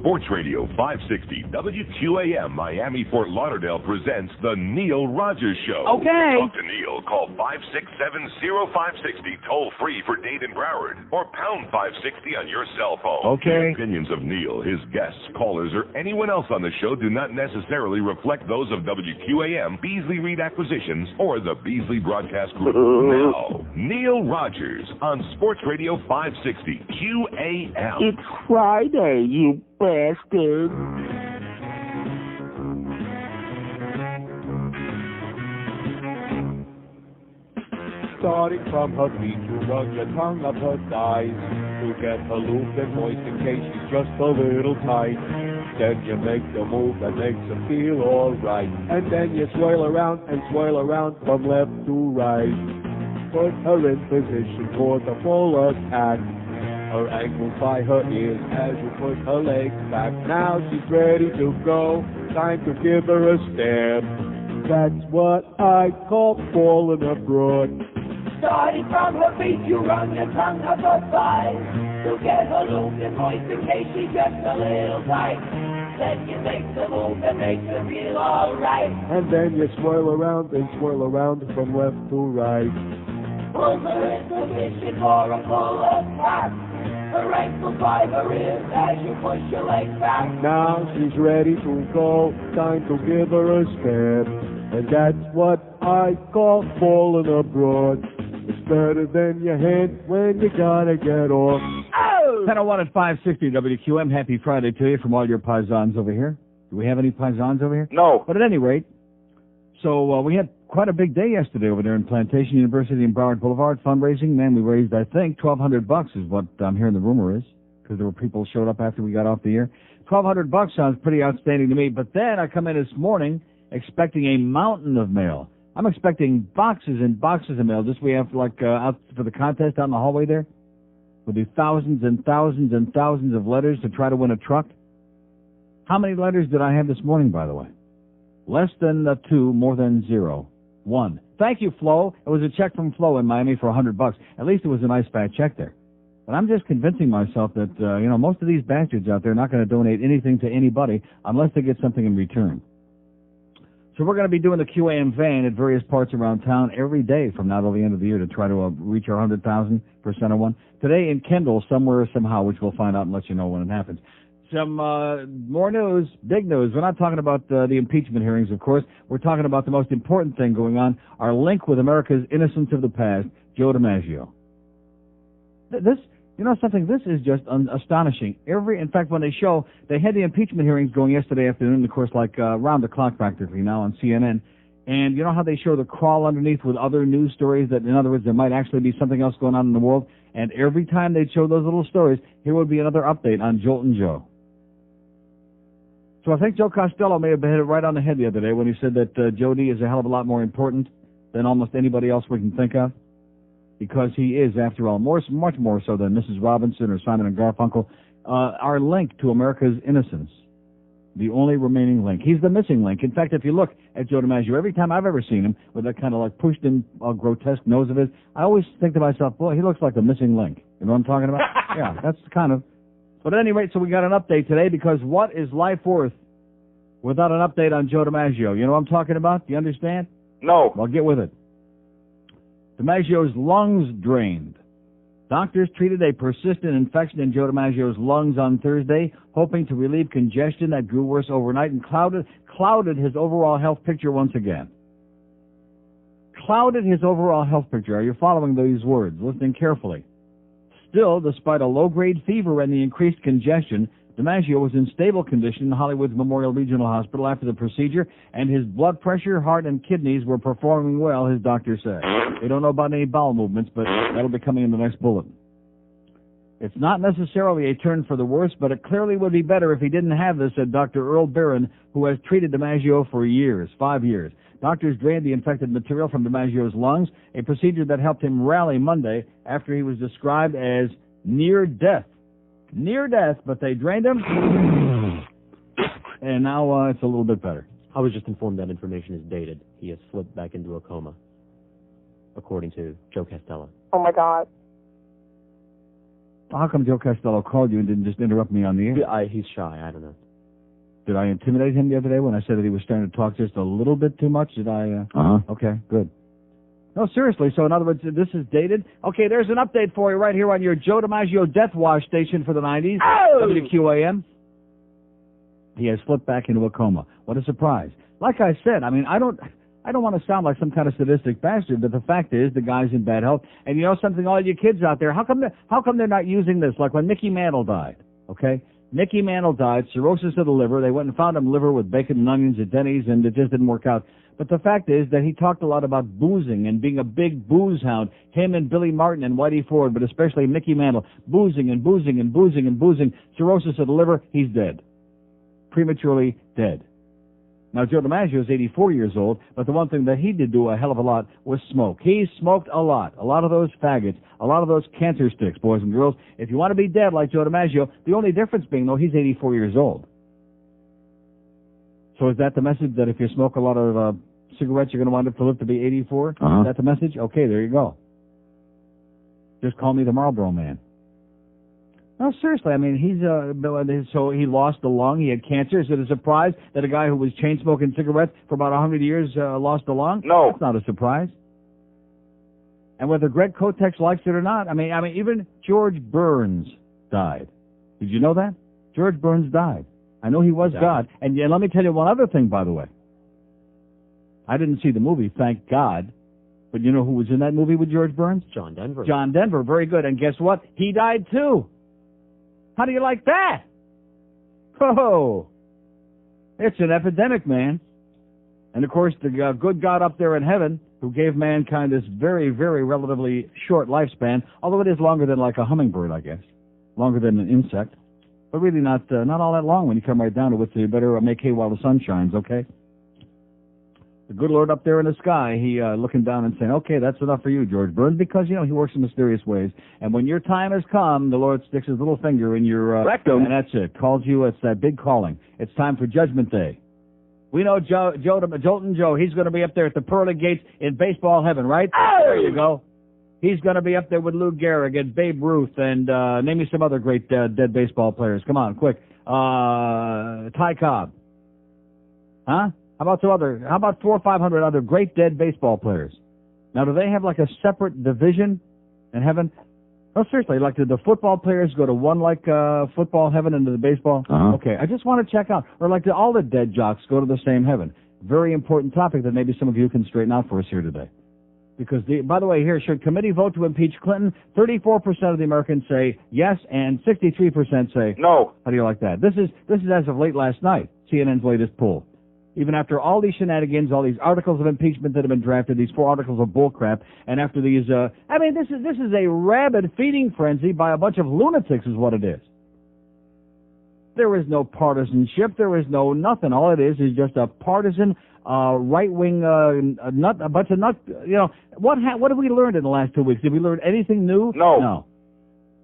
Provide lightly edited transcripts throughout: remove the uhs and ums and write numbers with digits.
Sports Radio 560 WQAM Miami-Fort Lauderdale presents The Neil Rogers Show. Okay. Talk to Neil. Call 567-0560 toll-free for Dade and Broward or pound 560 on your cell phone. Okay. The opinions of Neil, his guests, callers, or anyone else on the show do not necessarily reflect those of WQAM, Beasley Reed Acquisitions, or the Beasley Broadcast Group. Now, Neil Rogers on Sports Radio 560 QAM. It's Friday, you bastard. Starting from her feet, you run your tongue up her thighs to get her loose and moist in case she's just a little tight. Then you make the move that makes her feel alright. And then you swirl around and swirl around from left to right. Put her in position for the full attack. Her ankles by her ears as you push her legs back. Now she's ready to go. Time to give her a stab. That's what I call falling abroad. Starting from her feet, you run your tongue up her thighs to get her loose and moist in case she's just a little tight. Then you make the move that makes her feel alright. And then you swirl around and swirl around from left to right. Pull her in position for a full attack. Her ankles by her ears as you push your legs back. Now she's ready to go. Time to give her a stab. And that's what I call falling abroad. It's better than your head when you gotta get off. Oh! 10:01 at 560 WQM. Happy Friday to you from all your paisans over here. Do we have any paisans over here? No. But at any rate, so we had quite a big day yesterday over there in Plantation University in Broward Boulevard. Fundraising, man, we raised, I think, $1,200 is what I'm hearing the rumor is, because there were people who showed up after we got off the air. $1,200 sounds pretty outstanding to me, but then I come in this morning expecting a mountain of mail. I'm expecting boxes and boxes of mail, just we have like out for the contest out in the hallway there, with the thousands and thousands and thousands of letters to try to win a truck. How many letters did I have this morning, by the way? Less than 2, more than 0. 1. Thank you, Flo. It was a check from Flo in Miami for $100. At least it was a nice fat check there. But I'm just convincing myself that, most of these bastards out there are not going to donate anything to anybody unless they get something in return. So we're going to be doing the QAM van at various parts around town every day from now till the end of the year to try to reach our 100,000 for Center One. Today in Kendall, somewhere, somehow, which we'll find out and let you know when it happens. Some more news, big news. We're not talking about the impeachment hearings, of course. We're talking about the most important thing going on, our link with America's innocence of the past, Joe DiMaggio. This, something, this is just astonishing. In fact, when they had the impeachment hearings going yesterday afternoon, of course, like round the clock practically now on CNN. And you know how they show the crawl underneath with other news stories that, in other words, there might actually be something else going on in the world? And every time they'd show those little stories, here would be another update on Joltin' Joe. So I think Joe Costello may have hit it right on the head the other day when he said that Jody is a hell of a lot more important than almost anybody else we can think of, because he is, after all, much more so than Mrs. Robinson or Simon and Garfunkel, our link to America's innocence, the only remaining link. He's the missing link. In fact, if you look at Joe DiMaggio, every time I've ever seen him with that kind of like pushed-in grotesque nose of his, I always think to myself, boy, he looks like the missing link. You know what I'm talking about? Yeah, that's kind of... But at any rate, so we got an update today, because what is life worth without an update on Joe DiMaggio? You know what I'm talking about? Do you understand? No. Well, get with it. DiMaggio's lungs drained. Doctors treated a persistent infection in Joe DiMaggio's lungs on Thursday, hoping to relieve congestion that grew worse overnight and clouded his overall health picture once again. Clouded his overall health picture. Are you following these words? Listening carefully. Still, despite a low-grade fever and the increased congestion, DiMaggio was in stable condition in Hollywood's Memorial Regional Hospital after the procedure, and his blood pressure, heart, and kidneys were performing well, his doctor said. They don't know about any bowel movements, but that'll be coming in the next bulletin. It's not necessarily a turn for the worse, but it clearly would be better if he didn't have this, said Dr. Earl Barron, who has treated DiMaggio for years, 5 years. Doctors drained the infected material from DiMaggio's lungs, a procedure that helped him rally Monday after he was described as near death. Near death, but they drained him, and now it's a little bit better. I was just informed that information is dated. He has slipped back into a coma, according to Joe Costello. Oh, my God. How come Joe Costello called you and didn't just interrupt me on the air? He's shy. I don't know. Did I intimidate him the other day when I said that he was starting to talk just a little bit too much? Did I? Okay, good. No, seriously. So, in other words, this is dated. Okay, there's an update for you right here on your Joe DiMaggio Death Wash station for the 90s, WQAM. He has slipped back into a coma. What a surprise. Like I said, I mean, I don't want to sound like some kind of sadistic bastard, but the fact is the guy's in bad health. And you know something, all you kids out there, how come they're not using this? Like when Mickey Mantle died, okay? Mickey Mantle died, cirrhosis of the liver. They went and found him liver with bacon and onions at Denny's, and it just didn't work out. But the fact is that he talked a lot about boozing and being a big booze hound. Him and Billy Martin and Whitey Ford, but especially Mickey Mantle. Boozing and boozing and boozing and boozing. Cirrhosis of the liver, he's dead. Prematurely dead. Now, Joe DiMaggio is 84 years old, but the one thing that he did do a hell of a lot was smoke. He smoked a lot of those faggots, a lot of those cancer sticks, boys and girls. If you want to be dead like Joe DiMaggio, the only difference being, though, he's 84 years old. So is that the message, that if you smoke a lot of cigarettes, you're going to wind up to live to be 84? Is that the message? Okay, there you go. Just call me the Marlboro Man. No, seriously, I mean, so he lost a lung, he had cancer. Is it a surprise that a guy who was chain-smoking cigarettes for about 100 years lost a lung? No. That's not a surprise. And whether Greg Kotex likes it or not, I mean, even George Burns died. Did you know that? George Burns died. I know he was God. And let me tell you one other thing, by the way. I didn't see the movie, thank God. But you know who was in that movie with George Burns? John Denver. John Denver, very good. And guess what? He died too. How do you like that? Oh, it's an epidemic, man. And, of course, the good God up there in heaven, who gave mankind this very, very relatively short lifespan, although it is longer than like a hummingbird, I guess, longer than an insect, but really not all that long when you come right down to it, so you better make hay while the sun shines, okay? The good Lord up there in the sky, he looking down and saying, okay, that's enough for you, George Burns, because, you know, he works in mysterious ways. And when your time has come, the Lord sticks his little finger in your rectum, and that's it. Calls you. It's that big calling. It's time for Judgment Day. We know Jolton Joe, he's going to be up there at the pearly gates in baseball heaven, right? There you go. He's going to be up there with Lou Gehrig and Babe Ruth and name me some other great dead baseball players. Come on, quick. Ty Cobb. Huh? How about 400 or 500 other great dead baseball players? Now, do they have like a separate division in heaven? No, seriously, like did the football players go to one like football heaven and to the baseball? Okay, I just want to check out. Or like do all the dead jocks go to the same heaven? Very important topic that maybe some of you can straighten out for us here today. Because, by the way, here, should committee vote to impeach Clinton? 34% of the Americans say yes, and 63% say no. How do you like that? This is as of late last night, CNN's latest poll. Even after all these shenanigans, all these articles of impeachment that have been drafted, these 4 articles of bullcrap, and after these, this is a rabid feeding frenzy by a bunch of lunatics is what it is. There is no partisanship. There is no nothing. All it is just a partisan, right-wing, a bunch of nut, you know. What have we learned in the last 2 weeks? Did we learn anything new? No.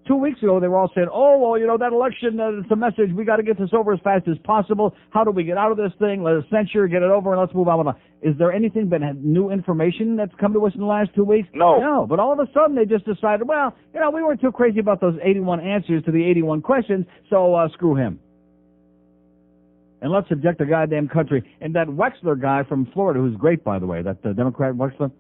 2 weeks ago, they were all saying, oh, well, you know, that election, it's a message. We got to get this over as fast as possible. How do we get out of this thing? Let us censure, get it over, and let's move on. Is there anything been new information that's come to us in the last 2 weeks? No. But all of a sudden, they just decided, well, you know, we weren't too crazy about those 81 answers to the 81 questions, so screw him. And let's subject the goddamn country. And that Wexler guy from Florida, who's great, by the way, that Democrat Wexler,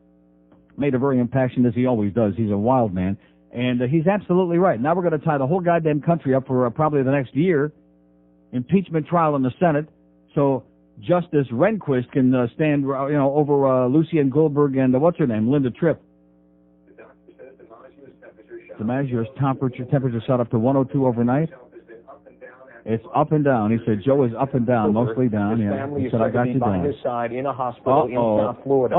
made a very impassioned, as he always does. He's a wild man. And he's absolutely right. Now we're going to tie the whole goddamn country up for probably the next year. Impeachment trial in the Senate. So Justice Rehnquist can stand, over Lucien Goldberg and what's her name, Linda Tripp. DiMaggio's temperature shot up to 102 overnight. It's up and down. He said Joe is up and down, mostly down. His family is said to be by his side in a hospital in South Florida.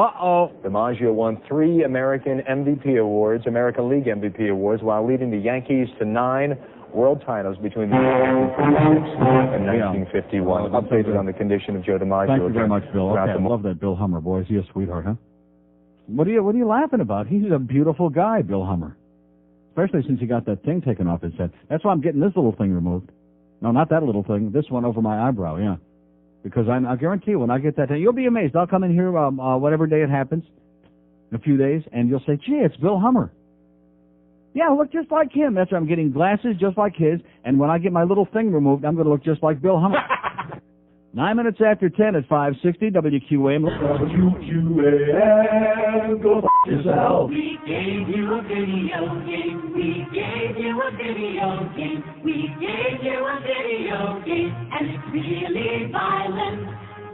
DiMaggio won 3 American MVP awards, American League MVP awards, while leading the Yankees to 9 world titles between the 1956 and 1951. Updated on the condition of Joe DiMaggio. Thank you very much, Bill. Okay, I love that Bill Hummer, boy. Is he a sweetheart, huh? What are you laughing about? He's a beautiful guy, Bill Hummer. Especially since he got that thing taken off his head. That's why I'm getting this little thing removed. No, not that little thing. This one over my eyebrow, yeah. Because I guarantee you, when I get that thing, you'll be amazed. I'll come in here whatever day it happens, in a few days, and you'll say, gee, it's Bill Hummer. Yeah, I look just like him. That's why I'm getting glasses just like his, and when I get my little thing removed, I'm going to look just like Bill Hummer. 9 minutes after 10 at 560 WQAM. WQAM, go f*** yourself. We gave you a video game. We gave you a video game. We gave you a video game, and it's really violent.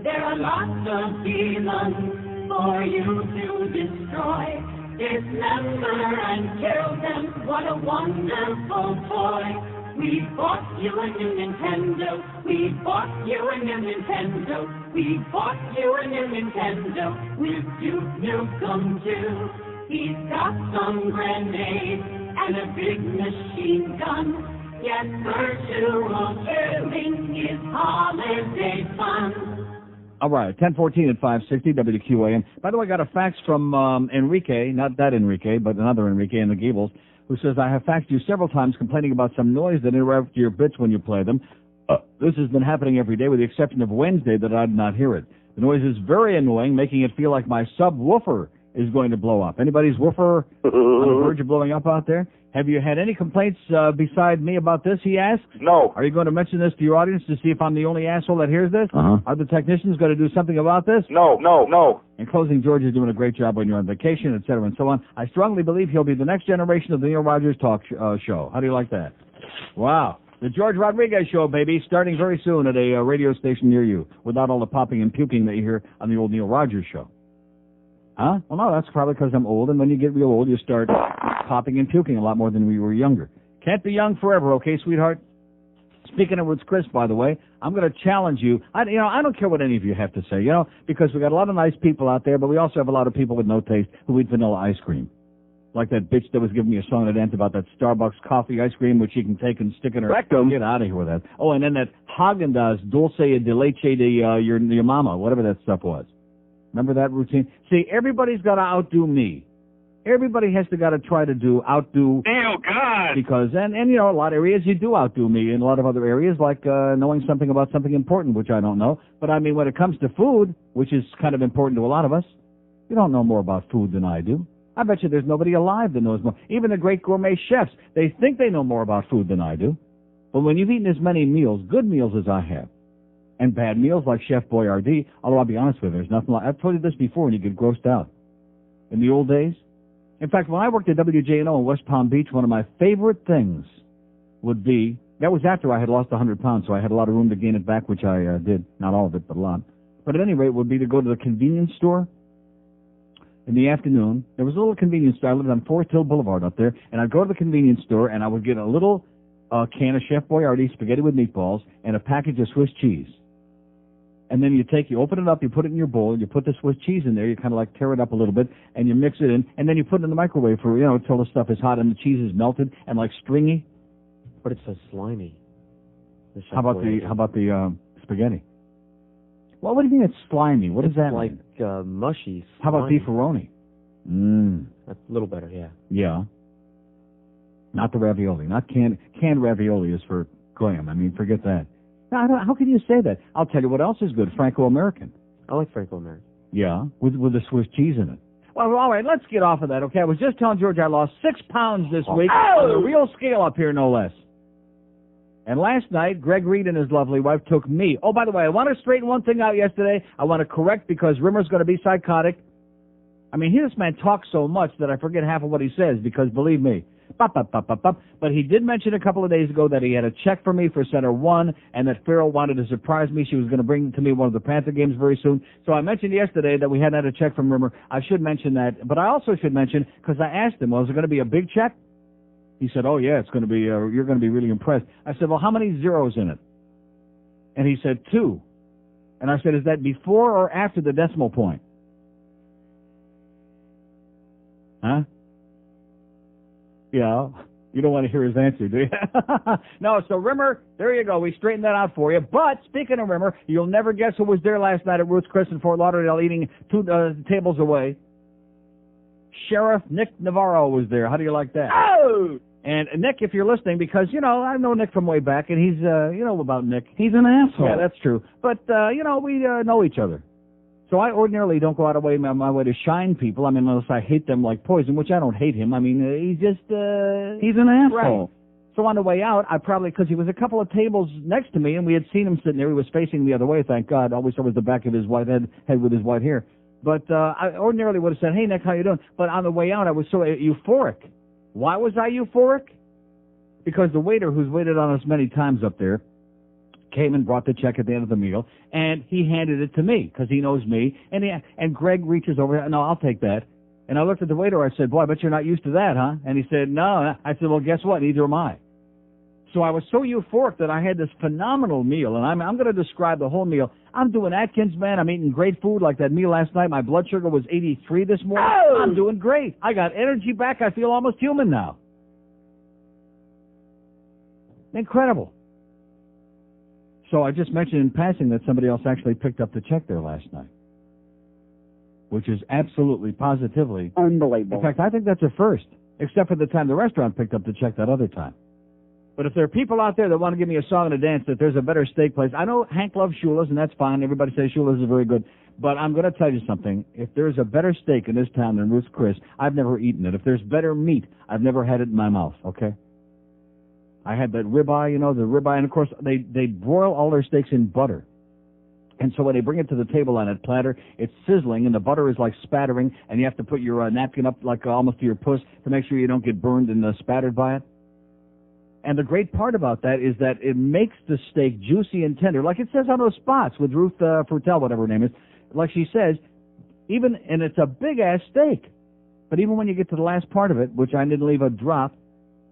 There are lots of demons for you to destroy. Dismember and kill them. What a wonderful toy. We bought you a new Nintendo. We bought you a new Nintendo. We bought you a new Nintendo with Duke Nukem 2. He's got some grenades and a big machine gun. Yes, virtual killing is holiday fun. All right, 10:14 at 560 WQAM. By the way, I got a fax from Enrique, not that Enrique, but another Enrique in the Gables, who says, I have faxed you several times complaining about some noise that interrupts your bits when you play them. This has been happening every day with the exception of Wednesday that I did not hear it. The noise is very annoying, making it feel like my subwoofer is going to blow up. Anybody's woofer on the verge of blowing up out there? Have you had any complaints beside me about this, he asks? No. Are you going to mention this to your audience to see if I'm the only asshole that hears this? Are the technicians going to do something about this? No. In closing, George is doing a great job when you're on vacation, et cetera, and so on. I strongly believe he'll be the next generation of the Neil Rogers talk show. How do you like that? Wow. The George Rodriguez Show, baby, starting very soon at a radio station near you, without all the popping and puking that you hear on the old Neil Rogers Show. Huh? Well, no, that's probably because I'm old, and when you get real old, you start popping and puking a lot more than we were younger. Can't be young forever, okay, sweetheart? Speaking of what's Chris, by the way, I'm going to challenge you. I don't care what any of you have to say, because we got a lot of nice people out there, but we also have a lot of people with no taste who eat vanilla ice cream. Like that bitch that was giving me a song at Ant about that Starbucks coffee ice cream, which she can take and stick in her rectum. Get out of here with that. Oh, and then that Haagen-Dazs Dulce de Leche de your mama, whatever that stuff was. Remember that routine? See, everybody's got to outdo me. Everybody has to try to outdo. Oh, God! Because, and a lot of areas you do outdo me. In a lot of other areas, like knowing something about something important, which I don't know. But, I mean, when it comes to food, which is kind of important to a lot of us, you don't know more about food than I do. I bet you there's nobody alive that knows more. Even the great gourmet chefs, they think they know more about food than I do. But when you've eaten as many meals, good meals as I have, and bad meals like Chef Boyardee, although I'll be honest with you, there's nothing like, I've told you this before and you get grossed out. In the old days, in fact, when I worked at WJNO in West Palm Beach, one of my favorite things would be, that was after I had lost 100 pounds, so I had a lot of room to gain it back, which I did. Not all of it, but a lot. But at any rate, would be to go to the convenience store in the afternoon. There was a little convenience store. I lived on Forest Hill Boulevard up there, and I'd go to the convenience store, and I would get a little can of Chef Boyardee spaghetti with meatballs and a package of Swiss cheese. And then you open it up, you put it in your bowl, you put the Swiss cheese in there, you kind of like tear it up a little bit, and you mix it in, and then you put it in the microwave for, until the stuff is hot and the cheese is melted and like stringy. But it's so slimy. How about the spaghetti? Well, what do you mean it's slimy? What does that mean? It's like mushy, slimy. How about beefaroni? That's a little better, yeah. Yeah. Not the ravioli. Not canned ravioli is for Graham. I mean, forget that. Now, how can you say that? I'll tell you what else is good. Franco-American. I like Franco-American. Yeah, with the Swiss cheese in it. Well, all right, let's get off of that, okay? I was just telling George I lost 6 pounds this week on a real scale up here, no less. And last night, Greg Reed and his lovely wife took me. Oh, by the way, I want to straighten one thing out yesterday. I want to correct because Rimmer's going to be psychotic. I mean, this man talks so much that I forget half of what he says because, believe me, but he did mention a couple of days ago that he had a check for me for Center 1 and that Farrell wanted to surprise me. She was going to bring to me one of the Panther games very soon. So I mentioned yesterday that we hadn't had a check from Rimmer. I should mention that. But I also should mention, because I asked him, well, is it going to be a big check? He said, oh, yeah, it's going to be, you're going to be really impressed. I said, well, how many zeros in it? And he said 2. And I said, is that before or after the decimal point? Huh? Yeah. You don't want to hear his answer, do you? No, so Rimmer, there you go. We straightened that out for you. But speaking of Rimmer, you'll never guess who was there last night at Ruth's Chris in Fort Lauderdale eating 2 tables away. Sheriff Nick Navarro was there. How do you like that? Oh! And Nick, if you're listening, because, I know Nick from way back, and he's, about Nick. He's an asshole. Yeah, that's true. But, we know each other. So I ordinarily don't go out of my way to shine people. I mean, unless I hate them like poison, which I don't hate him. I mean, he's just, he's an asshole. Right. So on the way out, I probably, because he was a couple of tables next to me, and we had seen him sitting there. He was facing the other way, thank God. All we saw was the back of his white head with his white hair. But I ordinarily would have said, hey, Nick, how you doing? But on the way out, I was so euphoric. Why was I euphoric? Because the waiter, who's waited on us many times up there, came and brought the check at the end of the meal, and he handed it to me because he knows me. And Greg reaches over, no, I'll take that. And I looked at the waiter. I said, boy, I bet you're not used to that, huh? And he said, no. I said, well, guess what? Neither am I. So I was so euphoric that I had this phenomenal meal, and I'm going to describe the whole meal. I'm doing Atkins, man. I'm eating great food like that meal last night. My blood sugar was 83 this morning. Oh! I'm doing great. I got energy back. I feel almost human now. Incredible. So I just mentioned in passing that somebody else actually picked up the check there last night, which is absolutely, positively unbelievable. In fact, I think that's a first, except for the time the restaurant picked up the check that other time. But if there are people out there that want to give me a song and a dance that there's a better steak place, I know Hank loves Shula's, and that's fine. Everybody says Shula's is very good. But I'm going to tell you something. If there's a better steak in this town than Ruth's Chris, I've never eaten it. If there's better meat, I've never had it in my mouth, okay? I had that ribeye, the ribeye, and of course they broil all their steaks in butter. And so when they bring it to the table on that platter, it's sizzling, and the butter is like spattering, and you have to put your napkin up like almost to your puss to make sure you don't get burned and spattered by it. And the great part about that is that it makes the steak juicy and tender, like it says on those spots with Ruth Frutel, whatever her name is. Like she says, and it's a big-ass steak. But even when you get to the last part of it, which I didn't leave a drop,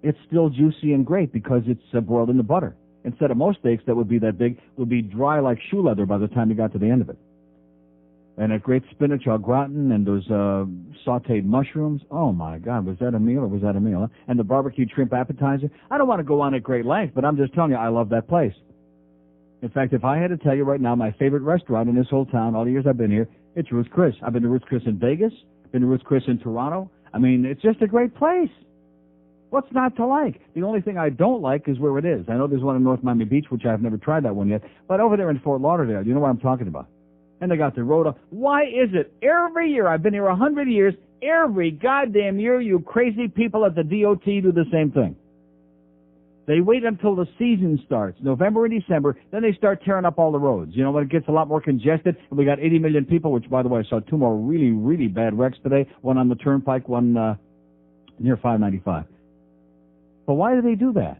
it's still juicy and great because it's broiled in the butter. Instead of most steaks that would be that big, would be dry like shoe leather by the time you got to the end of it. And a great spinach au gratin and those sauteed mushrooms. Oh, my God, was that a meal or was that a meal? Huh? And the barbecued shrimp appetizer. I don't want to go on at great length, but I'm just telling you, I love that place. In fact, if I had to tell you right now, my favorite restaurant in this whole town, all the years I've been here, it's Ruth's Chris. I've been to Ruth's Chris in Vegas. I've been to Ruth's Chris in Toronto. I mean, it's just a great place. What's not to like? The only thing I don't like is where it is. I know there's one in North Miami Beach, which I've never tried that one yet, but over there in Fort Lauderdale, you know what I'm talking about. And they got the road up. Why is it every year, I've been here 100 years, every goddamn year you crazy people at the DOT do the same thing? They wait until the season starts, November and December, then they start tearing up all the roads. You know, when it gets a lot more congested, and we got 80 million people, which, by the way, I saw two more really, really bad wrecks today, one on the Turnpike, one near 595. But why do they do that?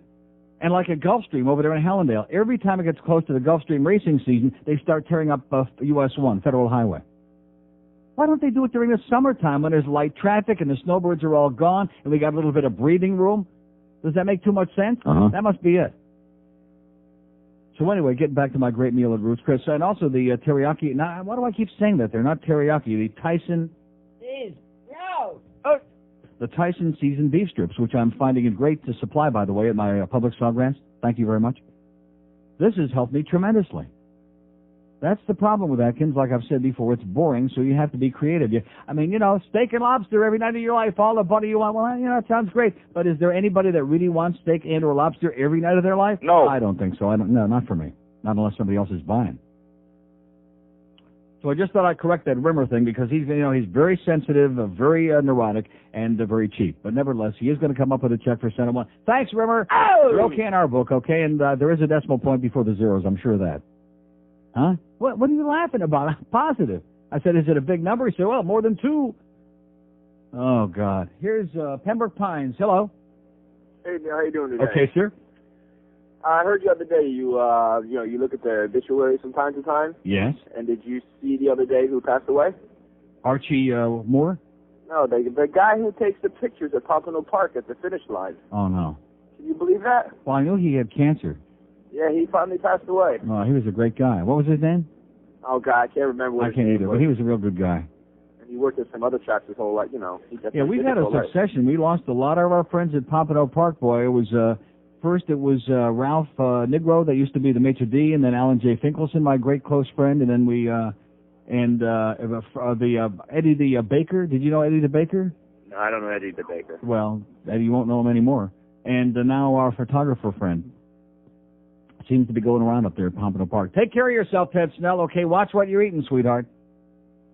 And like at Gulfstream over there in Hallandale, every time it gets close to the Gulfstream racing season, they start tearing up US 1, Federal Highway. Why don't they do it during the summertime when there's light traffic and the snowbirds are all gone and we got a little bit of breathing room? Does that make too much sense? Uh-huh. That must be it. So anyway, getting back to my great meal at Ruth's Chris, and also the teriyaki. Now, why do I keep saying that? They're not teriyaki. The Tyson... The Tyson seasoned beef strips, which I'm finding it great to supply, by the way, at my public Sawgrass. Thank you very much. This has helped me tremendously. That's the problem with Atkins. Like I've said before, it's boring, so you have to be creative. Steak and lobster every night of your life, all the butter you want. Well, it sounds great. But is there anybody that really wants steak and or lobster every night of their life? No. I don't think so. No, not for me. Not unless somebody else is buying. So I just thought I'd correct that Rimmer thing because he's very sensitive, very neurotic, and very cheap. But nevertheless, he is going to come up with a check for Santa One. Thanks, Rimmer. Oh! You're okay in our book, okay? And there is a decimal point before the zeros, I'm sure of that. Huh? What are you laughing about? I'm positive. I said, is it a big number? He said, well, more than 2. Oh, God. Here's Pembroke Pines. Hello. Hey, how you doing today? Okay, sir. I heard the other day you look at the obituaries from time to time. Yes. And did you see the other day who passed away? Archie Moore? No, the guy who takes the pictures at Pompano Park at the finish line. Oh, no. Can you believe that? Well, I knew he had cancer. Yeah, he finally passed away. Oh, he was a great guy. What was his name? Oh, God, I can't remember what I can't either, but he was a real good guy. And he worked at some other tracks his whole life, Yeah, we've had a succession. We lost a lot of our friends at Pompano Park, boy. It was... First, it was Ralph Nigro that used to be the maitre d', and then Alan J. Finkelson, my great close friend, and then Eddie the Baker. Did you know Eddie the Baker? No, I don't know Eddie the Baker. Well, Eddie, you won't know him anymore. And now our photographer friend seems to be going around up there at Pompano Park. Take care of yourself, Ted Snell. Okay, watch what you're eating, sweetheart.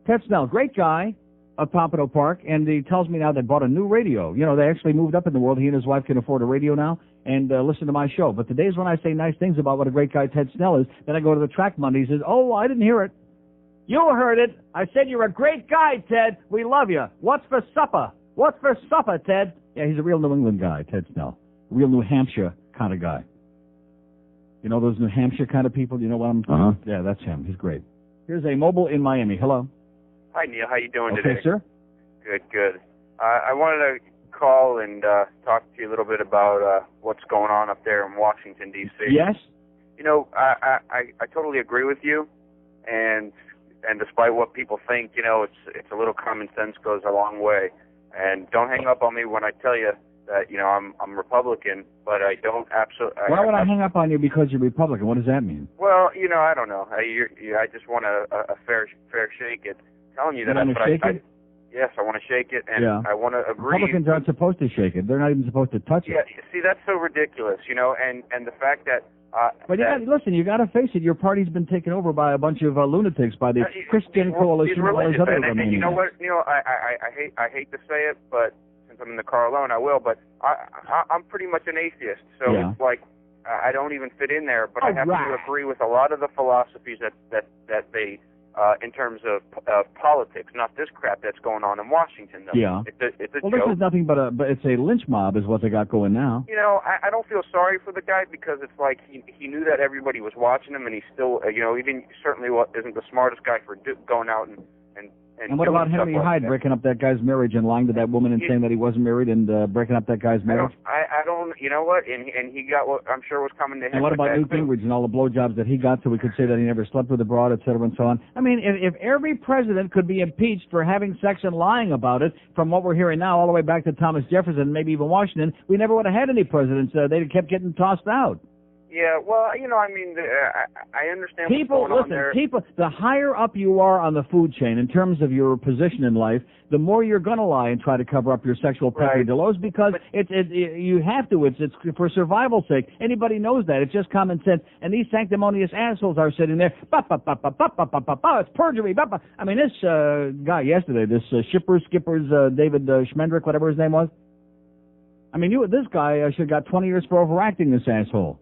Ted Snell, great guy of Pompano Park, and he tells me now they bought a new radio. You know, they actually moved up in the world. He and his wife can afford a radio now and listen to my show. But the days when I say nice things about what a great guy Ted Snell is, then I go to the track Monday. He says, oh, I didn't hear it. You heard it. I said you're a great guy, Ted. We love you. What's for supper? What's for supper, Ted? Yeah, he's a real New England guy, Ted Snell. A real New Hampshire kind of guy. You know those New Hampshire kind of people? You know what I'm... Yeah, that's him. He's great. Here's a mobile in Miami. Hello. Hi, Neil. How you doing today? Okay, sir. Good, good. I wanted to call and talk to you a little bit about what's going on up there in Washington, D.C. Yes? You know, I totally agree with you, and despite what people think, you know, it's a little common sense goes a long way. And don't hang up on me when I tell you that, you know, I'm Republican, but I don't absolutely... Why would I hang up on you because you're Republican? What does that mean? Well, you know, I don't know. I just want a fair shake at telling you that. You want to shake it? Yes, I want to shake it, and I want to agree. Republicans aren't supposed to shake it. They're not even supposed to touch it. Yeah, see, that's so ridiculous, you know, and the fact that... but listen, you got to face it. Your party's been taken over by a bunch of lunatics, by the Christian Coalition and all those other and you know what, Neil, I hate to say it, but since I'm in the car alone, I will. But I'm pretty much an atheist, so it's like I don't even fit in there. But I have to agree with a lot of the philosophies that they. In terms of politics, not this crap that's going on in Washington, though. Yeah. It's a joke. This is nothing but it's a lynch mob is what they got going now. You know, I don't feel sorry for the guy because it's like he knew that everybody was watching him, and he still, you know, certainly isn't the smartest guy for going out and what about Henry Hyde breaking up that guy's marriage and lying to that woman and saying that he wasn't married and breaking up that guy's marriage? I don't, you know what? And he got what I'm sure was coming to him. And what about Newt Gingrich and all the blowjobs that he got so we could say that he never slept with a broad, et cetera, and so on? I mean, if every president could be impeached for having sex and lying about it, from what we're hearing now all the way back to Thomas Jefferson, maybe even Washington, we never would have had any presidents. They'd kept getting tossed out. Yeah, well, you know, I mean, I understand people, what's going on there. People, the higher up you are on the food chain in terms of your position in life, the more you're going to lie and try to cover up your sexual peccadillos because you have to. It's for survival's sake. Anybody knows that. It's just common sense. And these sanctimonious assholes are sitting there. It's perjury. I mean, this guy yesterday, this Skipper's David Schmendrick, whatever his name was. I mean, this guy should have got 20 years for overacting, this asshole.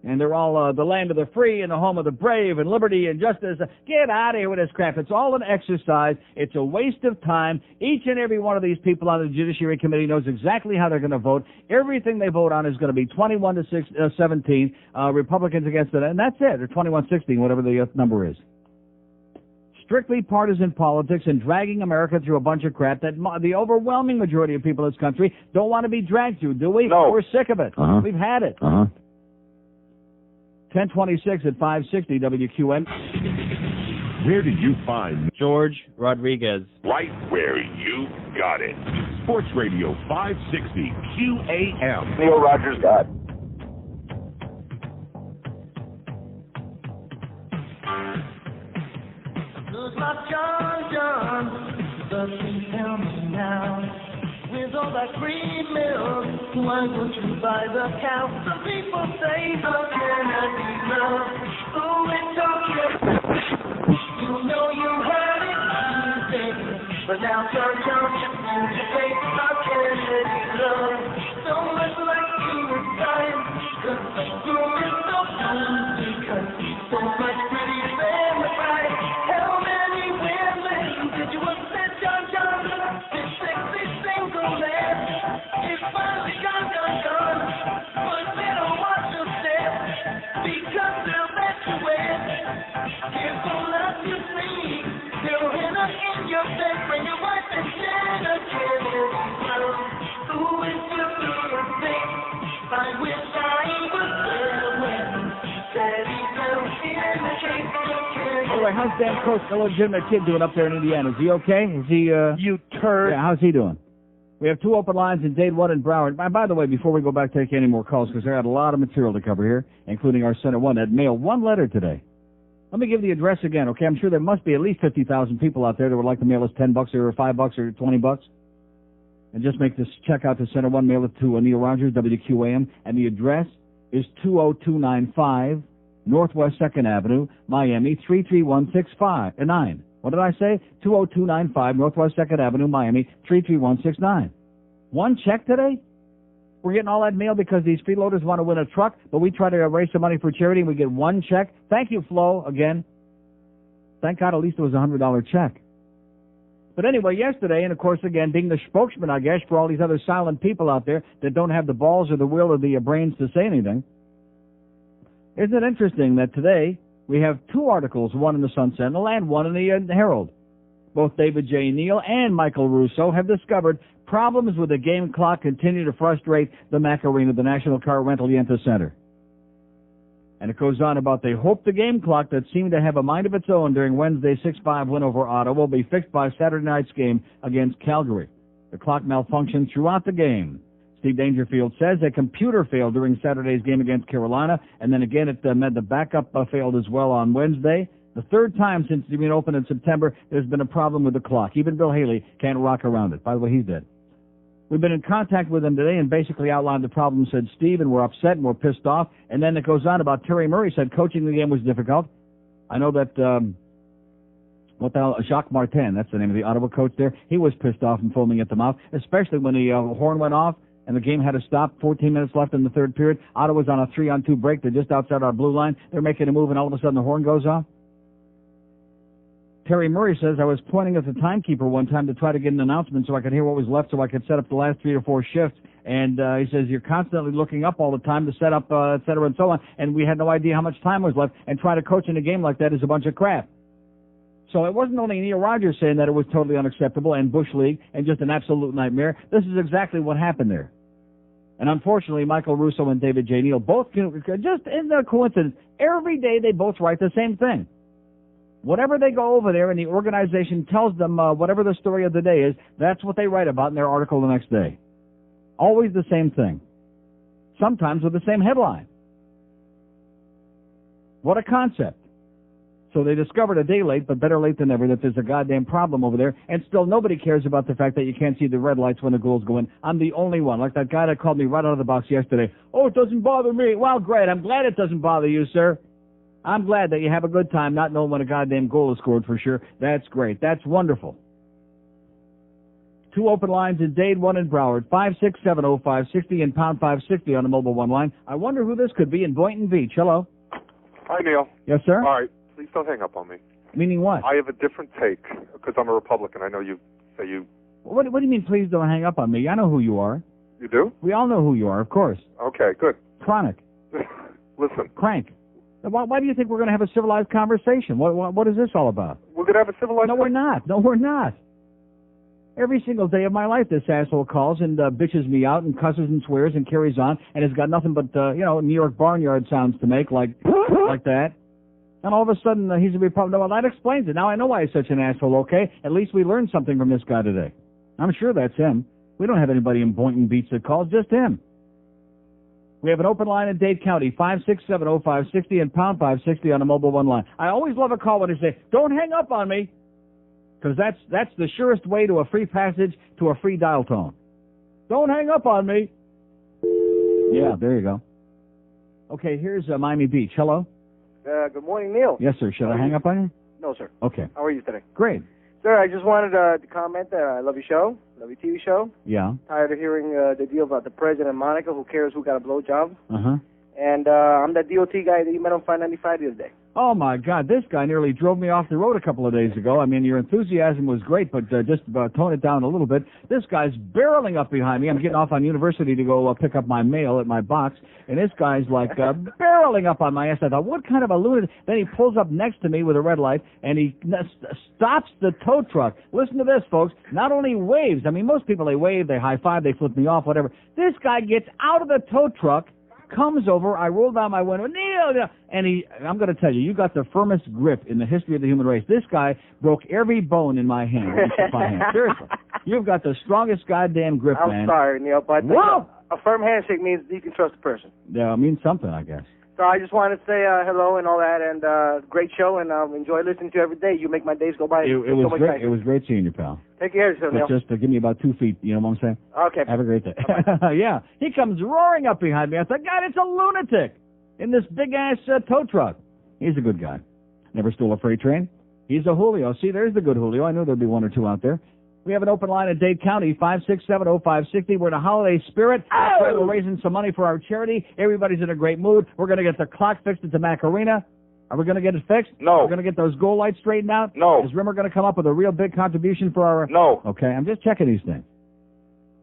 And they're all the land of the free and the home of the brave and liberty and justice. Get out of here with this crap. It's all an exercise. It's a waste of time. Each and every one of these people on the Judiciary Committee knows exactly how they're going to vote. Everything they vote on is going to be 21-17, Republicans against it. And that's it, or 21-16, whatever the number is. Strictly partisan politics and dragging America through a bunch of crap that the overwhelming majority of people in this country don't want to be dragged through, do we? No. We're sick of it. We've had it. 1026 at 560 WQAM. Where did you find George Rodriguez? Right where you got it. Sports Radio 560 QAM. Neil Rogers got. Good luck, John, but please tell me now. With all that free milk, why would you buy the cow? Some people say, how can I be loved? Who is talking? You know you heard it easy, but now John, you say, how can I be loved? So much like you were dying, cause the room is so full, because so much pretty family pride. How many women did you upset, John? This sexy single man is finally gone. But they don't watch your step because they'll let you in. Here's the love you see. They'll enter in your bed, bring your wife and dinner. Who is your little thing? I wish I was there when Daddy fell in the case. Anyway, how's Dan Croce, illegitimate kid, doing up there in Indiana? Is he okay? Is he, You turd. Yeah, how's he doing? We have 2 open lines in Dade 1 and Broward. By the way, before we go back to take any more calls, because I got a lot of material to cover here, including our Center 1 that mailed 1 letter today. Let me give the address again, okay? I'm sure there must be at least 50,000 people out there that would like to mail us $10 or $5 or $20. And just make this check out to Center 1, mail it to Neil Rogers, WQAM, and the address is 20295 Northwest 2nd Avenue, Miami, 33169. What did I say? 20295 Northwest 2nd Avenue, Miami, 33169. One check today? We're getting all that mail because these freeloaders want to win a truck, but we try to raise some money for charity and we get one check. Thank you, Flo, again. Thank God at least it was a $100 check. But anyway, yesterday, and of course, again, being the spokesman, I guess, for all these other silent people out there that don't have the balls or the will or the brains to say anything, isn't it interesting that today we have two articles, one in the Sun Sentinel and one in the Herald. Both David J. Neal and Michael Russo have discovered problems with the game clock continue to frustrate the Macarena, the National Car Rental Yenta Center. And it goes on about they hope the game clock that seemed to have a mind of its own during Wednesday's 6-5 win over Ottawa will be fixed by Saturday night's game against Calgary. The clock malfunctioned throughout the game. Steve Dangerfield says a computer failed during Saturday's game against Carolina, and then again the backup failed as well on Wednesday. The third time since it's been opened in September, there's been a problem with the clock. Even Bill Haley can't rock around it. By the way, he's dead. We've been in contact with him today and basically outlined the problem, said Steve, and we're upset and we're pissed off. And then it goes on about Terry Murray said coaching the game was difficult. I know that, Jacques Martin, that's the name of the Ottawa coach there, he was pissed off and foaming at the mouth, especially when the horn went off and the game had to stop. 14 minutes left in the third period. Ottawa's on a 3-on-2 break. They're just outside our blue line. They're making a move and all of a sudden the horn goes off. Terry Murray says, I was pointing at the timekeeper one time to try to get an announcement so I could hear what was left so I could set up the last 3 or 4 shifts. And he says, you're constantly looking up all the time to set up, et cetera, and so on. And we had no idea how much time was left. And trying to coach in a game like that is a bunch of crap. So it wasn't only Neil Rogers saying that it was totally unacceptable and Bush League and just an absolute nightmare. This is exactly what happened there. And unfortunately, Michael Russo and David J. Neal both, just in the coincidence, every day they both write the same thing. Whatever they go over there and the organization tells them whatever the story of the day is, that's what they write about in their article the next day. Always the same thing. Sometimes with the same headline. What a concept. So they discovered a day late, but better late than never, that there's a goddamn problem over there, and still nobody cares about the fact that you can't see the red lights when the goals go in. I'm the only one, like that guy that called me right out of the box yesterday. Oh, it doesn't bother me. Well, great. I'm glad it doesn't bother you, sir. I'm glad that you have a good time not knowing when a goddamn goal is scored for sure. That's great. That's wonderful. 2 open lines in Dade, 1 in Broward, 5670560 and pound 560 on the mobile 1 line. I wonder who this could be in Boynton Beach. Hello. Hi, Neil. Yes, sir? All right. Please don't hang up on me. Meaning what? I have a different take because I'm a Republican. I know you say you... What do you mean, please don't hang up on me? I know who you are. You do? We all know who you are, of course. Okay, good. Chronic. Listen. Crank. Why do you think we're going to have a civilized conversation? What is this all about? We're going to have a civilized... No, we're not. No, we're not. Every single day of my life, this asshole calls and bitches me out and cusses and swears and carries on and has got nothing but, New York barnyard sounds to make like that. And all of a sudden, he's a Republican. Well, that explains it. Now I know why he's such an asshole, okay? At least we learned something from this guy today. I'm sure that's him. We don't have anybody in Boynton Beach that calls, just him. We have an open line in Dade County, 5670560 and pound 560 on the mobile 1 line. I always love a call when they say, don't hang up on me, because that's the surest way to a free passage to a free dial tone. Don't hang up on me. Yeah, there you go. Okay, here's Miami Beach. Hello? Good morning, Neil. Yes, sir. Should I hang up on you? No, sir. Okay. How are you today? Great. Sir, I just wanted to comment that I love your show, love your TV show. Yeah. Tired of hearing the deal about the president and Monica. Who cares who got a blowjob? Uh-huh. And I'm that DOT guy that you met on 595 the other day. Oh, my God. This guy nearly drove me off the road a couple of days ago. I mean, your enthusiasm was great, but just tone it down a little bit. This guy's barreling up behind me. I'm getting off on University to go pick up my mail at my box, and this guy's like barreling up on my ass. I thought, what kind of a lunatic? Then he pulls up next to me with a red light, and he stops the tow truck. Listen to this, folks. Not only waves. I mean, most people, they wave, they high-five, they flip me off, whatever. This guy gets out of the tow truck, comes over, I roll down my window, Neil, and I'm going to tell you, you got the firmest grip in the history of the human race. This guy broke every bone in my hand. Seriously. You've got the strongest goddamn grip, man. I'm sorry, Neil, but a firm handshake means you can trust a person. Yeah, it means something, I guess. So I just wanted to say hello and all that, and great show, and enjoy listening to you every day. You make my days go by. It was great. Nicer. It was great seeing you, pal. Take care of yourself, Neil. Just give me about 2 feet, you know what I'm saying? Okay. Have a great day. Yeah. He comes roaring up behind me. I thought, God, it's a lunatic in this big-ass tow truck. He's a good guy. Never stole a freight train. He's a Julio. See, there's the good Julio. I knew there'd be one or two out there. We have an open line in Dade County, 5670560. We're in a holiday spirit. We're raising some money for our charity. Everybody's in a great mood. We're going to get the clock fixed at the Macarena. Are we going to get it fixed? No. We're going to get those goal lights straightened out? No. Is Rimmer going to come up with a real big contribution for our... No. Okay, I'm just checking these things.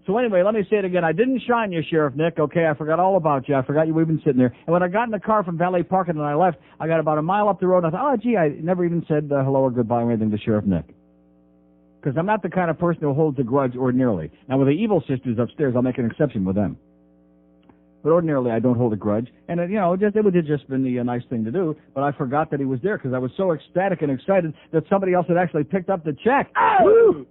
So anyway, let me say it again. I didn't shine you, Sheriff Nick. Okay, I forgot all about you. I forgot you were even sitting there. And when I got in the car from valet parking and I left, I got about a mile up the road and I thought, oh, gee, I never even said hello or goodbye or anything to Sheriff Nick. Because I'm not the kind of person who holds a grudge ordinarily. Now, with the evil sisters upstairs, I'll make an exception with them. But ordinarily, I don't hold a grudge. And, it would have just been the nice thing to do. But I forgot that he was there because I was so ecstatic and excited that somebody else had actually picked up the check. Oh!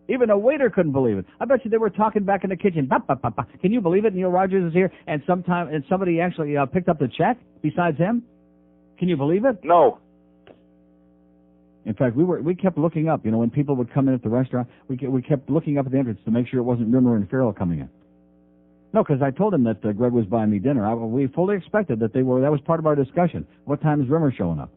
Even a waiter couldn't believe it. I bet you they were talking back in the kitchen. Bah, bah, bah, bah. Can you believe it? Neil Rogers is here, and somebody actually picked up the check besides him? Can you believe it? No. In fact, we kept looking up. When people would come in at the restaurant, we kept looking up at the entrance to make sure it wasn't Rimmer and Farrell coming in. No, because I told him that Greg was buying me dinner. We fully expected that they were. That was part of our discussion. What time is Rimmer showing up?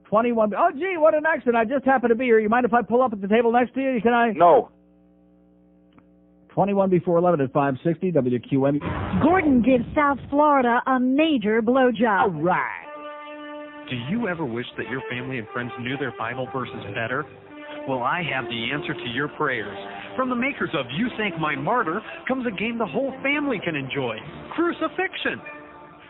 21. Oh, gee, what an accident. I just happened to be here. You mind if I pull up at the table next to you? Can I? No. 21 before 11 at 560 WQAM. Gordon gives South Florida a major blowjob. All right. Do you ever wish that your family and friends knew their Bible verses better? Well, I have the answer to your prayers. From the makers of You Sank My Martyr comes a game the whole family can enjoy, Crucifixion.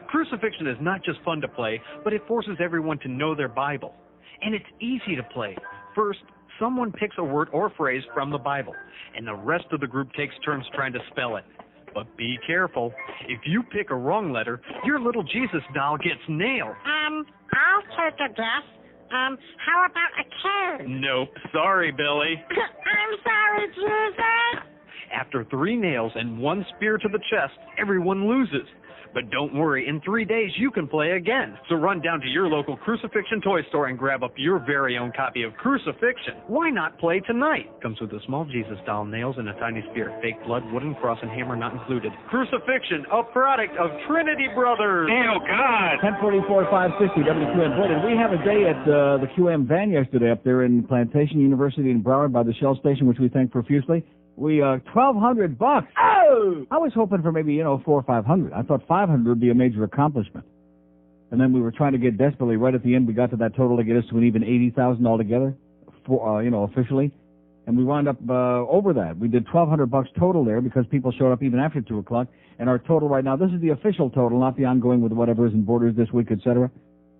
Crucifixion is not just fun to play, but it forces everyone to know their Bible. And it's easy to play. First, someone picks a word or phrase from the Bible, and the rest of the group takes turns trying to spell it. But be careful. If you pick a wrong letter, your little Jesus doll gets nailed. I'll take a guess. How about a K? Nope. Sorry, Billy. I'm sorry, Jesus. After 3 nails and 1 spear to the chest, everyone loses. But don't worry, in 3 days you can play again. So run down to your local Crucifixion toy store and grab up your very own copy of Crucifixion. Why not play tonight? Comes with a small Jesus doll, nails, and a tiny spear. Fake blood, wooden cross, and hammer not included. Crucifixion, a product of Trinity Brothers. Oh, God. 1044 560 WQAM. Boy, did we have a day at the QM van yesterday up there in Plantation University in Broward by the Shell Station, which we thank profusely. We $1,200. Oh! I was hoping for maybe 400 or 500. I thought 500 would be a major accomplishment. And then we were trying to get desperately right at the end. We got to that total to get us to an even 80,000 altogether, officially. And we wound up over that. We did $1,200 total there because people showed up even after 2 o'clock. And our total right now, this is the official total, not the ongoing with whatever is in Borders this week, etc.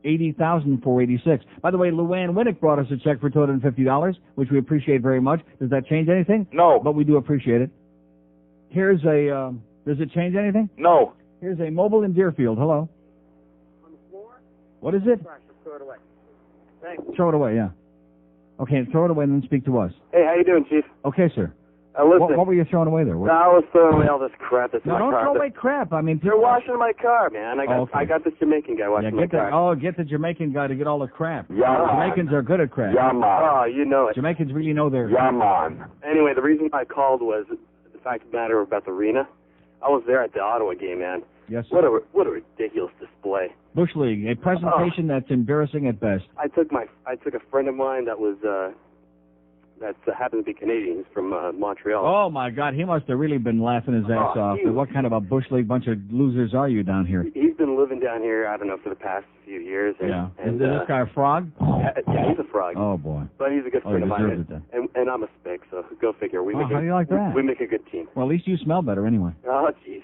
$80,486. By the way, Luann Winnick brought us a check for $250, which we appreciate very much. Does that change anything? No. But we do appreciate it. Here's a, does it change anything? No. Here's a mobile in Deerfield. Hello. On the floor? What is it? Throw it away. Thanks. Throw it away, yeah. Okay, throw it away and then speak to us. Hey, how you doing, Chief? Okay, sir. Listen. What were you throwing away there? No, I was throwing away all this crap that's in my car. No, don't throw away crap. I mean, they're washing my car, man. I got this Jamaican guy washing my car. Get the Jamaican guy to get all the crap. Yeah, Jamaicans are good at crap. Yeah, man. Oh, you know it. Jamaicans really know their... Yeah, man. Anyway, the reason I called was the fact of the matter about the arena. I was there at the Ottawa game, man. Yes, sir. What a ridiculous display. Bush League, a presentation that's embarrassing at best. I took a friend of mine that was that happened to be Canadian. He's from Montreal. Oh my God, he must have really been laughing his ass off. What kind of a Bush League bunch of losers are you down here? He's been living down here, I don't know, for the past few years. And, is this guy a frog? Yeah, he's a frog. Oh boy. But he's a good friend of mine. And I'm a spick, so go figure. How do you like that? We make a good team. Well, at least you smell better anyway. Oh jeez.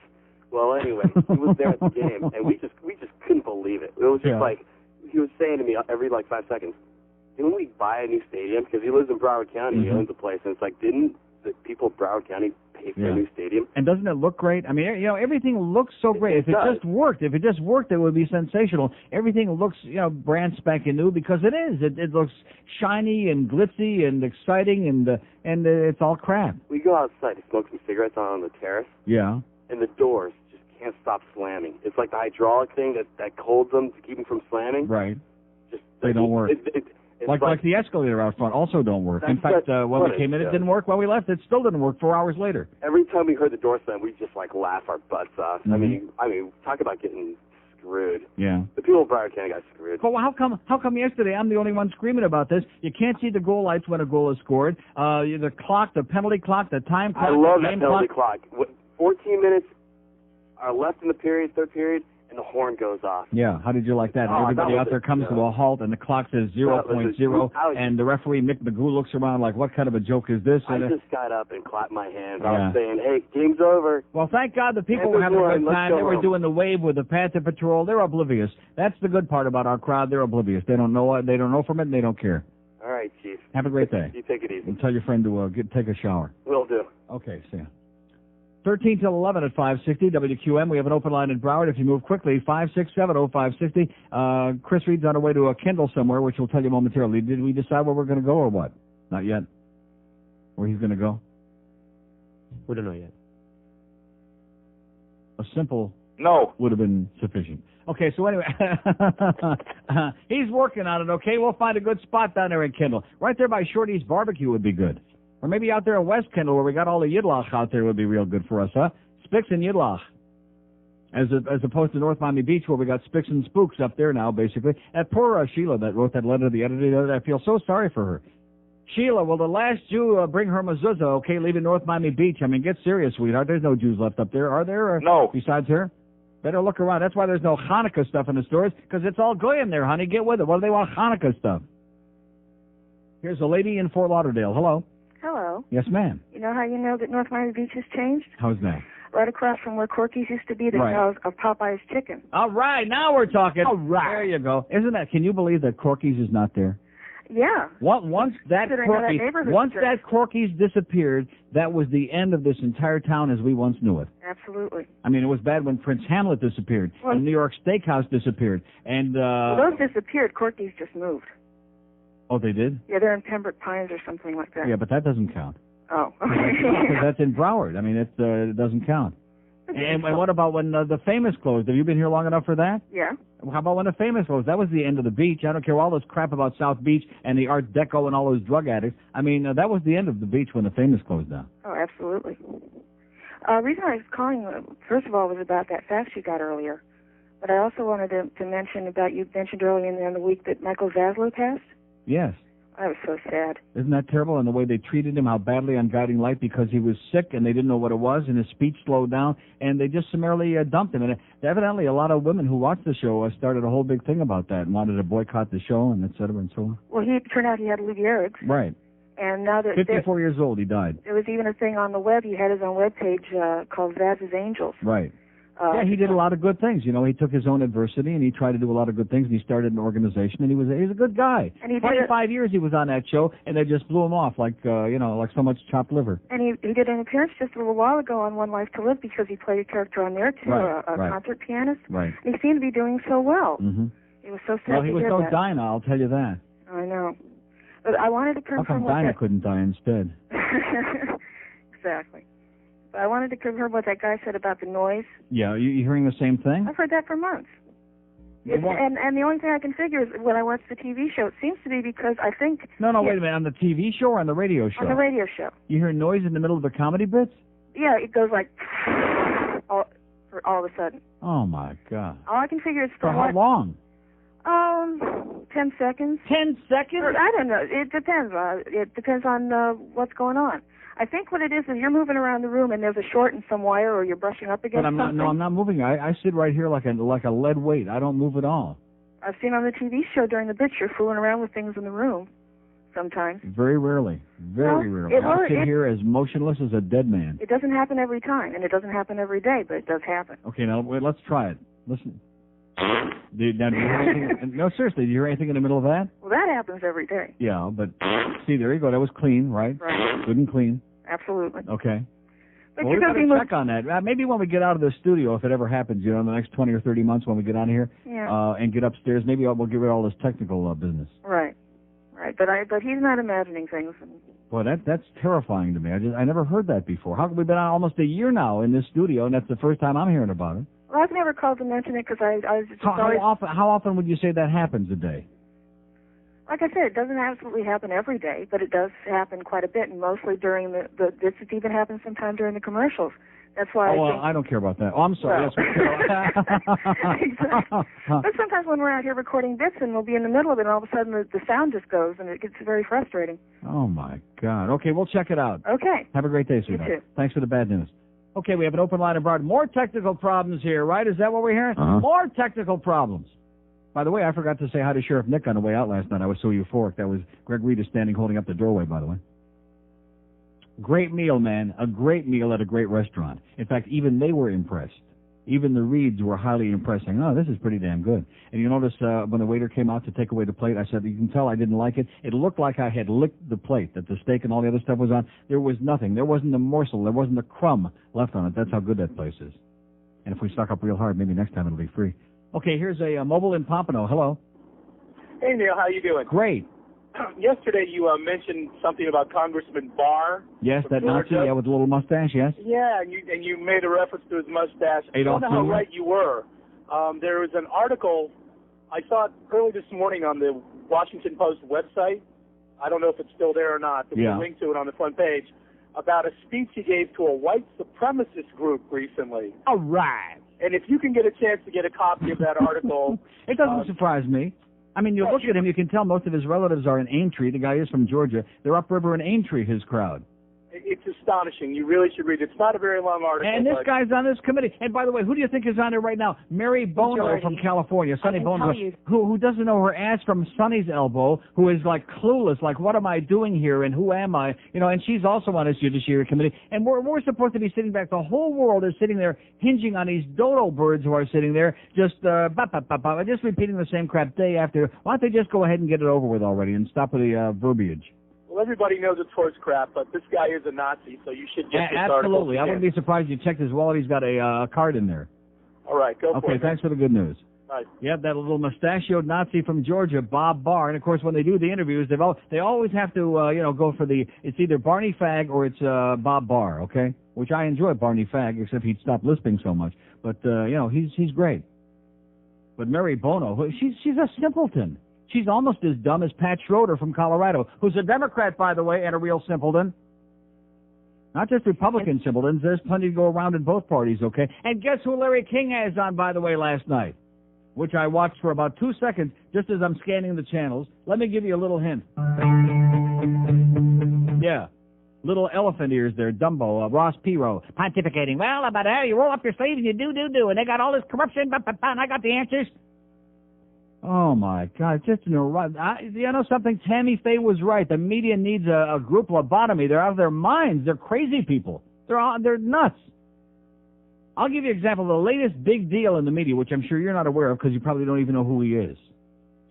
Well, anyway, he was there at the game, and we just couldn't believe it. It was just like he was saying to me every 5 seconds, "Didn't we buy a new stadium?" Because he lives in Broward County, he owns the place, and it's like, didn't the people of Broward County pay for a new stadium? And doesn't it look great? I mean, everything looks so great. If it just worked, it would be sensational. Everything looks, brand spanking new because it is. It looks shiny and glitzy and exciting, and it's all crap. We go outside to smoke some cigarettes on the terrace. Yeah. And the doors just can't stop slamming. It's like the hydraulic thing that holds them to keep them from slamming. Right. They don't work. Like the escalator out front also don't work. In fact, when we came in, it didn't work. When we left, it still didn't work 4 hours later. Every time we heard the door slam, we just laugh our butts off. I mean, talk about getting screwed. Yeah. The people of Broward County got screwed. Well, how come yesterday I'm the only one screaming about this? You can't see the goal lights when a goal is scored. The clock, the penalty clock, the time clock. I love the that penalty clock. 14 minutes are left in the third period, and the horn goes off. Yeah, how did you like that? Everybody out there comes to a halt, and the clock says 0.0, and the referee, Mick Magoo, looks around like, what kind of a joke is this? I just got up and clapped my hands. I was saying, hey, game's over. Well, thank God the people were having a good time. They were doing the wave with the Panther Patrol. They're oblivious. That's the good part about our crowd. They're oblivious. They don't know it. They don't know from it, and they don't care. All right, Chief. Have a great day. You take it easy. And tell your friend to take a shower. Will do. Okay, see ya. 13 till 11 at 560 WQM. We have an open line in Broward. If you move quickly, 567-0560. Chris Reed's on her way to a Kindle somewhere, which we'll tell you momentarily. Did we decide where we're going to go or what? Not yet. Where he's going to go? We don't know yet. A simple no would have been sufficient. Okay, so anyway, he's working on it, okay? We'll find a good spot down there in Kindle. Right there by Shorty's Barbecue would be good. Or maybe out there in West Kendall where we got all the Yidlach out there would be real good for us, huh? Spicks and Yidlach. As opposed to North Miami Beach where we got Spicks and Spooks up there now, basically. That poor Sheila that wrote that letter to the editor the other day, I feel so sorry for her. Sheila, will the last Jew bring her mezuzah, okay, leaving North Miami Beach? I mean, get serious, sweetheart. There's no Jews left up there, are there? No. Besides her? Better look around. That's why there's no Hanukkah stuff in the stores, because it's all goyim there, honey. Get with it. What do they want Hanukkah stuff? Here's a lady in Fort Lauderdale. Hello. Hello. Yes, ma'am. You know how you know that North Miami Beach has changed? How's that? Right across from where Corky's used to be, the house of Popeye's Chicken. All right, now we're talking. All right. There you go. Isn't that? Can you believe that Corky's is not there? Yeah. Once that Corky's disappeared, that was the end of this entire town as we once knew it. Absolutely. I mean, it was bad when Prince Hamlet disappeared, and New York Steakhouse disappeared, and those disappeared. Corky's just moved. Oh, they did? Yeah, they're in Pembroke Pines or something like that. Yeah, but that doesn't count. Oh. Because that's in Broward. I mean, it doesn't count. And what about when the Famous closed? Have you been here long enough for that? Yeah. How about when the Famous closed? That was the end of the beach. I don't care all this crap about South Beach and the Art Deco and all those drug addicts. I mean, that was the end of the beach when the Famous closed down. Oh, absolutely. Reason I was calling, first of all, was about that fax you got earlier. But I also wanted to mention about, you mentioned earlier in the week that Michael Zaslow passed. Yes. I was so sad. Isn't that terrible? And the way they treated him, how badly on Guiding Light, because he was sick and they didn't know what it was, and his speech slowed down, and they just summarily dumped him. And evidently, a lot of women who watched the show started a whole big thing about that and wanted to boycott the show, and et cetera and so on. Well, it turned out he had Lou Gehrig's. Right. And now that 54 years old, he died. There was even a thing on the web. He had his own webpage called Zaz's Angels. Right. Yeah, he did a lot of good things. You know, he took his own adversity and he tried to do a lot of good things. And he started an organization, and he's a good guy. And he 25 years he was on that show, and they just blew him off like like so much chopped liver. And he did an appearance just a little while ago on One Life to Live because he played a character on there too, a concert pianist. Right. And he seemed to be doing so well. Mm-hmm. It was so sad. Well, he was no that. Dinah, I'll tell you that. I know. But I wanted to confirm. How come Dinah couldn't die instead? Exactly. But I wanted to confirm what that guy said about the noise. Yeah, you hearing the same thing? I've heard that for months. And the only thing I can figure is when I watch the TV show, it seems to be because I think... No, wait a minute. On the TV show or on the radio show? On the radio show. You hear noise in the middle of the comedy bits? Yeah, it goes like... all of a sudden. Oh, my God. All I can figure is... For how long? 10 seconds. 10 seconds? I don't know. It depends. It depends on what's going on. I think what it is you're moving around the room and there's a short in some wire or you're brushing up against something. No, I'm not moving. I sit right here like a lead weight. I don't move at all. I've seen on the TV show during the bits you're fooling around with things in the room sometimes. Very rarely. Very rarely. I sit here as motionless as a dead man. It doesn't happen every time, and it doesn't happen every day, but it does happen. Okay, now wait, let's try it. Listen. Did you hear anything? No, seriously, did you hear anything in the middle of that? Well, that happens every day. Yeah, but see, there you go. That was clean, right? Right. Good and clean. Absolutely. Okay. But well, we better check on that. Maybe when we get out of the studio, if it ever happens, in the next 20 or 30 months when we get out of here and get upstairs, maybe we'll get rid of all this technical business. Right. Right. But he's not imagining things. Boy, that's terrifying to me. I never heard that before. How come we've been on almost a year now in this studio, and that's the first time I'm hearing about it? Well, I've never called to mention it because I was just how often would you say that happens a day? Like I said, it doesn't absolutely happen every day, but it does happen quite a bit, and mostly during it even happens sometime during the commercials. That's why. Oh, well, I don't care about that. Oh, I'm sorry. Well. Exactly. But sometimes when we're out here recording bits and we'll be in the middle of it, and all of a sudden the sound just goes, and it gets very frustrating. Oh my God. Okay, we'll check it out. Okay. Have a great day, sweetheart. You too. Thanks for the bad news. Okay, we have an open line abroad. More technical problems here, right? Is that what we're hearing? More technical problems. By the way, I forgot to say hi to Sheriff Nick on the way out last night. I was so euphoric. That was Greg Reed is standing holding up the doorway, by the way. Great meal, man. A great meal at a great restaurant. In fact, even they were impressed. Even the Reeds were highly impressed, saying, oh, this is pretty damn good. And you notice when the waiter came out to take away the plate, I said, you can tell I didn't like it. It looked like I had licked the plate, that the steak and all the other stuff was on. There was nothing. There wasn't a morsel. There wasn't a crumb left on it. That's how good that place is. And if we stock up real hard, maybe next time it'll be free. Okay, here's a mobile in Pompano. Hello. Hey, Neil, how you doing? Great. Yesterday you mentioned something about Congressman Barr. Yes, that Nazi, Georgia. yeah, with the little mustache, yes. Yeah, and you made a reference to his mustache. I Adolf don't know how Hitler? right you were. There was an article, I saw it early this morning on the Washington Post website. I don't know if it's still there or not. There's a link to it on the front page about a speech he gave to a white supremacist group recently. All right. And if you can get a chance to get a copy of that article. It doesn't surprise me. I mean, you look at him, you can tell most of his relatives are in Aintree. The guy is from Georgia. They're upriver in Aintree, his crowd. It's astonishing. You really should read it. It's not a very long article. And this guy's on this committee. And by the way, who do you think is on there right now? Mary Bono from California. Sonny Bono, who doesn't know her ass from Sonny's elbow, who is like clueless, like, what am I doing here and who am I? You know, and she's also on this Judiciary Committee. And we're supposed to be sitting back. The whole world is sitting there hinging on these dodo birds who are sitting there just repeating the same crap day after. Why don't they just go ahead and get it over with already and stop with the verbiage? Well, everybody knows it's horse crap, but this guy is a Nazi, so you should get this article. Absolutely. I wouldn't be surprised if you checked his wallet. He's got a card in there. All right, go for it. Okay, thanks for the good news. Bye. Yep, that little mustachioed Nazi from Georgia, Bob Barr. And, of course, when they do the interviews, they always have to, go for it's either Barney Fagg or it's Bob Barr, okay? Which I enjoy Barney Fagg, except he'd stop lisping so much. But, he's great. But Mary Bono, she's a simpleton. She's almost as dumb as Pat Schroeder from Colorado, who's a Democrat, by the way, and a real simpleton. Not just Republican simpletons. There's plenty to go around in both parties, okay? And guess who Larry King has on, by the way, last night? Which I watched for about 2 seconds just as I'm scanning the channels. Let me give you a little hint. Yeah. Little elephant ears there, Dumbo, Ross Perot, pontificating. Well, about how you roll up your sleeves and you do, and they got all this corruption, and I got the answers. Oh, my God. You know something? Tammy Faye was right. The media needs a group lobotomy. They're out of their minds. They're crazy people. They're nuts. I'll give you an example. The latest big deal in the media, which I'm sure you're not aware of because you probably don't even know who he is.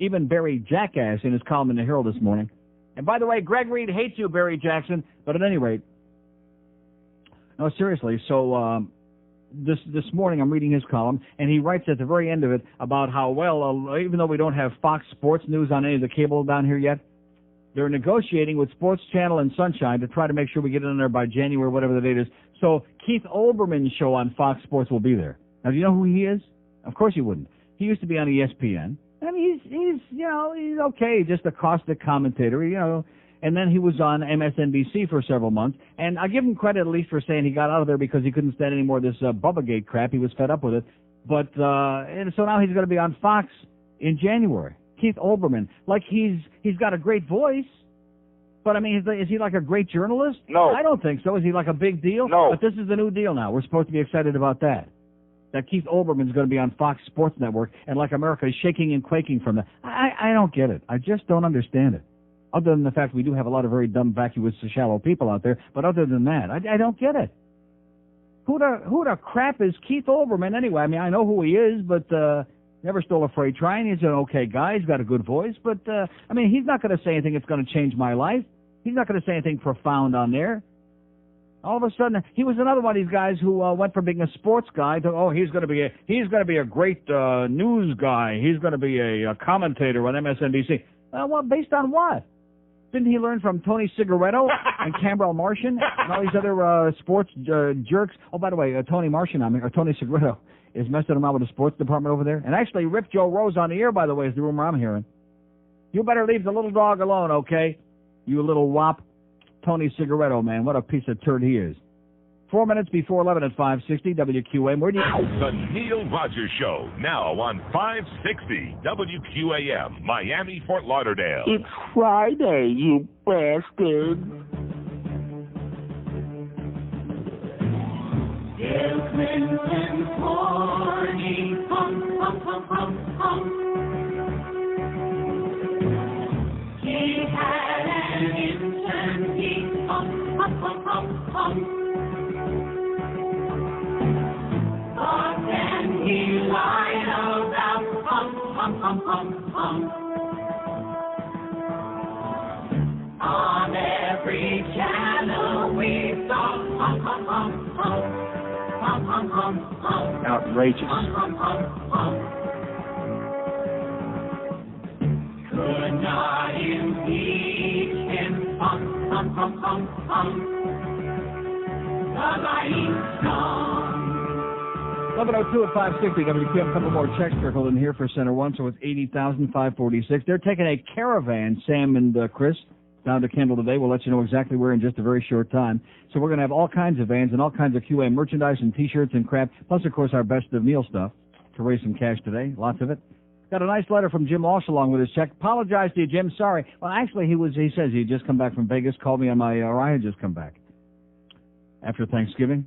Even Barry Jackass in his column in the Herald this morning. And by the way, Greg Reed hates you, Barry Jackson. But at any rate, no, seriously. So, This morning I'm reading his column, and he writes at the very end of it about how, even though we don't have Fox Sports News on any of the cable down here yet, they're negotiating with Sports Channel and Sunshine to try to make sure we get it in there by January, whatever the date is. So Keith Olbermann's show on Fox Sports will be there. Now, do you know who he is? Of course you wouldn't. He used to be on ESPN. I mean, he's okay, just a caustic commentator, And then he was on MSNBC for several months. And I give him credit at least for saying he got out of there because he couldn't stand any more of this Bubbagate crap. He was fed up with it. But and so now he's going to be on Fox in January. Keith Olbermann. Like he's got a great voice. But, I mean, is he like a great journalist? No. I don't think so. Is he like a big deal? No. But this is the new deal now. We're supposed to be excited about that. That Keith Olbermann's going to be on Fox Sports Network. And like America is shaking and quaking from that. I don't get it. I just don't understand it. Other than the fact we do have a lot of very dumb, vacuous, shallow people out there. But other than that, I don't get it. Who the crap is Keith Olbermann anyway? I mean, I know who he is, but never stole a freight train. He's an okay guy. He's got a good voice. But, I mean, he's not going to say anything that's going to change my life. He's not going to say anything profound on there. All of a sudden, he was another one of these guys who went from being a sports guy to, he's going to be a great news guy. He's going to be a commentator on MSNBC. Well, based on what? Didn't he learn from Tony Cigaretto and Cambrell Martian and all these other sports jerks? Oh, by the way, Tony Cigaretto is messing around with the sports department over there. And actually ripped Joe Rose on the air, by the way, is the rumor I'm hearing. You better leave the little dog alone, okay? You little wop. Tony Cigaretto, man, what a piece of turd he is. 4 minutes before 11 at 560 WQAM. Where do you... The Neil Rogers Show, now on 560 WQAM, Miami, Fort Lauderdale. It's Friday, you bastard. Bill Clinton's morning, hum, hum, hum, hum, hum. He had an instant heat, hum, hum, hum, hum, hum. But then he lied about hum, hum, hum, hum, hum. On every channel we saw hum, hum, hum, hum. Hum, hum, hum, hum. Outrageous. Hum, hum, hum, hum. Could not impeach him. Hum, hum, hum, hum, hum. The lying stone. 11:02 at 560 WQAM. A couple more checks circled in here for Center 1, so it's 80,546. They're taking a caravan, Sam and Chris, down to Kendall today. We'll let you know exactly where in just a very short time. So we're going to have all kinds of vans and all kinds of QA merchandise and T-shirts and crap, plus, of course, our Best of Neil stuff to raise some cash today. Lots of it. Got a nice letter from Jim Walsh along with his check. Apologize to you, Jim. Sorry. Well, actually, he says he had just come back from Vegas, called me on my, or I had just come back after Thanksgiving.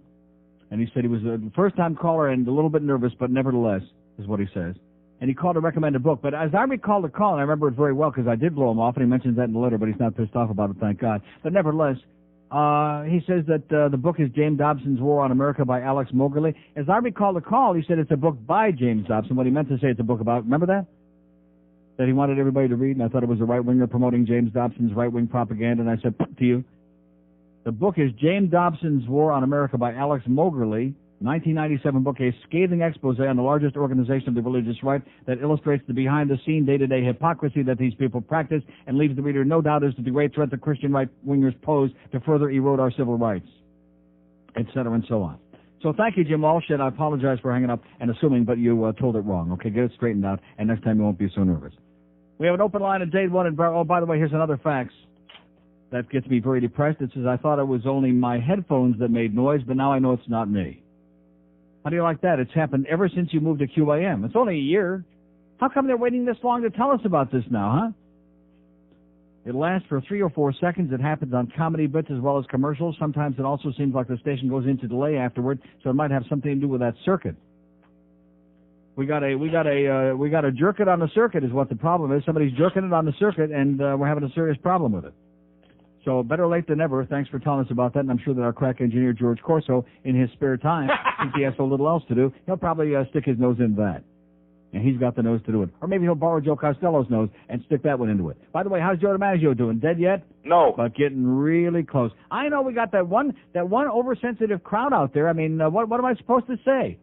And he said he was a first-time caller and a little bit nervous, but nevertheless, is what he says. And he called to recommend a book. But as I recall the call, and I remember it very well because I did blow him off, and he mentions that in the letter, but he's not pissed off about it, thank God. But nevertheless, he says that the book is James Dobson's War on America by Alex Mogerly. As I recall the call, he said it's a book by James Dobson. What he meant to say it's a book about, remember that? That he wanted everybody to read, and I thought it was a right-winger promoting James Dobson's right-wing propaganda, and I said, to you. The book is James Dobson's War on America by Alex Mogerly, 1997 book, a scathing expose on the largest organization of the religious right that illustrates the behind-the-scene, day-to-day hypocrisy that these people practice and leaves the reader no doubt as to the great threat the Christian right-wingers pose to further erode our civil rights, etc., and so on. So thank you, Jim Walsh, and I apologize for hanging up and assuming, but you told it wrong. Okay, get it straightened out, and next time you won't be so nervous. We have an open line at Dade 1 in Bar. Oh, by the way, here's another fax. That gets me very depressed. It says, I thought it was only my headphones that made noise, but now I know it's not me. How do you like that? It's happened ever since you moved to QAM. It's only a year. How come they're waiting this long to tell us about this now, huh? It lasts for 3 or 4 seconds. It happens on comedy bits as well as commercials. Sometimes it also seems like the station goes into delay afterward, so it might have something to do with that circuit. We got to jerk it on the circuit is what the problem is. Somebody's jerking it on the circuit, and we're having a serious problem with it. So better late than never. Thanks for telling us about that, and I'm sure that our crack engineer, George Corso, in his spare time, since he has so little else to do, he'll probably stick his nose in that. And he's got the nose to do it. Or maybe he'll borrow Joe Costello's nose and stick that one into it. By the way, how's Joe DiMaggio doing? Dead yet? No. But getting really close. I know we got that one oversensitive crowd out there. I mean, what am I supposed to say?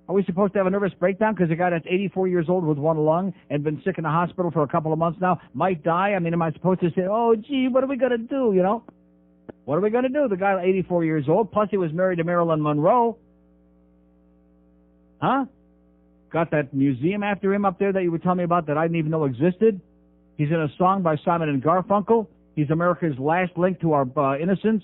Are we supposed to have a nervous breakdown because a guy that's 84 years old with one lung and been sick in the hospital for a couple of months now might die? I mean, am I supposed to say, oh, gee, what are we going to do, you know? What are we going to do? The guy 84 years old, plus he was married to Marilyn Monroe. Huh? Got that museum after him up there that you were telling me about that I didn't even know existed. He's in a song by Simon and Garfunkel. He's America's last link to our innocence.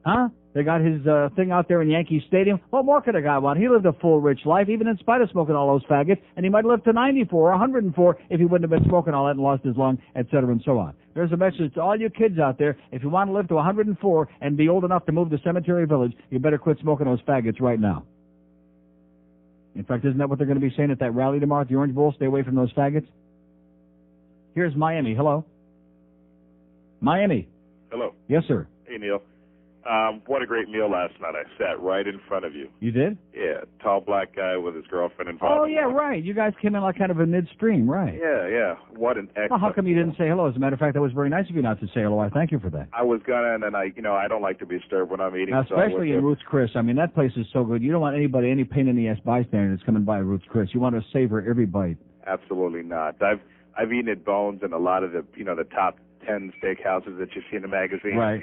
Huh? They got his thing out there in Yankee Stadium. What more could a guy want? He lived a full, rich life, even in spite of smoking all those faggots, and he might live to 94 or 104 if he wouldn't have been smoking all that and lost his lung, etc., and so on. There's a message to all you kids out there. If you want to live to 104 and be old enough to move to Cemetery Village, you better quit smoking those faggots right now. In fact, isn't that what they're going to be saying at that rally tomorrow at the Orange Bowl? Stay away from those faggots. Here's Miami. Hello. Miami. Hello. Yes, sir. Hey, Neil. What a great meal last night. I sat right in front of you. You did? Yeah, tall black guy with his girlfriend involved. Oh, yeah, right. You guys came in like kind of a midstream, right? Yeah. What an excellent. Well, how come you didn't say hello? As a matter of fact, that was very nice of you not to say hello. I thank you for that. I was gonna, and then I don't like to be disturbed when I'm eating. Now, especially in Ruth's Chris. I mean, that place is so good. You don't want anybody, any pain in the ass bystander that's coming by Ruth's Chris. You want to savor every bite. Absolutely not. I've eaten at Bones and a lot of the the top 10 steakhouses that you see in the magazine. Right.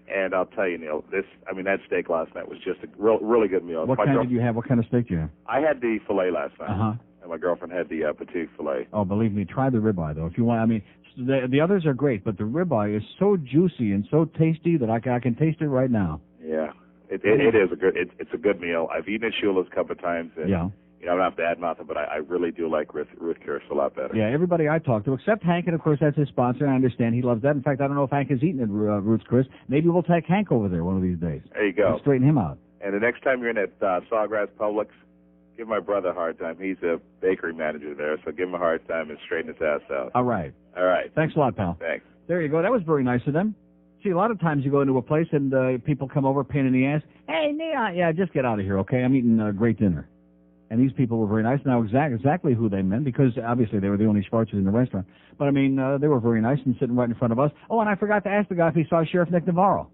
And I'll tell you, Neil, that steak last night was just a really good meal. What kind did you have? What kind of steak did you have? I had the filet last night. Uh-huh. And my girlfriend had the petite filet. Oh, believe me, try the ribeye, though. If you want, I mean, the others are great, but the ribeye is so juicy and so tasty that I can taste it right now. Yeah, it is a good. It's a good meal. I've eaten at Shula's a couple of times, and I'm not bad mouthing, but I really do like Ruth Kirsch a lot better. Yeah, everybody I talk to, except Hank, and of course that's his sponsor, and I understand he loves that. In fact, I don't know if Hank has eaten at Ruth's Chris. Maybe we'll take Hank over there one of these days. There you go. We'll straighten him out. And the next time you're in at Sawgrass Publix, give my brother a hard time. He's a bakery manager there, so give him a hard time and straighten his ass out. All right. All right. Thanks a lot, pal. Thanks. There you go. That was very nice of them. See, a lot of times you go into a place and people come over, pain in the ass. Hey, Neon, yeah, just get out of here, okay? I'm eating a great dinner. And these people were very nice. Now, exactly who they meant, because obviously they were the only Schwarzers in the restaurant. But, I mean, they were very nice and sitting right in front of us. Oh, and I forgot to ask the guy if he saw Sheriff Nick Navarro.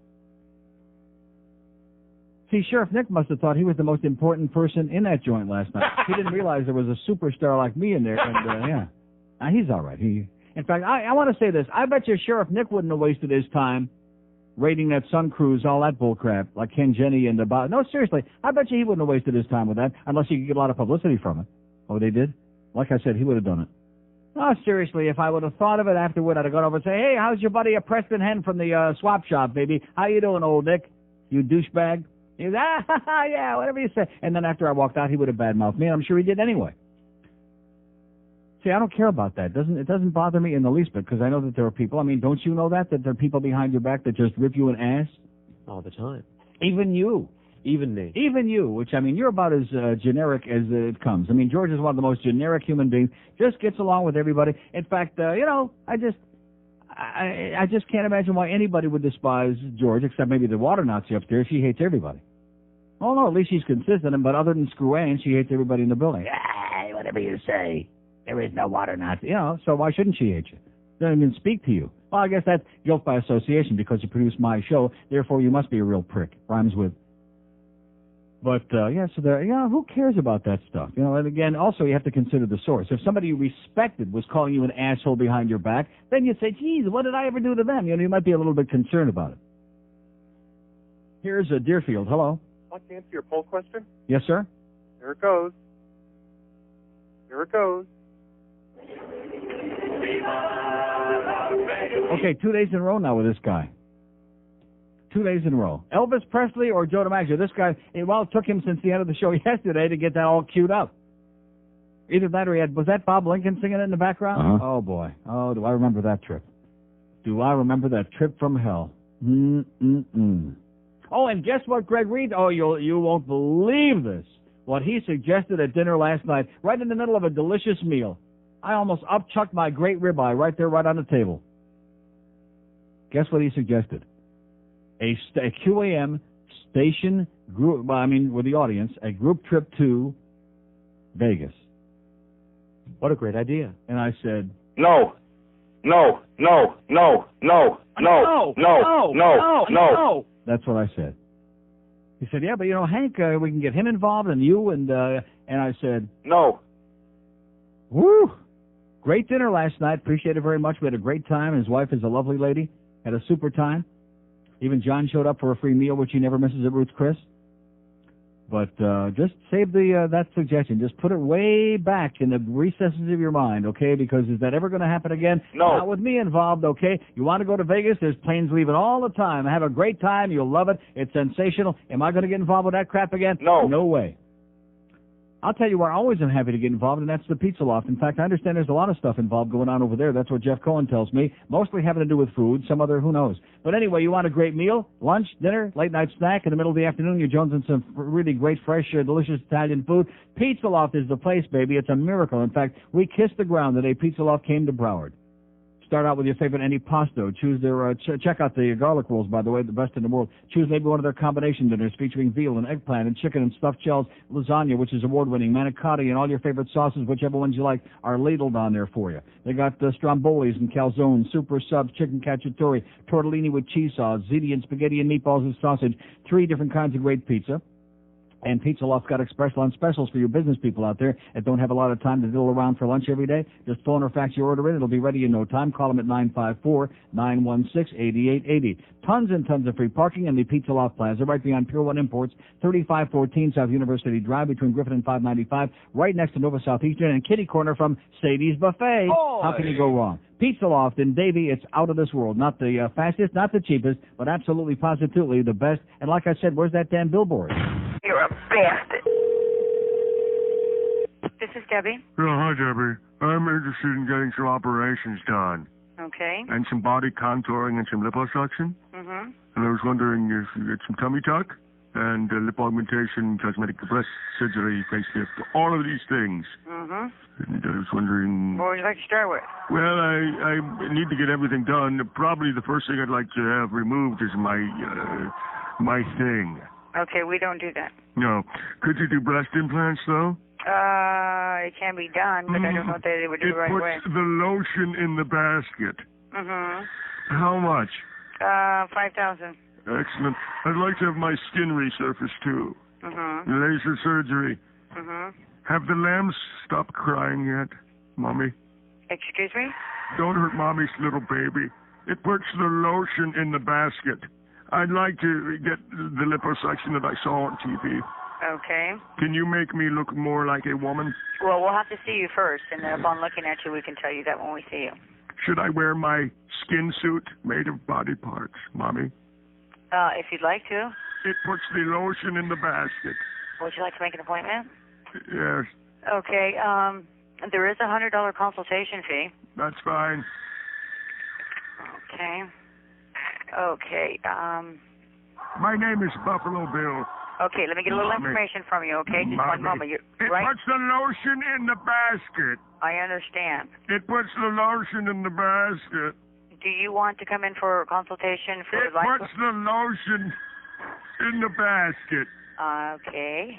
See, Sheriff Nick must have thought he was the most important person in that joint last night. He didn't realize there was a superstar like me in there. And, yeah. Now, he's all right. In fact, I want to say this. I bet you Sheriff Nick wouldn't have wasted his time raiding that Sun Cruise, all that bullcrap, like Ken Jenny and about. No, seriously, I bet you he wouldn't have wasted his time with that unless he could get a lot of publicity from it. Oh, they did? Like I said, he would have done it. No, seriously, if I would have thought of it afterward, I'd have gone over and say, hey, how's your buddy Preston Hen from the swap shop, baby? How you doing, old Nick? You douchebag? He was, yeah, whatever you say. And then after I walked out, he would have badmouthed me, and I'm sure he did anyway. See, I don't care about that. It doesn't bother me in the least bit, because I know that there are people. I mean, don't you know that there are people behind your back that just rip you an ass? All the time. Even you. Even me. Even you, which, I mean, you're about as generic as it comes. I mean, George is one of the most generic human beings, just gets along with everybody. In fact, I just can't imagine why anybody would despise George, except maybe the water Nazi upstairs. She hates everybody. Oh, no, at least she's consistent, but other than Screw Ann, she hates everybody in the building. Hey, whatever you say. There is no water Nazi. So why shouldn't she hate you? Doesn't even speak to you. Well, I guess that's guilt by association because you produce my show. Therefore, you must be a real prick. Rhymes with. But, so there, who cares about that stuff? And again, also you have to consider the source. If somebody you respected was calling you an asshole behind your back, then you'd say, geez, what did I ever do to them? You might be a little bit concerned about it. Here's Deerfield. Hello. I'd like to answer your poll question. Yes, sir? Here it goes. Here it goes. Okay, 2 days in a row now with this guy. 2 days in a row. Elvis Presley or Joe DiMaggio. This guy, it took him since the end of the show yesterday to get that all queued up. Either that or was that Bob Lincoln singing it in the background? Uh-huh. Oh, boy. Oh, do I remember that trip. Do I remember that trip from hell. Oh, and guess what Greg Reed? Oh, you won't believe this. What he suggested at dinner last night, right in the middle of a delicious meal. I almost upchucked my great ribeye right there, right on the table. Guess what he suggested? A QAM station group, with the audience, a group trip to Vegas. What a great idea. And I said, No. That's what I said. He said, yeah, but Hank, we can get him involved and you and I said, no. Woo! Great dinner last night. Appreciate it very much. We had a great time. His wife is a lovely lady. Had a super time. Even John showed up for a free meal, which he never misses at Ruth's Chris. But just save that suggestion. Just put it way back in the recesses of your mind, okay? Because is that ever going to happen again? No. Not with me involved, okay? You want to go to Vegas? There's planes leaving all the time. Have a great time. You'll love it. It's sensational. Am I going to get involved with that crap again? No. No way. I'll tell you where I always am happy to get involved, and that's the Pizza Loft. In fact, I understand there's a lot of stuff involved going on over there. That's what Jeff Cohen tells me. Mostly having to do with food, some other, who knows. But anyway, you want a great meal, lunch, dinner, late-night snack, in the middle of the afternoon, you're jonesing some really great, fresh, delicious Italian food. Pizza Loft is the place, baby. It's a miracle. In fact, we kissed the ground the day Pizza Loft came to Broward. Start out with your favorite antipasto. Choose their, check out the garlic rolls, by the way, the best in the world. Choose maybe one of their combination dinners featuring veal and eggplant and chicken and stuffed shells, lasagna, which is award-winning, manicotti, and all your favorite sauces, whichever ones you like, are ladled on there for you. They got strombolis and calzones, super subs, chicken cacciatore, tortellini with cheese sauce, ziti and spaghetti and meatballs and sausage, 3 different kinds of great pizza. And Pizza Loft's got express lunch specials for you business people out there that don't have a lot of time to diddle around for lunch every day. Just phone or fax your order in. It'll be ready in no time. Call them at 954-916-8880. Tons and tons of free parking in the Pizza Loft Plaza right beyond Pure One Imports, 3514 South University Drive between Griffin and 595, right next to Nova Southeastern and kitty corner from Sadie's Buffet. Boy. How can you go wrong? Pizza Loft in Davie, it's out of this world. Not the fastest, not the cheapest, but absolutely, positively the best. And like I said, where's that damn billboard? You're a bastard. This is Debbie. Yeah, hi, Debbie. I'm interested in getting some operations done. Okay. And some body contouring and some liposuction. Mm-hmm. And I was wondering if you get some tummy tuck and lip augmentation, cosmetic breast surgery, facelift, all of these things. Mm-hmm. And I was wondering... What would you like to start with? Well, I need to get everything done. Probably the first thing I'd like to have removed is my thing. Okay, we don't do that. No. Could you do breast implants, though? It can be done, but I don't know that they would do it right away. It puts the lotion in the basket. Mm-hmm. How much? 5,000. Excellent. I'd like to have my skin resurfaced, too. Mm-hmm. Laser surgery. Mm-hmm. Have the lambs stopped crying yet, Mommy? Excuse me? Don't hurt Mommy's little baby. It puts the lotion in the basket. I'd like to get the liposuction that I saw on TV. Okay. Can you make me look more like a woman? Well, we'll have to see you first, and then upon looking at you, we can tell you that when we see you. Should I wear my skin suit made of body parts, Mommy? If you'd like to. It puts the lotion in the basket. Would you like to make an appointment? Yes. Okay. There is a $100 consultation fee. That's fine. Okay. Okay. My name is Buffalo Bill. Okay, let me get a little information from you, okay? Just one moment. It puts the lotion in the basket. I understand. It puts the lotion in the basket. Do you want to come in for a consultation for It puts the lotion in the basket. Okay.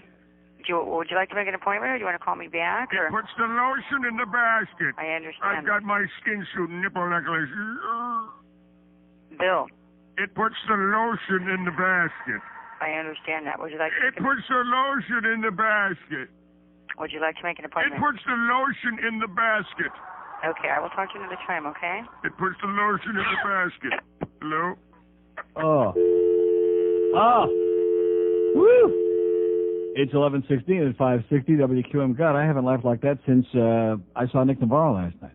Would you like to make an appointment, or do you want to call me back? It puts the lotion in the basket. I understand. I've got my skin suit and nipple necklace. Bill. It puts the lotion in the basket. I understand that. Would you like to It puts the lotion in the basket. Would you like to make an appointment? It puts the lotion in the basket. Okay, I will talk to you another time, okay? It puts the lotion in the basket. Hello? Oh. Woo! It's 11:16 at 560 WQAM. God, I haven't laughed like that since I saw Nick Navarro last night.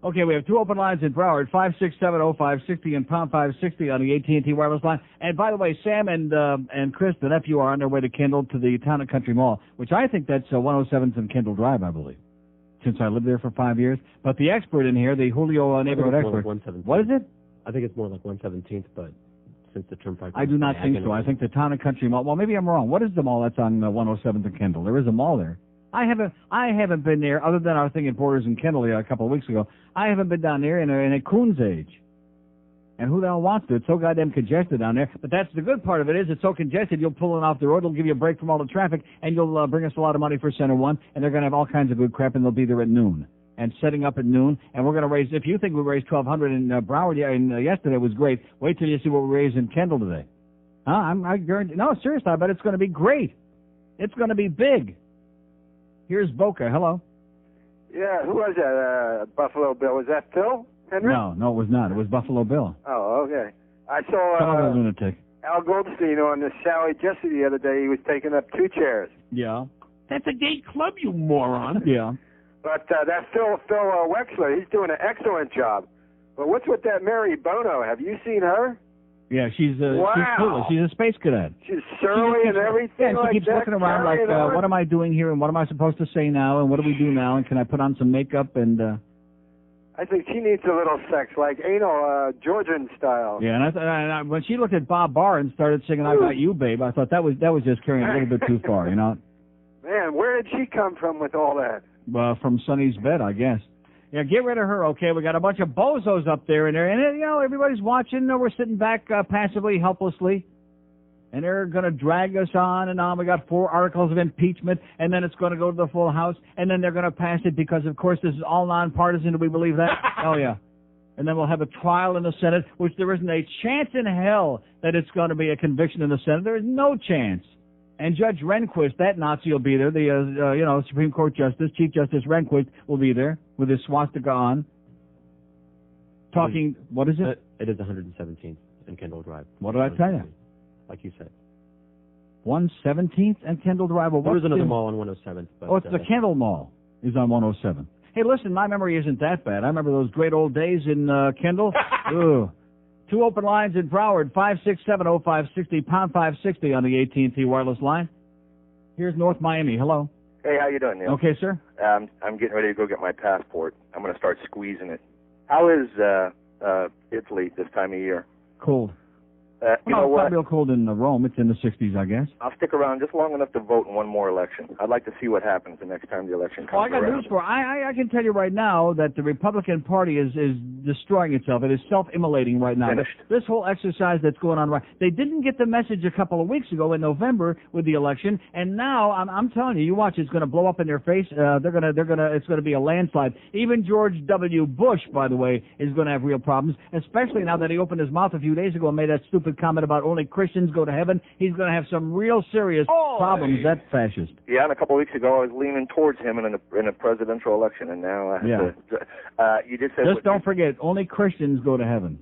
Okay, we have two open lines in Broward, 567-0560 and pound 560 on the AT&T wireless line. And by the way, Sam and Chris, the nephew, are on their way to Kendall to the Town and Country Mall, which I think that's 107th and Kendall Drive, I believe, since I lived there for 5 years. But the expert in here, the Julio neighborhood expert, what is it? I think it's more like 117th, but since the turnpike... I do not think so. I think the Town and Country Mall, well, maybe I'm wrong. What is the mall that's on 107th and Kendall? There is a mall there. I haven't been there, other than our thing in Porter's and Kendall a couple of weeks ago. I haven't been down there in a coon's age. And who the hell wants to? It's so goddamn congested down there. But that's the good part of it, is it's so congested, you'll pull it off the road, it'll give you a break from all the traffic, and you'll bring us a lot of money for Center One, and they're going to have all kinds of good crap, and they'll be there at noon. And setting up at noon, and we're going to raise, if you think we raised $1,200 in Broward yesterday was great, wait till you see what we raised in Kendall today. Huh? I guarantee, no, seriously, I bet it's going to be great. It's going to be big. Here's Boca. Hello. Yeah, who was that? Buffalo Bill. Was that Phil Henry? No, it was not. It was Buffalo Bill. Oh, okay. I saw lunatic. Al Goldstein on the Sally Jesse the other day. He was taking up 2 chairs. Yeah. That's a gay club, you moron. Yeah. But that's Phil Wexler. He's doing an excellent job. But what's with that Mary Bono? Have you seen her? Yeah, she's cool. She's a space cadet. She's surly and everything. Yeah, she keeps looking around like, what am I doing here, and what am I supposed to say now, and what do we do now, and can I put on some makeup, and... I think she needs a little sex, like anal, Georgian style. Yeah, and when she looked at Bob Barr and started singing "I Got You, Babe," I thought that was just carrying a little bit too far, you know. Man, where did she come from with all that? From Sonny's bed, I guess. Yeah, get rid of her, okay? We got a bunch of bozos up there, and everybody's watching. We're sitting back passively, helplessly, and they're going to drag us on and on. We got 4 articles of impeachment, and then it's going to go to the full House, and then they're going to pass it because, of course, this is all nonpartisan. Do we believe that? Oh, yeah. And then we'll have a trial in the Senate, which there isn't a chance in hell that it's going to be a conviction in the Senate. There is no chance. And Judge Rehnquist, that Nazi, will be there. The Supreme Court Justice, Chief Justice Rehnquist, will be there with his swastika on. Talking, what is it? It is 117th and Kendall Drive. What did I tell you? Like you said. 117th and Kendall Drive. Well, there is another mall on 107th. But, it's the Kendall Mall is on 107. Hey, listen, my memory isn't that bad. I remember those great old days in Kendall. Ugh. 2 open lines in Broward, 5670560, pound 560 on the AT&T wireless line. Here's North Miami. Hello. Hey, how you doing, Neil? Okay, sir. I'm getting ready to go get my passport. I'm going to start squeezing it. How is Italy this time of year? Cold. You know it's what? not real cold in Rome. It's in the 60s, I guess. I'll stick around just long enough to vote in one more election. I'd like to see what happens the next time the election comes Well, I got around. news for you. I can tell you right now that the Republican Party is destroying itself. It is self-immolating right now. Finished. This whole exercise that's going on right, they didn't get the message a couple of weeks ago in November with the election, and now I'm telling you, you watch, it's going to blow up in their face. It's going to be a landslide. Even George W. Bush, by the way, is going to have real problems, especially now that he opened his mouth a few days ago and made that stupid comment about only Christians go to heaven. He's going to have some real serious problems. That fascist. Yeah, and a couple of weeks ago I was leaning towards him in a presidential election, and now I have to. You just said. Just don't forget, only Christians go to heaven.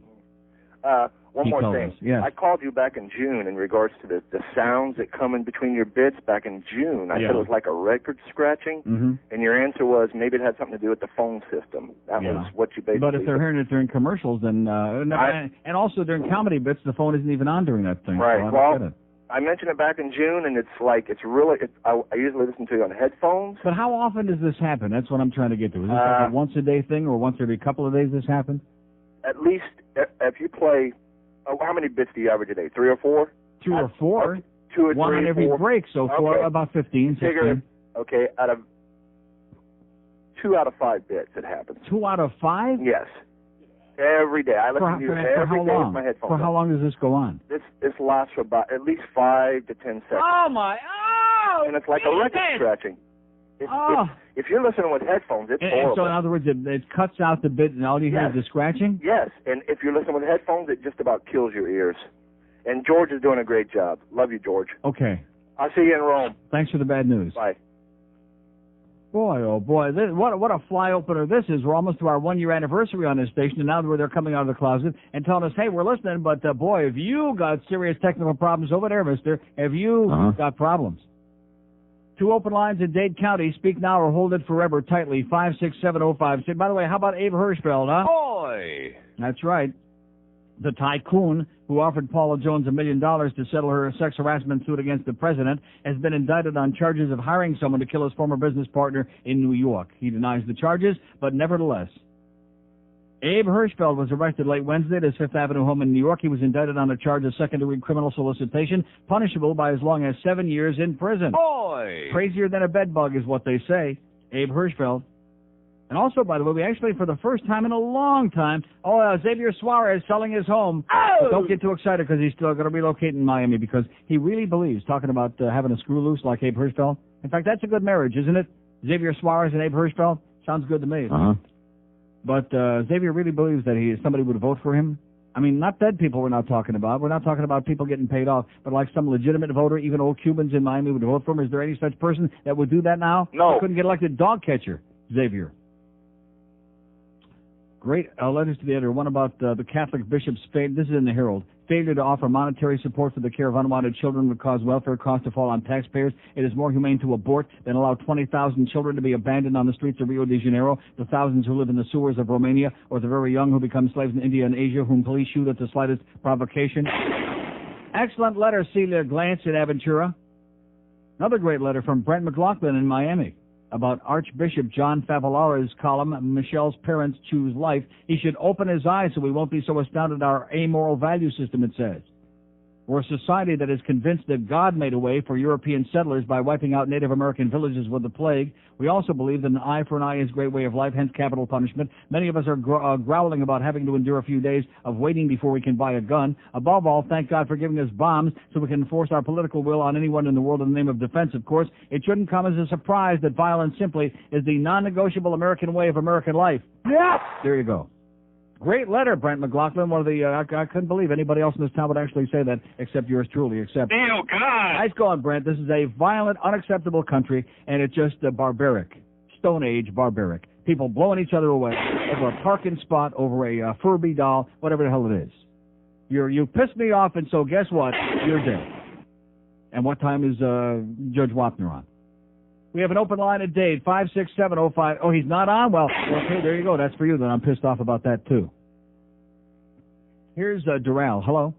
One more thing. Yes. I called you back in June in regards to the sounds that come in between your bits back in June. I said it was like a record scratching, and your answer was maybe it had something to do with the phone system. That was what you basically But if they're hearing it during commercials, then and also during comedy bits, the phone isn't even on during that thing. Right. So Well, I mentioned it back in June, and it's really. I usually listen to it on headphones. But how often does this happen? That's what I'm trying to get to. Is this like a once-a-day thing, or once every couple of days this happens? At least if you play. How many bits do you average a day? 3 or 4? 2 or 4. Okay. 2 or 3. One on every 4. break, so about 15, 16. Okay, out of 2 out of 5 bits it happens. 2 out of 5? Yes. Every day. I listen to you every day with my headphones For how long does this go on? This lasts for about at least 5 to 10 seconds. And it's like a record scratching. If you're listening with headphones, it's horrible. And so, in other words, it cuts out the bit, and all you hear is the scratching? Yes, and if you're listening with headphones, it just about kills your ears. And George is doing a great job. Love you, George. Okay. I'll see you in Rome. Thanks for the bad news. Bye. Boy, oh boy, what a fly opener this is. We're almost to our 1-year anniversary on this station, and now they're coming out of the closet and telling us, hey, we're listening, but boy, if you got serious technical problems over there, mister, have you got problems? 2 open lines in Dade County. Speak now or hold it forever tightly. 56705. By the way, how about Abe Hirschfeld, huh? Boy! That's right. The tycoon who offered Paula Jones $1 million to settle her sex harassment suit against the president has been indicted on charges of hiring someone to kill his former business partner in New York. He denies the charges, but nevertheless. Abe Hirschfeld was arrested late Wednesday at his Fifth Avenue home in New York. He was indicted on a charge of second-degree criminal solicitation, punishable by as long as 7 years in prison. Boy! Crazier than a bedbug is what they say. Abe Hirschfeld. And also, by the way, we actually, for the first time in a long time, Xavier Suarez selling his home. But don't get too excited because he's still going to relocate in Miami because he really believes, talking about having a screw loose like Abe Hirschfeld. In fact, that's a good marriage, isn't it? Xavier Suarez and Abe Hirschfeld? Sounds good to me. But Xavier really believes that somebody would vote for him. I mean, not dead people we're not talking about. We're not talking about people getting paid off, but like some legitimate voter, even old Cubans in Miami would vote for him. Is there any such person that would do that now? No. He couldn't get elected dog catcher, Xavier. Great letters to the editor. One about the Catholic bishop's failure. This is in the Herald. Failure to offer monetary support for the care of unwanted children would cause welfare costs to fall on taxpayers. It is more humane to abort than allow 20,000 children to be abandoned on the streets of Rio de Janeiro, the thousands who live in the sewers of Romania, or the very young who become slaves in India and Asia, whom police shoot at the slightest provocation. Excellent letter, Celia Glantz in Aventura. Another great letter from Brent McLaughlin in Miami about Archbishop John Favalara's column, Michelle's Parents Choose Life. He should open his eyes so we won't be so astounded at our amoral value system, it says. We're a society that is convinced that God made a way for European settlers by wiping out Native American villages with the plague. We also believe that an eye for an eye is a great way of life, hence capital punishment. Many of us are growling about having to endure a few days of waiting before we can buy a gun. Above all, thank God for giving us bombs so we can enforce our political will on anyone in the world in the name of defense, of course. It shouldn't come as a surprise that violence simply is the non-negotiable American way of American life. Yeah! There you go. Great letter, Brent McLaughlin. One of the I couldn't believe anybody else in this town would actually say that, except yours truly. Except Neil, God! Nice going, Brent. This is a violent, unacceptable country, and it's just barbaric, Stone Age barbaric. People blowing each other away over a parking spot, over a Furby doll, whatever the hell it is. You pissed me off, and so guess what? You're dead. And what time is Judge Wapner on? We have an open line at Dade, 56705. Oh, he's not on? Well, okay, there you go. That's for you. Then I'm pissed off about that, too. Here's Doral. Hello.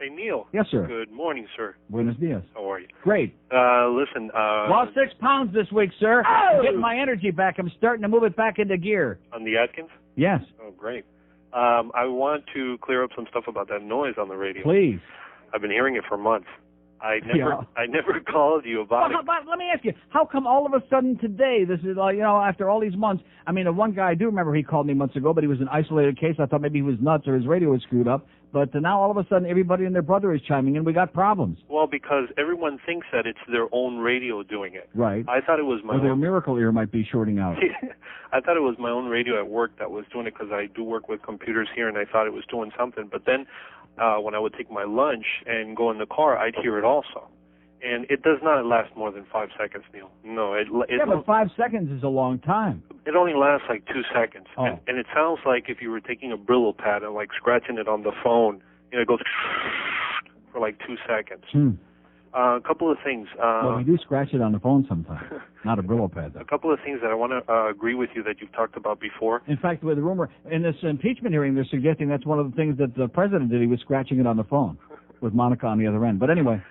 Hey, Neil. Yes, sir. Good morning, sir. Buenos dias. How are you? Great. Listen, Lost 6 pounds this week, sir. I'm getting my energy back. I'm starting to move it back into gear. on the Atkins? Yes. Oh, great. I want to clear up some stuff about that noise on the radio. Please. I've been hearing it for months. I never called you about it. But let me ask you, how come all of a sudden today, this is, after all these months, I mean, the one guy I do remember he called me months ago, but he was an isolated case. I thought maybe he was nuts or his radio was screwed up. But now all of a sudden everybody and their brother is chiming in. We got problems. Well, because everyone thinks that it's their own radio doing it. Right. I thought it was my Or their own. miracle ear might be shorting out. I thought it was my own radio at work that was doing it because I do work with computers here, and I thought it was doing something. But then when I would take my lunch and go in the car, I'd hear it also. And it does not last more than 5 seconds, Neil. No, yeah, but 5 seconds is a long time. It only lasts like 2 seconds. Oh. And it sounds like if you were taking a Brillo pad and like scratching it on the phone, it goes for like 2 seconds. A couple of things. Well, we do scratch it on the phone sometimes. Not a Brillo pad, though. A couple of things that I want to agree with you that you've talked about before. In fact, with the rumor, in this impeachment hearing, they're suggesting that's one of the things that the president did. He was scratching it on the phone with Monica on the other end. But anyway.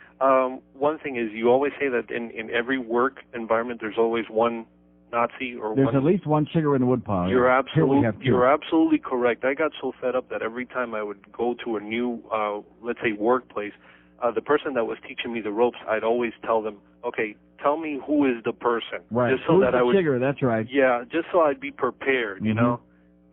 One thing is you always say that in every work environment there's always one Nazi or There's one... at least one chigger in the woodpile. You're absolutely correct. I got so fed up that every time I would go to a new, let's say, workplace, the person that was teaching me the ropes, I'd always tell them, okay, tell me who is the person. Right. Just so Who's that the I would... chigger? That's right. Yeah, just so I'd be prepared, you know?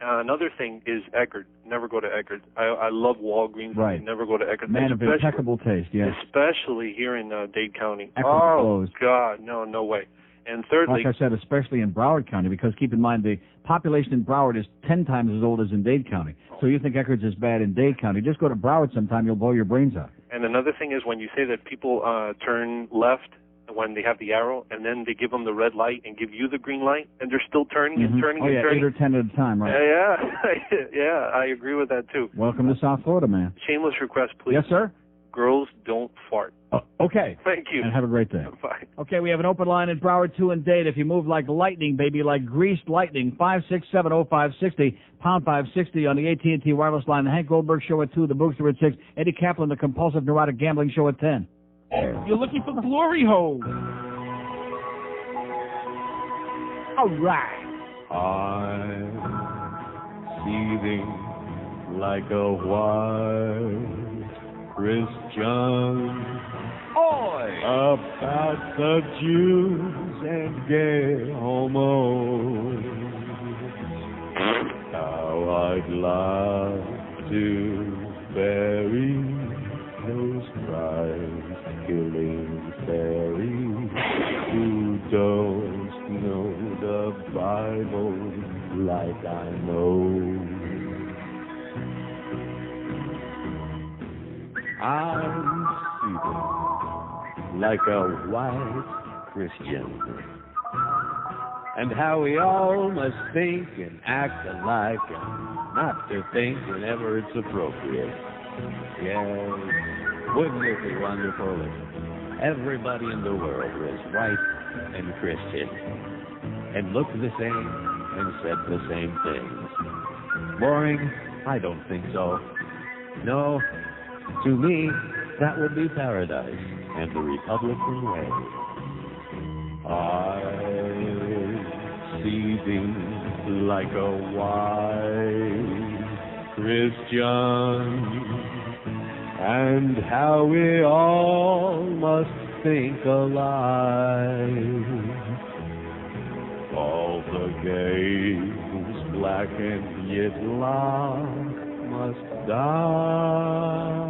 Another thing is Eckerd. Never go to Eckerd. I love Walgreens. Right. Never go to Eckerd. Man of impeccable taste, yes. Especially here in Dade County. Eckerd's closed. God, no way. And thirdly... Like I said, especially in Broward County, because keep in mind the population in Broward is 10 times as old as in Dade County. So you think Eckerd's is bad in Dade County. Just go to Broward sometime, you'll blow your brains out. And another thing is when you say that people turn left when they have the arrow, and then they give them the red light and give you the green light, and they're still turning and turning and turning. 8 or 10 at a time, right? Yeah, I agree with that too. Welcome to South Florida, man. Shameless request, please. Yes, sir? Girls don't fart. Okay. Thank you. And have a great day. Bye. Okay, we have an open line in Broward 2 and Dade. If you move like lightning, baby, like greased lightning, 5670560, pound 560 on the AT&T wireless line. The Hank Goldberg Show at 2, the Boogster at 6, Eddie Kaplan, the Compulsive Neurotic Gambling Show at 10. You're looking for glory holes. All right. I'm seething like a white Christian. Oi! About the Jews and gay homos. How I'd like to bury those Christ-killing fairies who don't know the Bible like I know. I'm seething like a white Christian, and how we all must think and act alike, and not to think whenever it's appropriate. Yes, wouldn't it be wonderful if everybody in the world was white and Christian, and looked the same and said the same things? Boring? I don't think so. No. To me, that would be paradise and the Republican way. I'm seething like a white Christian, and how we all must think alike. All the gays, black and yet must die.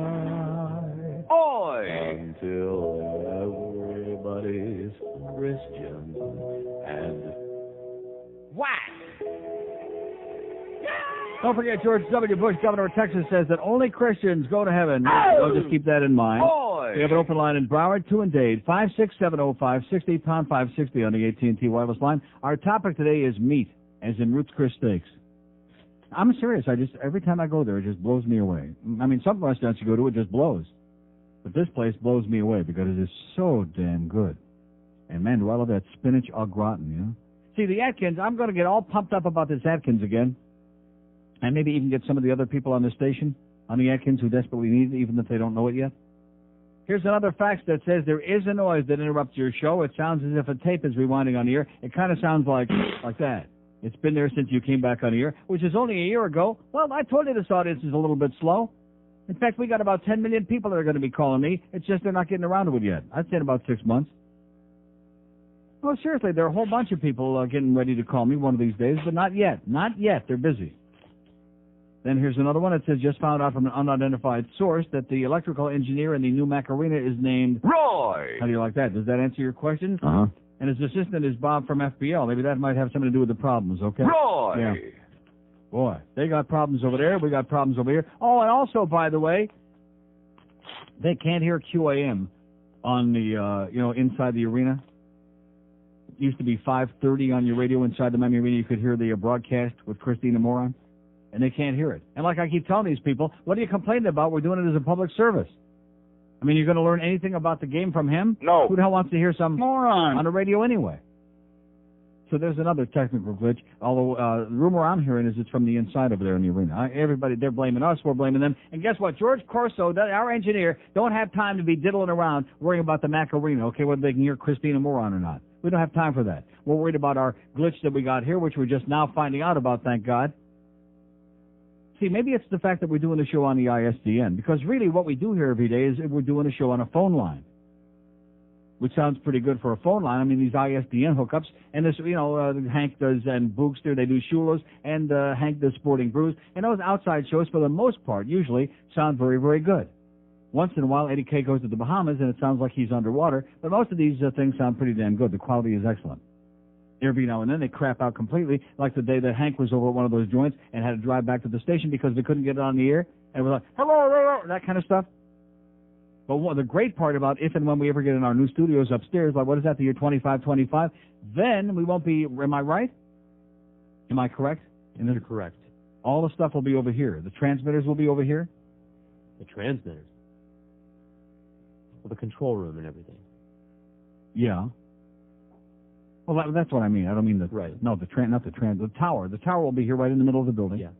Oi! Until everybody's Christian and whack! Don't forget, George W. Bush, governor of Texas, says that only Christians go to heaven. So just keep that in mind. Oi! We have an open line in Broward, 2 and Dade, 5670560, pound 560 on the AT&T wireless line. Our topic today is meat, as in Ruth's Chris Steaks. I'm serious. Every time I go there, it just blows me away. I mean, some restaurants you go to, it just blows. But this place blows me away because it is so damn good. And, man, do I love that spinach au gratin, you know? See, the Atkins, I'm going to get all pumped up about this Atkins again. And maybe even get some of the other people on the station, on the Atkins, who desperately need it, even if they don't know it yet. Here's another fax that says there is a noise that interrupts your show. It sounds as if a tape is rewinding on the air. It kind of sounds like that. It's been there since you came back on the air, which is only a year ago. Well, I told you this audience is a little bit slow. In fact, we got about 10 million people that are going to be calling me. It's just they're not getting around to it yet. I'd say in about 6 months. Oh, seriously, there are a whole bunch of people getting ready to call me one of these days, but not yet. Not yet. They're busy. Then here's another one. It says, just found out from an unidentified source that the electrical engineer in the new Macarena is named Roy. How do you like that? Does that answer your question? Uh-huh. And his assistant is Bob from FBL. Maybe that might have something to do with the problems, okay? Roy. Yeah. Boy, they got problems over there. We got problems over here. Oh, and also, by the way, they can't hear QAM on the, inside the arena. It used to be 5:30 on your radio inside the Miami Arena. You could hear the broadcast with Christina Moron. And they can't hear it. And like I keep telling these people, what are you complaining about? We're doing it as a public service. I mean, you're going to learn anything about the game from him? No. Who the hell wants to hear some moron on the radio anyway? So there's another technical glitch, although the rumor I'm hearing is it's from the inside over there in the arena. Everybody, they're blaming us, we're blaming them. And guess what? George Corso, our engineer, don't have time to be diddling around worrying about the Macarena, okay, whether they can hear Christina Moron or not. We don't have time for that. We're worried about our glitch that we got here, which we're just now finding out about, thank God. See, maybe it's the fact that we're doing a show on the ISDN, because really what we do here every day is we're doing a show on a phone line, which sounds pretty good for a phone line. I mean, these ISDN hookups, and this, Hank does, and Boogster, they do Shula's, and Hank does Sporting Brews, and those outside shows, for the most part, usually sound very, very good. Once in a while, Eddie K goes to the Bahamas, and it sounds like he's underwater, but most of these things sound pretty damn good. The quality is excellent. Every now and then they crap out completely, like the day that Hank was over at one of those joints and had to drive back to the station because they couldn't get it on the air, and we're like, hello, that kind of stuff. But the great part about if and when we ever get in our new studios upstairs, like what is that, the year 2525, then we won't be, am I right? Am I correct? You're correct. All the stuff will be over here. The transmitters will be over here? The transmitters? Well, the control room and everything. Yeah. Well, that's what I mean. I don't mean the... Right. No, the tower. The tower will be here right in the middle of the building. Yeah.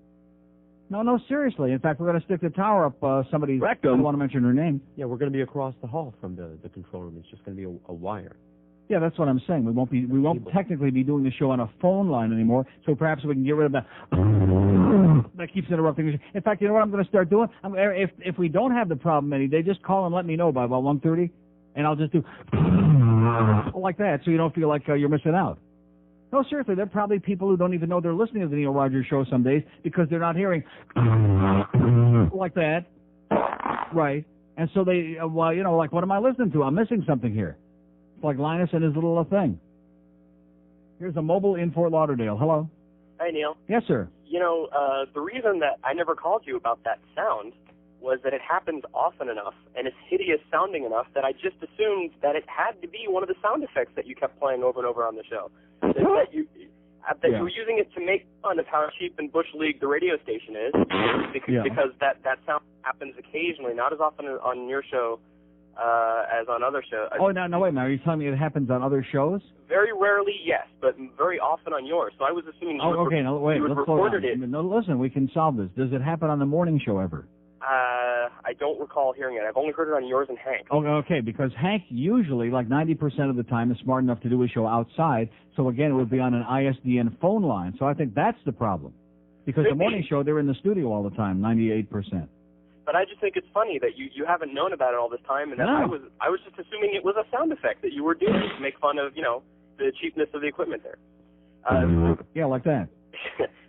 No, seriously. In fact, we're going to stick the tower up somebody's... I don't want to mention her name. Yeah, we're going to be across the hall from the control room. It's just going to be a wire. Yeah, that's what I'm saying. We won't technically be doing the show on a phone line anymore, so perhaps we can get rid of that... that keeps interrupting. In fact, you know what I'm going to start doing? If we don't have the problem any day, just call and let me know by about 1:30, and I'll just do... like that, so you don't feel like you're missing out. No, seriously, there are probably people who don't even know they're listening to the Neil Rogers show some days because they're not hearing like that. Right. And so they, like, what am I listening to? I'm missing something here. It's like Linus and his little thing. Here's a mobile in Fort Lauderdale. Hello. Hey, Neil. Yes, sir. The reason that I never called you about that sound was that it happens often enough, and it's hideous sounding enough that I just assumed that it had to be one of the sound effects that you kept playing over and over on the show. that you were using it to make fun of how cheap and bush league the radio station is, because that sound happens occasionally, not as often on your show as on other shows. Oh, no, wait a minute. Are you telling me it happens on other shows? Very rarely, yes, but very often on yours. So I was assuming you had recorded it. No, listen, we can solve this. Does it happen on the morning show ever? I don't recall hearing it. I've only heard it on yours and Hank. Oh, okay, because Hank usually, like 90% of the time, is smart enough to do his show outside. So, again, it would be on an ISDN phone line. So I think that's the problem. Because the morning show, they're in the studio all the time, 98%. But I just think it's funny that you haven't known about it all this time, and that I was just assuming it was a sound effect that you were doing to make fun of, the cheapness of the equipment there. Yeah, like that.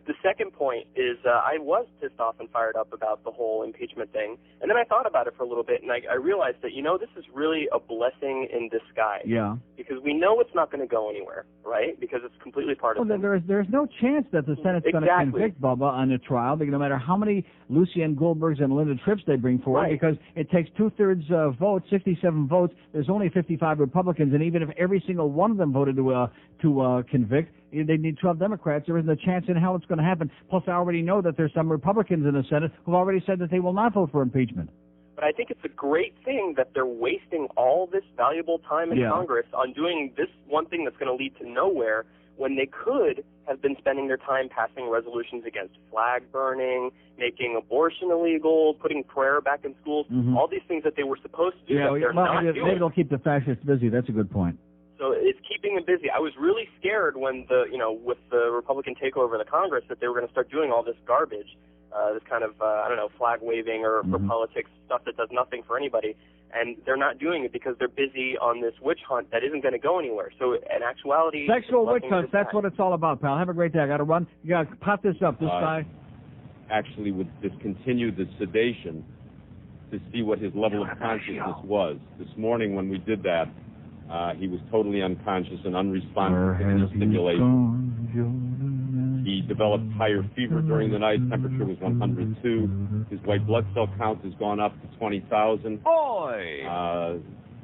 The second point is I was pissed off and fired up about the whole impeachment thing, and then I thought about it for a little bit, and I realized that, this is really a blessing in disguise. Yeah. Because we know it's not going to go anywhere, right? Because it's completely partisan. Well, there's no chance that the Senate's going to convict Bubba on a trial, because no matter how many Lucien Goldbergs and Linda Tripps they bring forward, because it takes 2/3 votes, 67 votes, there's only 55 Republicans, and even if every single one of them voted to convict, they need 12 Democrats. There isn't a chance in hell it's going to happen. Plus, I already know that there's some Republicans in the Senate who've already said that they will not vote for impeachment. But I think it's a great thing that they're wasting all this valuable time in Congress on doing this one thing that's going to lead to nowhere, when they could have been spending their time passing resolutions against flag burning, making abortion illegal, putting prayer back in schools, all these things that they were supposed to do that they're not doing. Maybe they'll keep the fascists busy. That's a good point. So it's keeping them busy. I was really scared when with the Republican takeover of the Congress that they were going to start doing all this garbage, this kind of, flag waving or for politics stuff that does nothing for anybody. And they're not doing it because they're busy on this witch hunt that isn't going to go anywhere. So in actuality, sexual witch hunts, that's what it's all about, pal. Have a great day. I got to run. You got to pop this up. This guy actually would discontinue the sedation to see what his level of consciousness was. This morning when we did that, he was totally unconscious and unresponsive to any stimulation. He developed higher fever during the night. Temperature was 102. His white blood cell count has gone up to 20,000.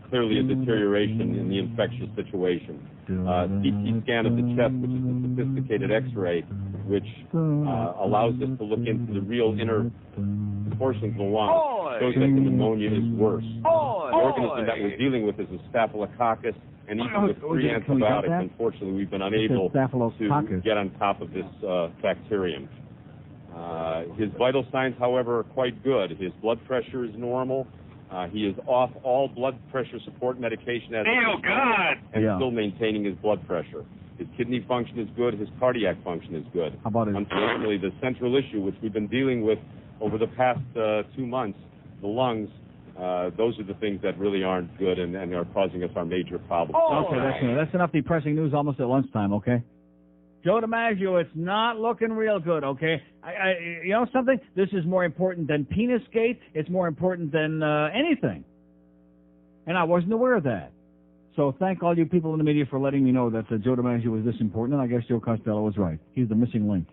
Clearly a deterioration in the infectious situation. CT scan of the chest, which is a sophisticated X-ray, which allows us to look into the real inner portions of the lung, shows that the pneumonia is worse. The organism that we're dealing with is a staphylococcus, and even with free antibiotics, unfortunately, we've been unable to get on top of this bacterium. His vital signs, however, are quite good. His blood pressure is normal. He is off all blood pressure support medication and still maintaining his blood pressure. His kidney function is good. His cardiac function is good. How about unfortunately, the central issue, which we've been dealing with over the past 2 months, the lungs, those are the things that really aren't good and are causing us our major problems. Okay, that's enough depressing news almost at lunchtime, okay? Joe DiMaggio, it's not looking real good, okay? You know something? This is more important than Penisgate. It's more important than anything. And I wasn't aware of that. So thank all you people in the media for letting me know that Joe DiMaggio was this important, and I guess Joe Costello was right. He's the missing link.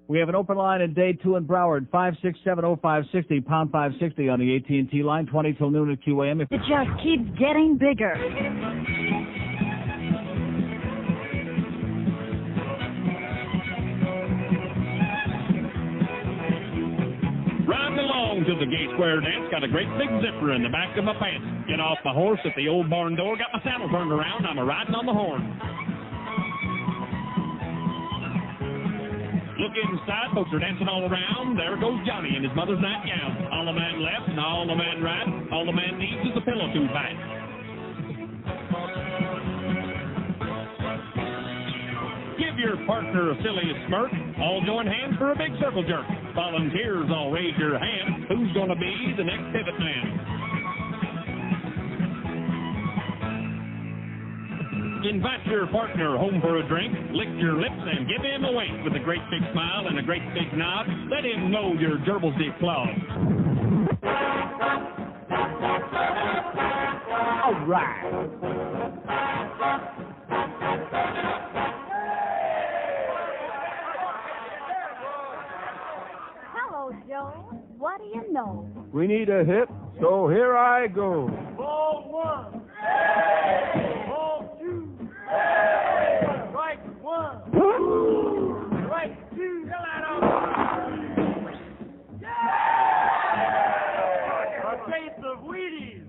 We have an open line in Day 2 in Broward, 5670560, pound 560 on the AT&T line, 20 till noon at QAM. It just keeps getting bigger. Riding along to the gay square dance, got a great big zipper in the back of my pants. Get off my horse at the old barn door, got my saddle turned around, I'm a-riding on the horn. Look inside, folks are dancing all around. There goes Johnny in his mother's nightgown. All the man left and all the man right. All the man needs is a pillow to bite. Give your partner a silly smirk. All join hands for a big circle jerk. Volunteers, all raise your hand. Who's going to be the next pivot man? Invite your partner home for a drink. Lick your lips and give him a wink with a great big smile and a great big nod. Let him know your gerbils deep claws. All right. Hello, Joe. What do you know? We need a hit, so here I go. Ball one. Ball two. Strike one. Strike two. Get that out. A case of Wheaties.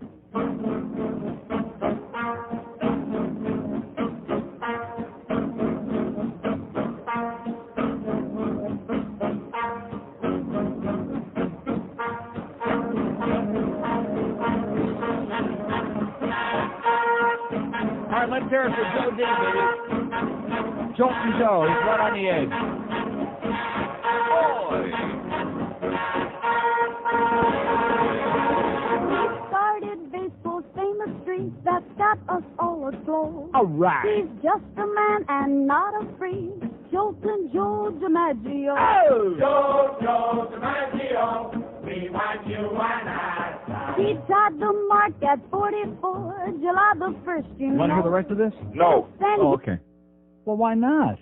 All right, let's hear it for Joe DiMaggio. Jolton Joe, he's right on the edge. He started baseball's famous streak that's got us all aglow. All right. He's just a man and not a freak. Jolton Joe DiMaggio. Oh! Joe DiMaggio. We want you and I. He tied the mark at 44, July the 1st, you Want to know. hear the rest of this? No. Oh, okay. Well, why not?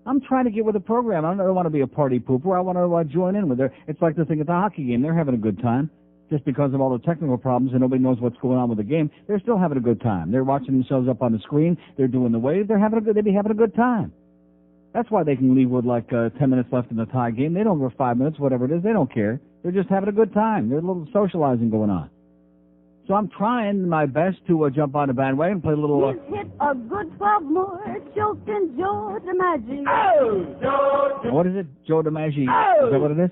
I'm trying to get with the program. I don't want to be a party pooper. I want to join in with her. It's like the thing at the hockey game. They're having a good time. Just because of all the technical problems and nobody knows what's going on with the game, they're still having a good time. They're watching themselves up on the screen. They're doing the wave. They'd be having a good time. That's why they can leave with like 10 minutes left in the tie game. They don't go 5 minutes, whatever it is. They don't care. They're just having a good time. There's a little socializing going on. So I'm trying my best to jump on the bandwagon and play a little... He's hit a good 12 more, choking Joe DiMaggio. Oh, Joe. What is it? Joe DiMaggio. Oh. Is that what it is?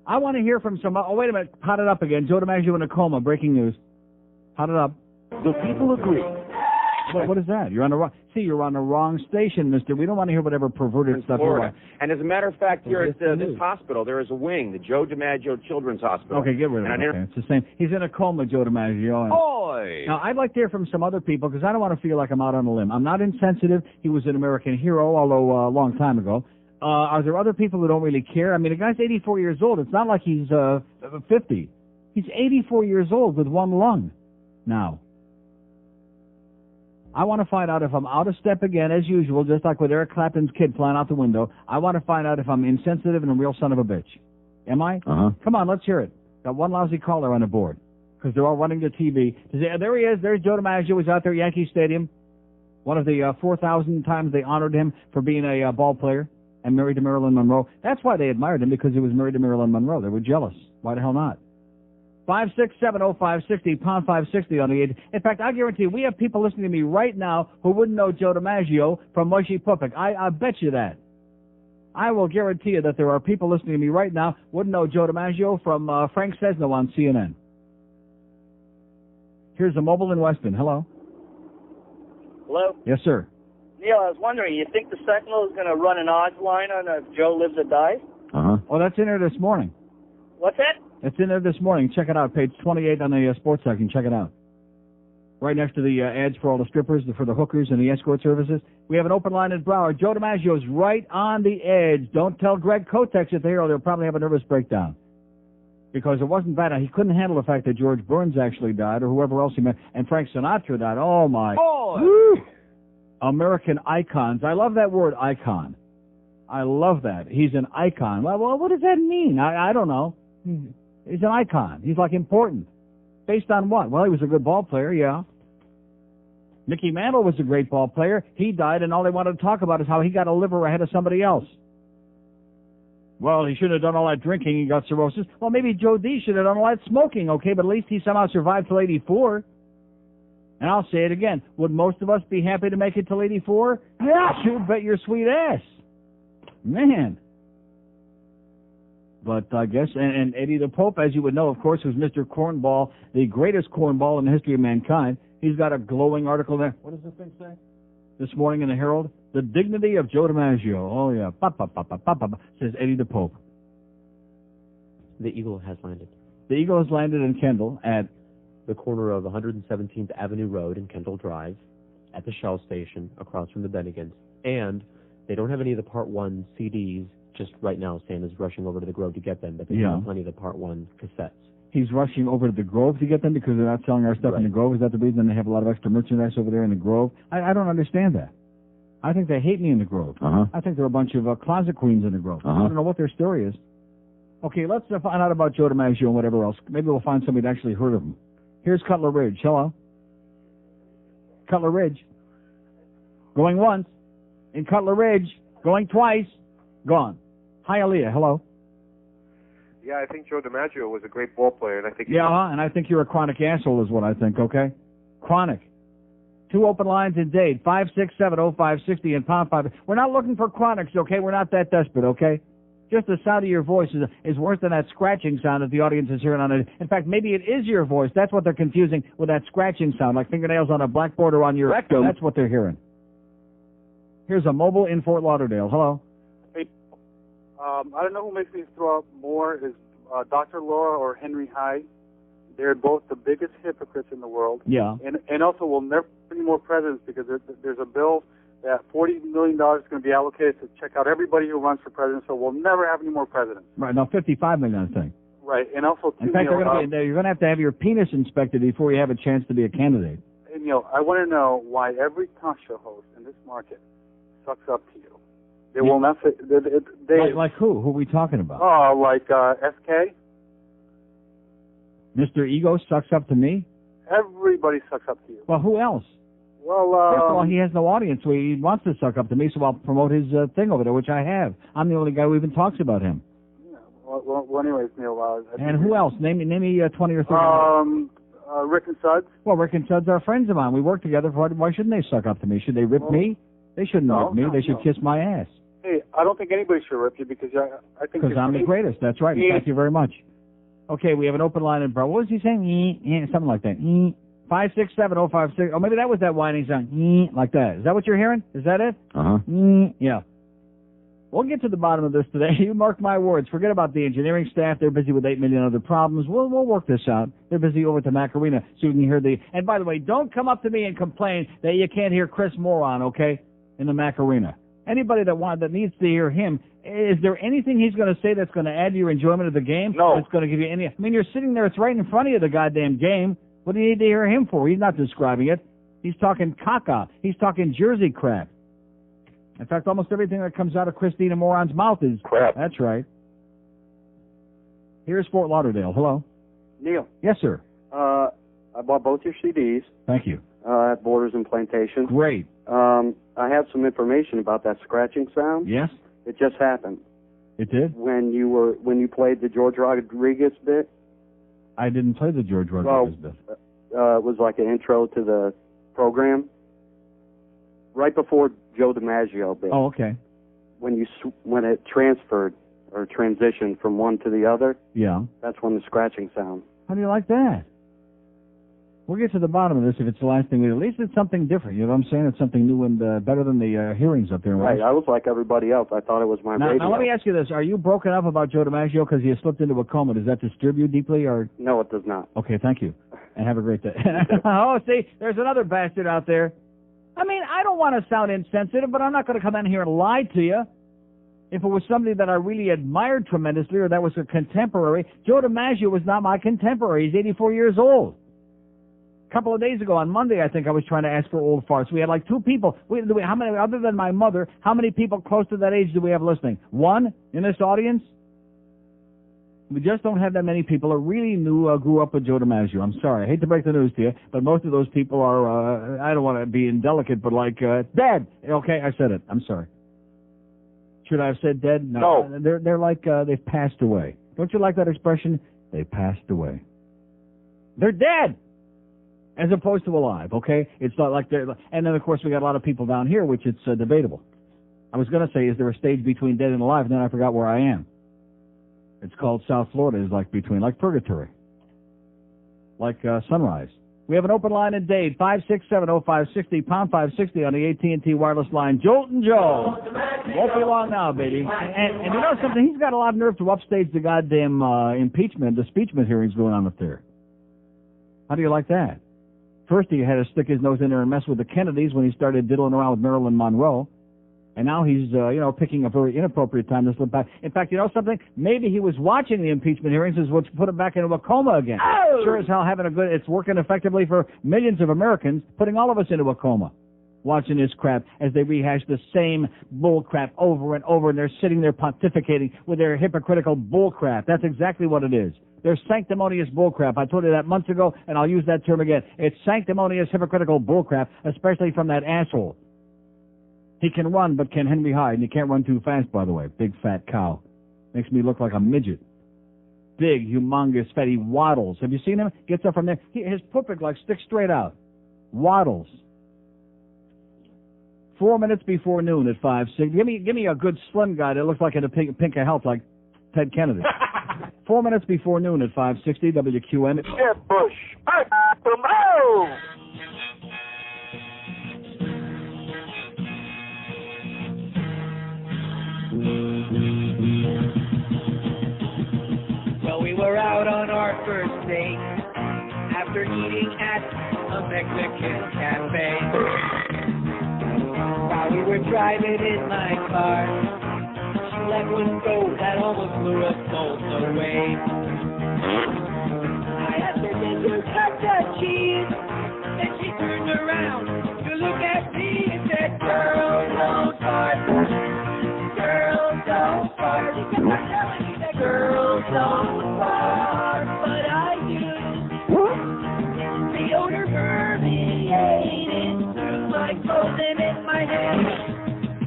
I want to hear from some... Oh, wait a minute. Pot it up again. Joe DiMaggio in a coma. Breaking news. Pot it up. The people agree. What is that? You're on the wrong... See, you're on the wrong station, mister. We don't want to hear whatever perverted stuff you're on. And as a matter of fact, here at this hospital, there is a wing, the Joe DiMaggio Children's Hospital. Okay, get rid of it. Okay. It's the same. He's in a coma, Joe DiMaggio. Oi! Now, I'd like to hear from some other people, because I don't want to feel like I'm out on a limb. I'm not insensitive. He was an American hero, although a long time ago. Are there other people who don't really care? I mean, the guy's 84 years old. It's not like he's 50. He's 84 years old with one lung now. I want to find out if I'm out of step again, as usual, just like with Eric Clapton's kid flying out the window. I want to find out if I'm insensitive and a real son of a bitch. Am I? Uh-huh. Come on, let's hear it. Got one lousy caller on the board, because they're all running the TV. There he is. There's Joe DiMaggio. He's out there at Yankee Stadium. One of the 4,000 times they honored him for being a ball player and married to Marilyn Monroe. That's why they admired him, because he was married to Marilyn Monroe. They were jealous. Why the hell not? 5670560, pound 560 on the 8. In fact, I guarantee you, we have people listening to me right now who wouldn't know Joe DiMaggio from Mushy Pupik. I bet you that. I will guarantee you that there are people listening to me right now who wouldn't know Joe DiMaggio from Frank Sesno on CNN. Here's a mobile in Weston. Hello? Hello? Yes, sir. Neil, I was wondering, you think the Sentinel is going to run an odds line on if Joe lives or dies? Uh-huh. Oh, that's in there this morning. What's that? It's in there this morning. Check it out. Page 28 on the sports section. Check it out. Right next to the ads for all the strippers, for the hookers and the escort services. We have an open line in Broward. Joe DiMaggio's right on the edge. Don't tell Greg Kotex if they hear, or they'll probably have a nervous breakdown. Because it wasn't bad. He couldn't handle the fact that George Burns actually died, or whoever else he met, and Frank Sinatra died. Oh, my. Oh! American icons. I love that word, icon. I love that. He's an icon. Well, what does that mean? I don't know. He's an icon. He's like important. Based on what? Well, he was a good ball player, yeah. Mickey Mantle was a great ball player. He died, and all they wanted to talk about is how he got a liver ahead of somebody else. Well, he shouldn't have done all that drinking. He got cirrhosis. Well, maybe Joe D should have done all that smoking, okay, but at least he somehow survived till 84. And I'll say it again. Would most of us be happy to make it till 84? Yeah, you bet your sweet ass. Man. But I guess, and Eddie the Pope, as you would know, of course, was Mr. Cornball, the greatest cornball in the history of mankind. He's got a glowing article there. What does this thing say? This morning in the Herald, the dignity of Joe DiMaggio. Oh, yeah. Says Eddie the Pope. The Eagle has landed. The Eagle has landed in Kendall at the corner of 117th Avenue Road and Kendall Drive, at the Shell Station, across from the Bennigans. And they don't have any of the Part 1 CDs. Just right now, Stan is rushing over to the Grove to get them, but they have plenty of the Part 1 cassettes. He's rushing over to the Grove to get them because they're not selling our stuff in the Grove? Is that the reason they have a lot of extra merchandise over there in the Grove? I don't understand that. I think they hate me in the Grove. I think they're a bunch of closet queens in the Grove. I don't know what their story is. Okay, let's find out about Joe DiMaggio and whatever else. Maybe we'll find somebody that actually heard of him. Here's Cutler Ridge. Hello? Cutler Ridge. Going once. In Cutler Ridge. Going twice. Gone. Hi, Aaliyah. Hello. Yeah, I think Joe DiMaggio was a great ball player, and I think and I think you're a chronic asshole is what I think, okay? Chronic. 2 open lines in Dade, 5670560 and pound 5. We're not looking for chronics, okay? We're not that desperate, okay? Just the sound of your voice is worse than that scratching sound that the audience is hearing on it. In fact, maybe it is your voice. That's what they're confusing with that scratching sound, like fingernails on a blackboard or on your rectum. That's what they're hearing. Here's a mobile in Fort Lauderdale. Hello. I don't know who makes me throw up more, is Dr. Laura or Henry Hyde. They're both the biggest hypocrites in the world. Yeah. And also we'll never have any more presidents because there's a bill that $40 million is going to be allocated to check out everybody who runs for president, so we'll never have any more presidents. Right, now $55 million, I think. Right, and also, too, in fact, you're going to have your penis inspected before you have a chance to be a candidate. And, I want to know why every talk show host in this market sucks up to you. They will not say... Like who? Who are we talking about? Oh, like SK? Mr. Ego sucks up to me? Everybody sucks up to you. Well, who else? Well, first of all, he has no audience, so he wants to suck up to me, so I'll promote his thing over there, which I have. I'm the only guy who even talks about him. Yeah, well, Well, anyways, Neil. And who else? Name me 20 or 30. Rick and Suds. Well, Rick and Suds are friends of mine. We work together. Why shouldn't they suck up to me? Should they rip me? They shouldn't rip me. They should kiss my ass. Hey, I don't think anybody should rip you because I think because I'm the greatest. That's right. Thank you very much. Okay, we have an open line in Bro. What was he saying? Something like that. 567-056. Oh, maybe that was that whining sound. Like that. Is that what you're hearing? Is that it? Uh-huh. Yeah. We'll get to the bottom of this today. You mark my words. Forget about the engineering staff. They're busy with 8 million other problems. We'll work this out. They're busy over at the Mac Arena so you can hear the... And by the way, don't come up to me and complain that you can't hear Chris Moron, okay, in the Mac Arena. Anybody that needs to hear him, is there anything he's going to say that's going to add to your enjoyment of the game? No. That's going to give you any... I mean, you're sitting there. It's right in front of you, the goddamn game. What do you need to hear him for? He's not describing it. He's talking caca. He's talking Jersey crap. In fact, almost everything that comes out of Christina Moron's mouth is crap. That's right. Here's Fort Lauderdale. Hello. Neil. Yes, sir. I bought both your CDs. Thank you. At Borders and Plantation. Great. I have some information about that scratching sound. Yes. It just happened. It did? When you played the George Rodriguez bit. I didn't play the George Rodriguez bit. It was like an intro to the program. Right before Joe DiMaggio bit. Oh, okay. When it transferred or transitioned from one to the other. Yeah. That's when the scratching sound. How do you like that? We'll get to the bottom of this if it's the last thing we do. At least it's something different. You know what I'm saying? It's something new and better than the hearings up there. Right. I was like everybody else. I thought it was my radio. Now, let me ask you this. Are you broken up about Joe DiMaggio because he slipped into a coma? Does that disturb you deeply? Or No, it does not. Okay, thank you. And have a great day. Oh, see, there's another bastard out there. I mean, I don't want to sound insensitive, but I'm not going to come in here and lie to you. If it was somebody that I really admired tremendously or that was a contemporary, Joe DiMaggio was not my contemporary. He's 84 years old. A couple of days ago, on Monday, I think I was trying to ask for old farts. We had like 2 people. How many, other than my mother, how many people close to that age do we have listening? 1 in this audience? We just don't have that many people who really grew up with Joe DiMaggio. I'm sorry. I hate to break the news to you, but most of those people are, I don't want to be indelicate, but like, dead. Okay, I said it. I'm sorry. Should I have said dead? No. They're like, they've passed away. Don't you like that expression? They passed away. They're dead! As opposed to alive, okay? It's not like they're... And then, of course, we got a lot of people down here, which it's debatable. I was going to say, is there a stage between dead and alive? And then I forgot where I am. It's called South Florida, is like between, like purgatory. Like sunrise. We have an open line in Dade, 567-0560, pound 560 on the AT&T wireless line. Joltin' Joe. Won't be long now, baby. And you know something? He's got a lot of nerve to upstage the goddamn impeachment, the speechment hearings going on up there. How do you like that? First, he had to stick his nose in there and mess with the Kennedys when he started diddling around with Marilyn Monroe. And now he's, picking a very inappropriate time to slip back. In fact, you know something? Maybe he was watching the impeachment hearings, is what's put him back into a coma again. Oh! Sure as hell it's working effectively for millions of Americans, putting all of us into a coma. Watching this crap as they rehash the same bull crap over and over, and they're sitting there pontificating with their hypocritical bull crap. That's exactly what it is. They're sanctimonious bullcrap. I told you that months ago, and I'll use that term again. It's sanctimonious, hypocritical bullcrap, especially from that asshole. He can run, but can Henry hide? And he can't run too fast, by the way. Big fat cow. Makes me look like a midget. Big, humongous, fat. He waddles. Have you seen him? Gets up from there. His puppic like sticks straight out. Waddles. 4 minutes before noon at 5:06. Give me a good slim guy that looks like in a pink of health, like Ted Kennedy. 4 minutes before noon at 560 WQAM. Jeb Bush. Oh! Well, we were out on our first date after eating at a Mexican cafe. While we were driving in my car, she let one go that almost blew us both away. I asked her, did you cut the cheese? Then she turned around to look at me and said, girls don't fart. Girls don't fart. She kept on telling me that girls don't fart, but I do. The odor permeated through my clothes and in my head.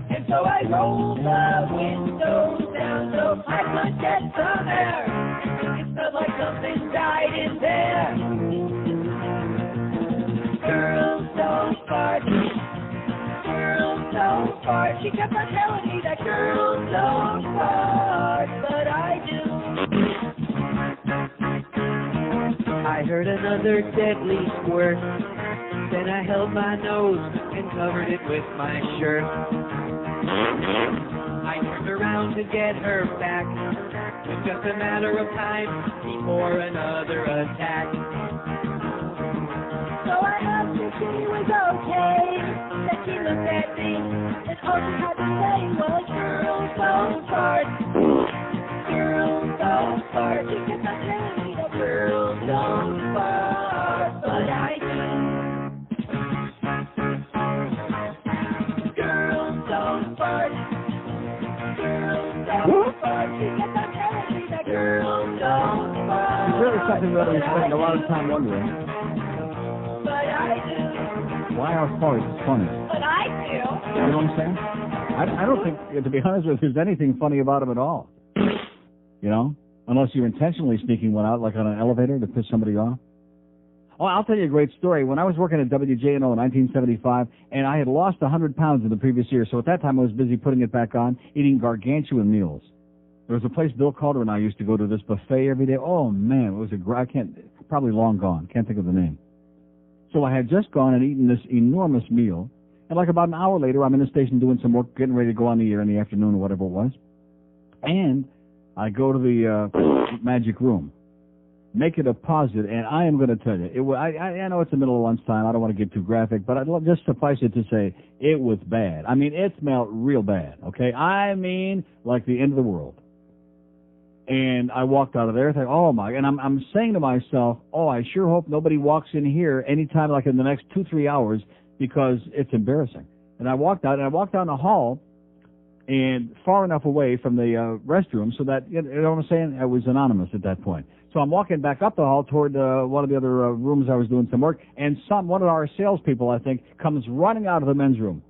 And so I rolled the windows down so I one gets some air. It smells like something died in there. Girls don't fart. Girls don't fart. She kept on telling me that girls don't fart, but I do. I heard another deadly squirt. Then I held my nose and covered it with my shirt. I turned around to get her back. It was just a matter of time before another attack. So I asked if she was okay. Then she looked at me, and all she had to say was, girls don't fart. Girls don't fart. She kept on telling me that girls don't fart, but I do. Girls don't fart. Girls don't fart. She kept on telling me that girls don't fart. It's really something that we spend a lot of time wondering. But I do. Why are farts funny? But I do. You know what I'm saying? I don't think, to be honest with you, there's anything funny about them at all. You know? Unless you're intentionally sneaking one out, like on an elevator, to piss somebody off. Oh, I'll tell you a great story. When I was working at WJNO in 1975, and I had lost 100 pounds in the previous year, so at that time I was busy putting it back on, eating gargantuan meals. There was a place Bill Calder and I used to go to, this buffet every day. Oh, man, it was probably long gone. Can't think of the name. So I had just gone and eaten this enormous meal, and like about an hour later, I'm in the station doing some work, getting ready to go on the air in the afternoon or whatever it was, and I go to the magic room, make it a positive, and I am going to tell you, I know it's the middle of lunchtime, I don't want to get too graphic, but I'd just suffice it to say, it was bad. I mean, it smelled real bad, okay? I mean, like the end of the world. And I walked out of there, and oh my, and I'm saying to myself, oh, I sure hope nobody walks in here anytime like in the next 2-3 hours, because it's embarrassing. And I walked out, and I walked down the hall, and far enough away from the restroom so that, you know what I'm saying, I was anonymous at that point. So I'm walking back up the hall toward one of the other rooms I was doing some work, and one of our salespeople, I think, comes running out of the men's room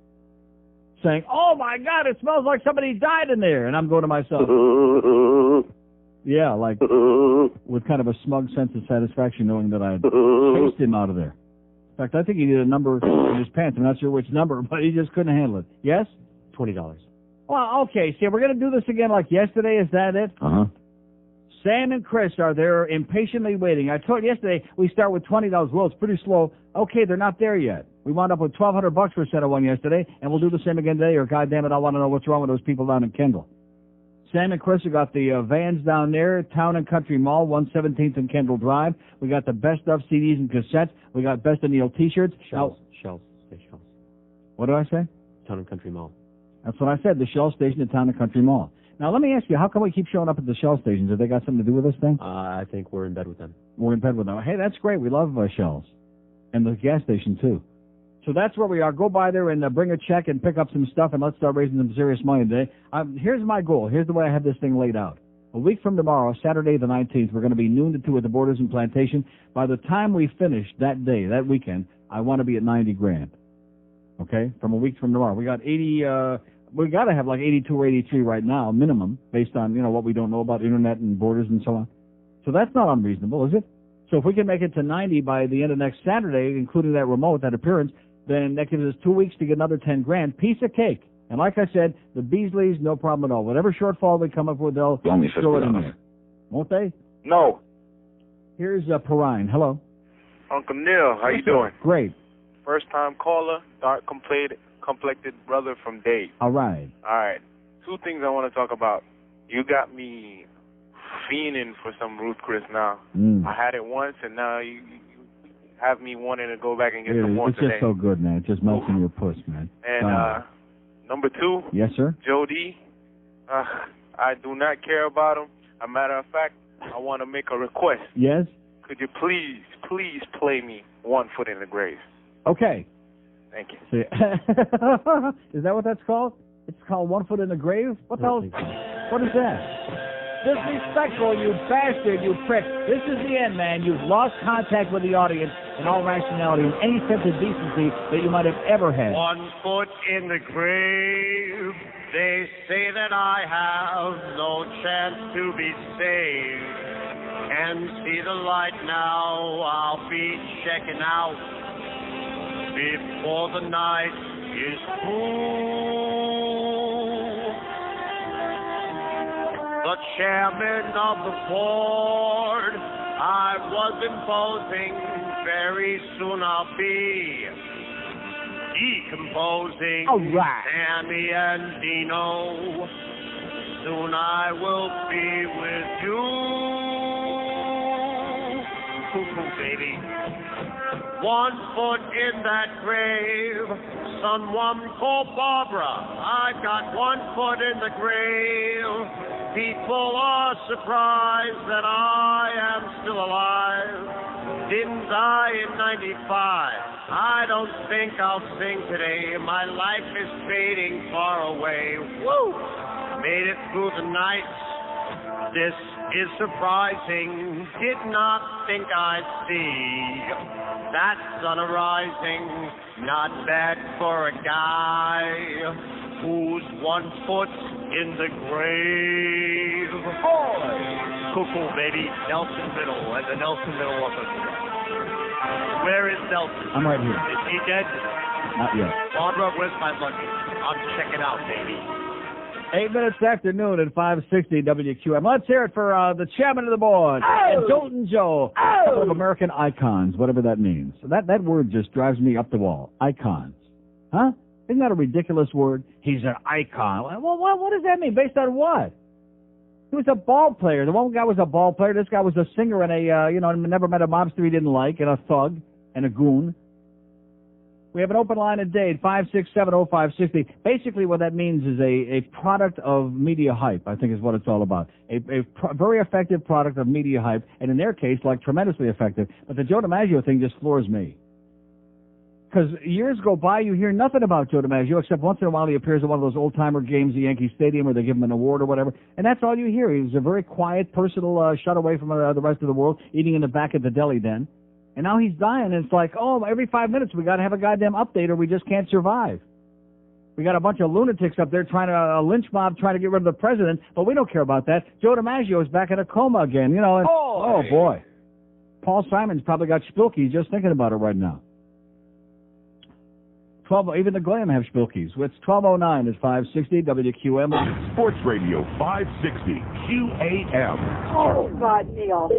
saying, oh my God, it smells like somebody died in there. And I'm going to myself, yeah, like with kind of a smug sense of satisfaction knowing that I had chased him out of there. In fact, I think he did a number in his pants. I'm not sure which number, but he just couldn't handle it. Yes? $20. Well, okay, see, we're going to do this again like yesterday. Is that it? Uh-huh. Sam and Chris are there impatiently waiting. I told you yesterday we start with $20. Well, it's pretty slow. Okay, they're not there yet. We wound up with $1,200 for a set of one yesterday, and we'll do the same again today, or goddamn it, I want to know what's wrong with those people down in Kendall. Sam and Chris have got the vans down there, Town and Country Mall, 117th and Kendall Drive. We got the best of CDs and cassettes. We got Best of Neil T-shirts. Shells. What did I say? Town and Country Mall. That's what I said, the Shell Station at Town and Country Mall. Now, let me ask you, how come we keep showing up at the Shell stations? Have they got something to do with this thing? I think we're in bed with them. We're in bed with them. Hey, that's great. We love Shells. And the gas station, too. So that's where we are. Go by there and bring a check and pick up some stuff, and let's start raising some serious money today. Here's my goal. Here's the way I have this thing laid out. A week from tomorrow, Saturday the 19th, we're going to be noon to 2 at the Borders and Plantation. By the time we finish that day, that weekend, I want to be at $90,000. Okay? From a week from tomorrow. We got 80... we got to have like 82 or 83 right now, minimum, based on, you know, what we don't know about Internet and borders and so on. So that's not unreasonable, is it? So if we can make it to 90 by the end of next Saturday, including that remote, that appearance, then that gives us 2 weeks to get another $10,000. Piece of cake. And like I said, the Beasleys, no problem at all. Whatever shortfall we come up with, they'll throw it in there. Won't they? No. Here's Perrine. Hello. Uncle Neil, how you doing? Great. First time caller, dark complected brother from Dave. All right. All right. 2 things I want to talk about. You got me fiending for some Ruth Chris now. I had it once, and now you have me wanting to go back and get some more it's today. Just so good, man. It just melts in your puss, man. And number 2. Yes, sir. Joe D. I do not care about him. As a matter of fact, I want to make a request. Yes? Could you please play me One Foot in the Grave? Okay. Thank you. See, is that what that's called? It's called One Foot in the Grave? What the hell? What is that? Disrespectful, you bastard, you prick. This is the end, man. You've lost contact with the audience and all rationality and any sense of decency that you might have ever had. One foot in the grave, They say that I have no chance to be saved. And see the light now, I'll be checking out before the night is through. The chairman of the board I was imposing, very soon I'll be decomposing. All right. Sammy and Dino, soon I will be with you. Cuckoo baby, 1 foot in that grave. Someone call Barbara, I've got 1 foot in the grave. People are surprised that I am still alive. Didn't die in 95. I don't think I'll sing today. My life is fading far away. Woo! Made it through the night. This is surprising. Did not think I'd see that sun arising. Not bad for a guy who's 1 foot in the grave. Boy! Cuckoo, baby. Nelson Middle and the Nelson Middle Orchestra. Where is Nelson? I'm right here. Is he dead? Not yet. Barbara, where's my luggage? I'm checking out, baby. 8 minutes after noon at 560 WQAM. Let's hear it for the chairman of the board, Jolton Joe, a couple of American icons, whatever that means. So that word just drives me up the wall. Icons. Huh? Isn't that a ridiculous word? He's an icon. Well, what does that mean? Based on what? He was a ball player. The one guy was a ball player. This guy was a singer and never met a mobster he didn't like, and a thug, and a goon. We have an open line at Dade, 5670560. Basically what that means is a product of media hype, I think is what it's all about. A very effective product of media hype, and in their case, like tremendously effective. But the Joe DiMaggio thing just floors me. Because years go by, you hear nothing about Joe DiMaggio, except once in a while he appears at one of those old-timer games at Yankee Stadium where they give him an award or whatever, and that's all you hear. He was a very quiet, personal, shut away from the rest of the world, eating in the back of the deli den. And now he's dying, and it's like, oh, every 5 minutes we got to have a goddamn update or we just can't survive. We got a bunch of lunatics up there trying to, a lynch mob trying to get rid of the president, but we don't care about that. Joe DiMaggio is back in a coma again, and, oh, boy. Paul Simon's probably got spilkies just thinking about it right now. Even the Glam have spilkies. It's 12:09 at 560 WQM. Sports Radio 560 QAM. Oh, God, Neil.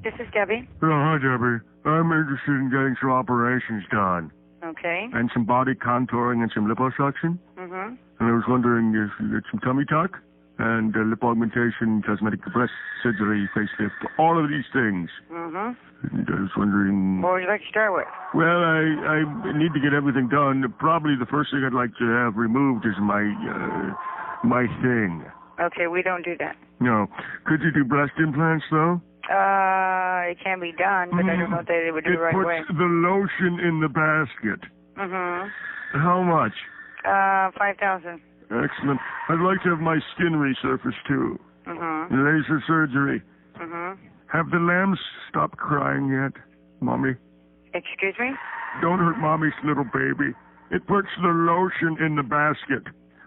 This is Debbie. Oh, hi, Debbie. I'm interested in getting some operations done. Okay. And some body contouring and some liposuction. Mm-hmm. And I was wondering if you get some tummy tuck and lip augmentation, cosmetic breast surgery, facelift, all of these things. Mm-hmm. And I was wondering... What would you like to start with? Well, I need to get everything done. Probably the first thing I'd like to have removed is my thing. Okay, we don't do that. No. Could you do breast implants, though? It can be done, but I don't know that they would do it right away. It puts the lotion in the basket. Mm-hmm. How much? 5,000. Excellent. I'd like to have my skin resurfaced, too. Mm-hmm. Laser surgery. Mm-hmm. Have the lambs stopped crying yet, Mommy? Excuse me? Don't hurt Mommy's little baby. It puts the lotion in the basket.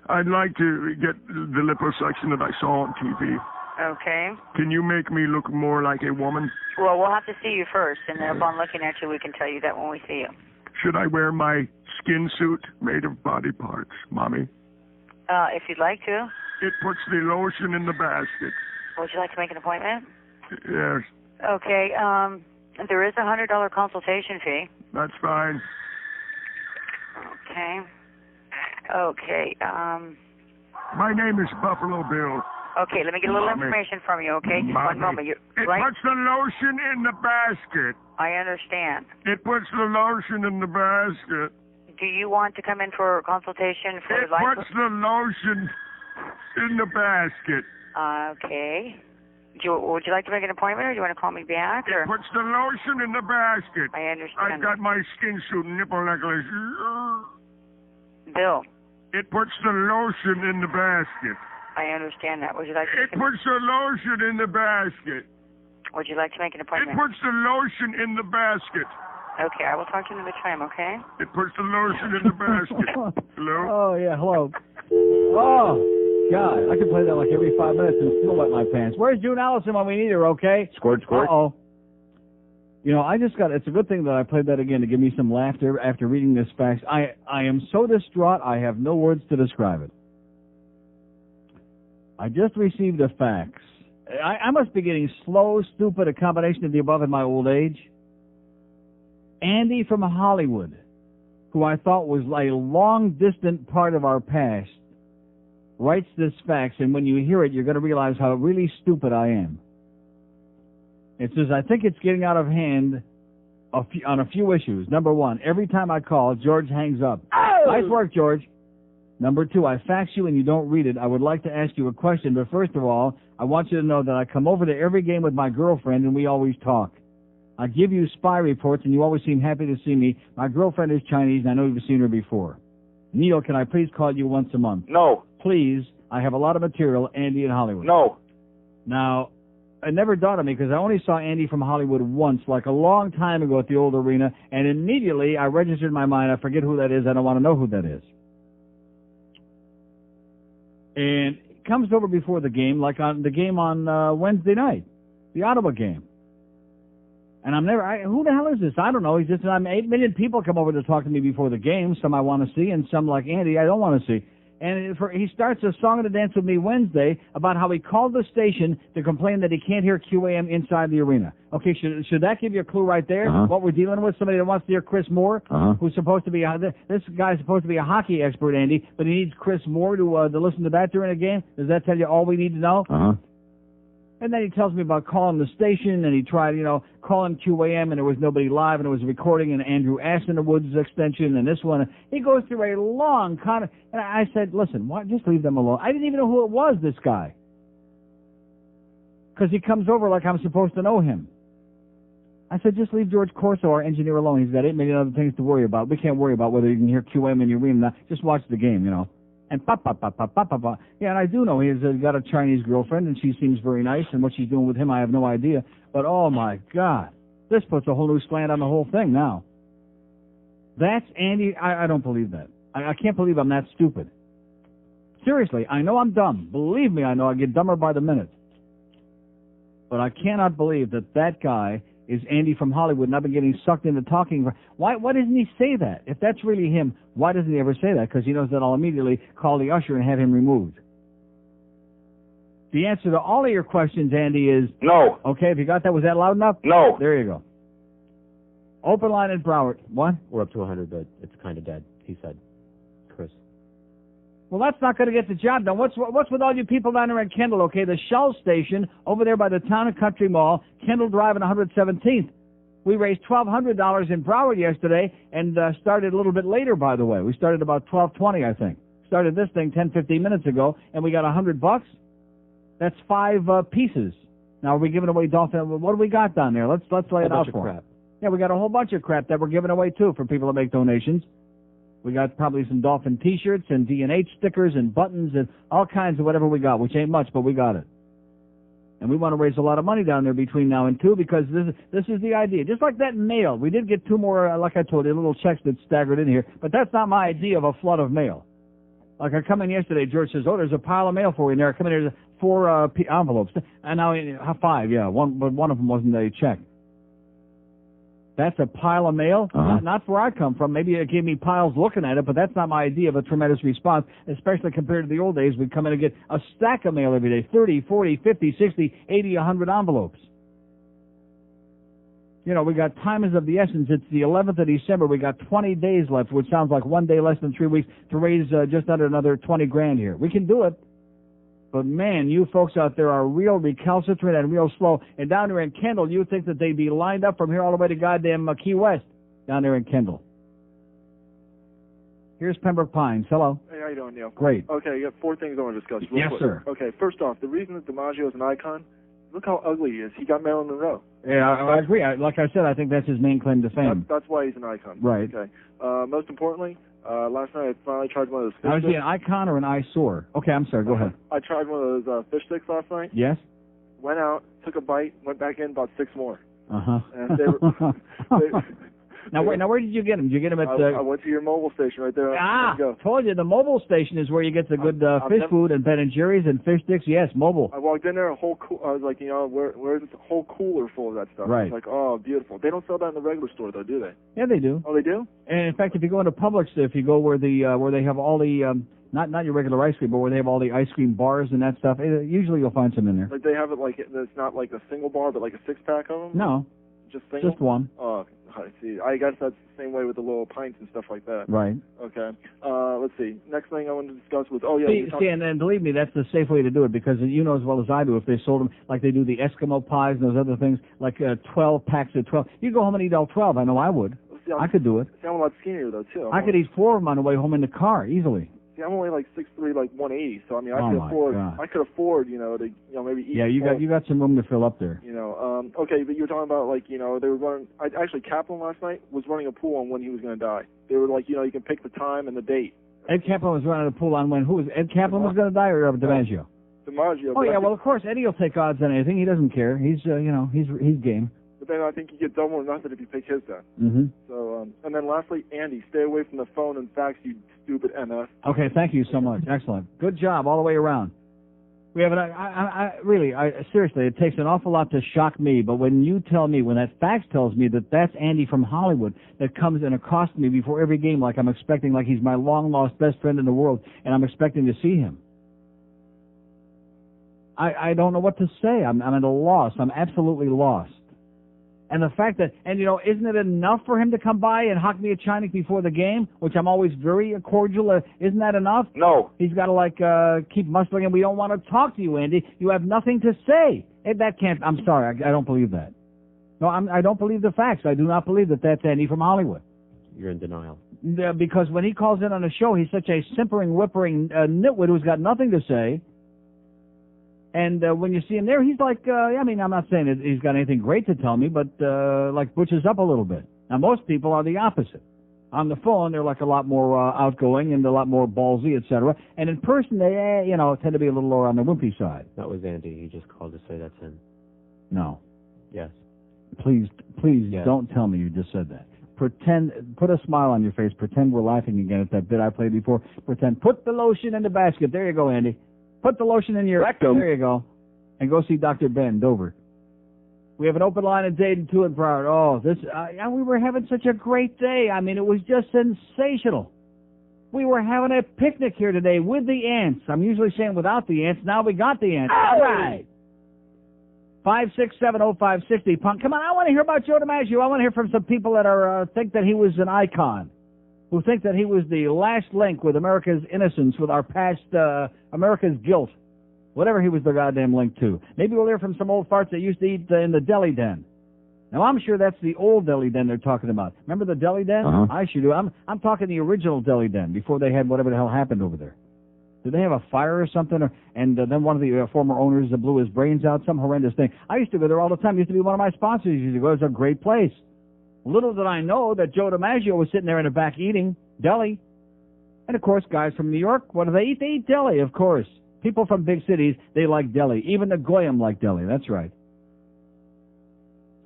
I'd like to get the liposuction that I saw on TV. Okay. Can you make me look more like a woman? Well, we'll have to see you first, and then upon looking at you, we can tell you that when we see you. Should I wear my skin suit made of body parts, Mommy? If you'd like to. It puts the lotion in the basket. Would you like to make an appointment? Yes. Okay. There is a $100 consultation fee. That's fine. Okay. Okay. My name is Buffalo Bill. Okay, let me get a little information from you, okay? Just one moment. It puts the lotion in the basket. I understand. It puts the lotion in the basket. Do you want to come in for a consultation for It puts the lotion in the basket. Okay. Would you like to make an appointment, or do you want to call me back? Or? It puts the lotion in the basket. I understand. I've got my skin suit and nipple necklace. Bill. It puts the lotion in the basket. I understand that. Would you like to It puts the lotion in the basket. Would you like to make an appointment? It puts the lotion in the basket. Okay, I will talk to you another time, okay? It puts the lotion in the basket. Hello? Oh, yeah, hello. Oh, God, I can play that like every 5 minutes and still wet my pants. Where's June Allison when we need her, okay? Squirt. Uh-oh. You know, it's a good thing that I played that again to give me some laughter after reading this fax. I am so distraught, I have no words to describe it. I just received a fax. I must be getting slow, stupid, a combination of the above in my old age. Andy from Hollywood, who I thought was a long-distant part of our past, writes this fax, and when you hear it, you're going to realize how really stupid I am. It says, I think it's getting out of hand on a few issues. Number one, every time I call, George hangs up. Oh! Nice work, George. Number two, I fax you and you don't read it. I would like to ask you a question, but first of all, I want you to know that I come over to every game with my girlfriend and we always talk. I give you spy reports and you always seem happy to see me. My girlfriend is Chinese and I know you've seen her before. Neil, can I please call you once a month? No. Please. I have a lot of material, Andy in Hollywood. No. Now, it never dawned on me because I only saw Andy from Hollywood once, like a long time ago at the old arena, and immediately I registered in my mind, I forget who that is, I don't want to know who that is. And it comes over before the game, like on the game on Wednesday night, the Ottawa game. And who the hell is this? I don't know. He's just, 8 million people come over to talk to me before the game. Some I want to see, and some like Andy I don't want to see. And he starts a song and a dance with me Wednesday about how he called the station to complain that he can't hear QAM inside the arena. Okay, should that give you a clue right there? What we're dealing with? Somebody that wants to hear Chris Moore, who's supposed to be this guy's supposed to be a hockey expert, Andy, but he needs Chris Moore to listen to that during a game. Does that tell you all we need to know? And then he tells me about calling the station, and he tried, calling QAM, and there was nobody live, and it was a recording, and Andrew Ashenwood's extension, and this one. He goes through a long and I said, listen, why, just leave them alone. I didn't even know who it was, this guy. Because he comes over like I'm supposed to know him. I said, just leave George Corso, our engineer, alone. He's got 8 million other things to worry about. We can't worry about whether you can hear QAM in your arena. Just watch the game, And yeah, and I do know he's got a Chinese girlfriend, and she seems very nice, and what she's doing with him, I have no idea. But, oh, my God, this puts a whole new slant on the whole thing now. That's Andy. I don't believe that. I can't believe I'm that stupid. Seriously, I know I'm dumb. Believe me, I know I get dumber by the minute. But I cannot believe that guy is Andy from Hollywood, and I've been getting sucked into talking. Why doesn't he say that? If that's really him, why doesn't he ever say that? Because he knows that I'll immediately call the usher and have him removed. The answer to all of your questions, Andy, is... No. Okay, if you got that, was that loud enough? No. There you go. Open line in Broward. What? We're up to 100, but it's kind of dead, he said. Chris. Well, that's not going to get the job done. What's with all you people down there at Kendall, okay? The Shell station over there by the Town and Country Mall, Kendall Drive and 117th. We raised $1,200 in Broward yesterday and started a little bit later, by the way. We started about 12:20, I think. Started this thing 10, 15 minutes ago, and we got $100. That's 5 pieces. Now, are we giving away dolphin? What do we got down there? Let's lay it out for them. Yeah, we got a whole bunch of crap that we're giving away, too, for people that make donations. We got probably some Dolphin T-shirts and D&H stickers and buttons and all kinds of whatever we got, which ain't much, but we got it. And we want to raise a lot of money down there between now and 2 because this is the idea. Just like that mail. We did get 2 more, like I told you, little checks that staggered in here, but that's not my idea of a flood of mail. Like I come in yesterday, George says, there's a pile of mail for you in there. I come in here, there's 4 envelopes. And now 5, yeah, but one of them wasn't a check. That's a pile of mail? Not where I come from. Maybe it gave me piles looking at it, but that's not my idea of a tremendous response, especially compared to the old days. We'd come in and get a stack of mail every day, 30, 40, 50, 60, 80, 100 envelopes. We got time is of the essence. It's the 11th of December. We got 20 days left, which sounds like 1 day less than 3 weeks to raise just under another 20 grand here. We can do it. But, man, you folks out there are real recalcitrant and real slow. And down there in Kendall, you think that they'd be lined up from here all the way to goddamn Key West down there in Kendall. Here's Pembroke Pines. Hello. Hey, how you doing, Neil? Great. Okay, you have 4 things I want to discuss real quick. Sir. Okay, first off, the reason that DiMaggio is an icon, look how ugly he is. He got Marilyn Monroe. Yeah, I agree. Like I said, I think that's his main claim to fame. That's why he's an icon. Right. Okay. Most importantly, last night I finally tried one of those fish Now, is he sticks. an icon or an eyesore? Okay, I'm sorry. Go ahead. I tried one of those fish sticks last night. Yes? Went out, took a bite, went back in, bought 6 more. Uh-huh. And they were, Now, where did you get them? Did you get them at? I went to your mobile station right there. Told you the mobile station is where you get the good fish food and Ben and Jerry's and fish sticks. Yes, mobile. I walked in there, I was like, where's this whole cooler full of that stuff? Right. It's like, oh, beautiful. They don't sell that in the regular store though, do they? Yeah, they do. Oh, they do. And in fact, if you go into Publix, if you go where they have all the not your regular ice cream, but where they have all the ice cream bars and that stuff, usually you'll find some in there. Like they have it like it's not like a single bar, but like a 6-pack of them. No. Just single? Just one. Oh, I see. I guess that's the same way with the little pints and stuff like that. Right. Okay. Let's see. Next thing I wanted to discuss was, and believe me, that's the safe way to do it, because you know as well as I do, if they sold them like they do the Eskimo pies and those other things, like 12 packs of 12, you go home and eat all 12. I know I would. See, I could do it. See, I'm a lot skinnier though too. I could eat 4 of them on the way home in the car easily. See, I'm only like 6'3", like 180. So I mean, I could afford, to maybe eat. Yeah, you got some room to fill up there. Okay, but you were talking about like, they were running. Actually, Kaplan last night was running a pool on when he was going to die. They were like, you can pick the time and the date. Ed Kaplan was running a pool on when? Who was Ed Kaplan was going to die, or DiMaggio? DiMaggio. Oh yeah, well of course Eddie will take odds on anything. He doesn't care. He's he's game. But then I think you get double or nothing if you pick his death. Mm-hmm. So, and then lastly, Andy, stay away from the phone and fax, you stupid MF. Okay, thank you so much. Excellent. Good job all the way around. We have seriously, it takes an awful lot to shock me, but when you tell me, when that fax tells me that that's Andy from Hollywood that comes and accosts me before every game like I'm expecting, like he's my long-lost best friend in the world, and I'm expecting to see him, I don't know what to say. I'm at a loss. I'm absolutely lost. And the fact that, isn't it enough for him to come by and hock me a Chinik before the game, which I'm always very cordial? Isn't that enough? No. He's got to, keep mustering, and we don't want to talk to you, Andy. You have nothing to say. That can't, I'm sorry, I don't believe that. No, I don't believe the facts. I do not believe that that's Andy from Hollywood. You're in denial. Because when he calls in on a show, he's such a simpering, whimpering nitwit who's got nothing to say. And when you see him there, he's like, I'm not saying that he's got anything great to tell me, but like butches up a little bit. Now, most people are the opposite. On the phone, they're like a lot more outgoing and a lot more ballsy, etc. And in person, they, tend to be a little lower on the wimpy side. That was Andy. He just called to say that's him. No. Yes. Please yes. Don't tell me you just said that. Pretend, put a smile on your face. Pretend we're laughing again at that bit I played before. Pretend, put the lotion in the basket. There you go, Andy. Put the lotion in your rectum. There you go. And go see Dr. Ben Dover. We have an open line in Dayton, 2 in Broward. Oh, we were having such a great day. I mean, it was just sensational. We were having a picnic here today with the ants. I'm usually saying without the ants. Now we got the ants. All right. 5670560. Punk. Come on, I want to hear about Joe DiMaggio. I want to hear from some people that are think that he was an icon, who think that he was the last link with America's innocence, with our past, America's guilt, whatever he was the goddamn link to. Maybe we'll hear from some old farts that used to eat in the deli den. Now, I'm sure that's the old deli den they're talking about. Remember the deli den? Uh-huh. I sure do. I'm talking the original deli den, before they had whatever the hell happened over there. Did they have a fire or something? And then one of the former owners blew his brains out, some horrendous thing. I used to go there all the time. It used to be one of my sponsors. Used to go. It was a great place. Little did I know that Joe DiMaggio was sitting there in the back eating deli. And, of course, guys from New York, what do they eat? They eat deli, of course. People from big cities, they like deli. Even the Goyim like deli. That's right.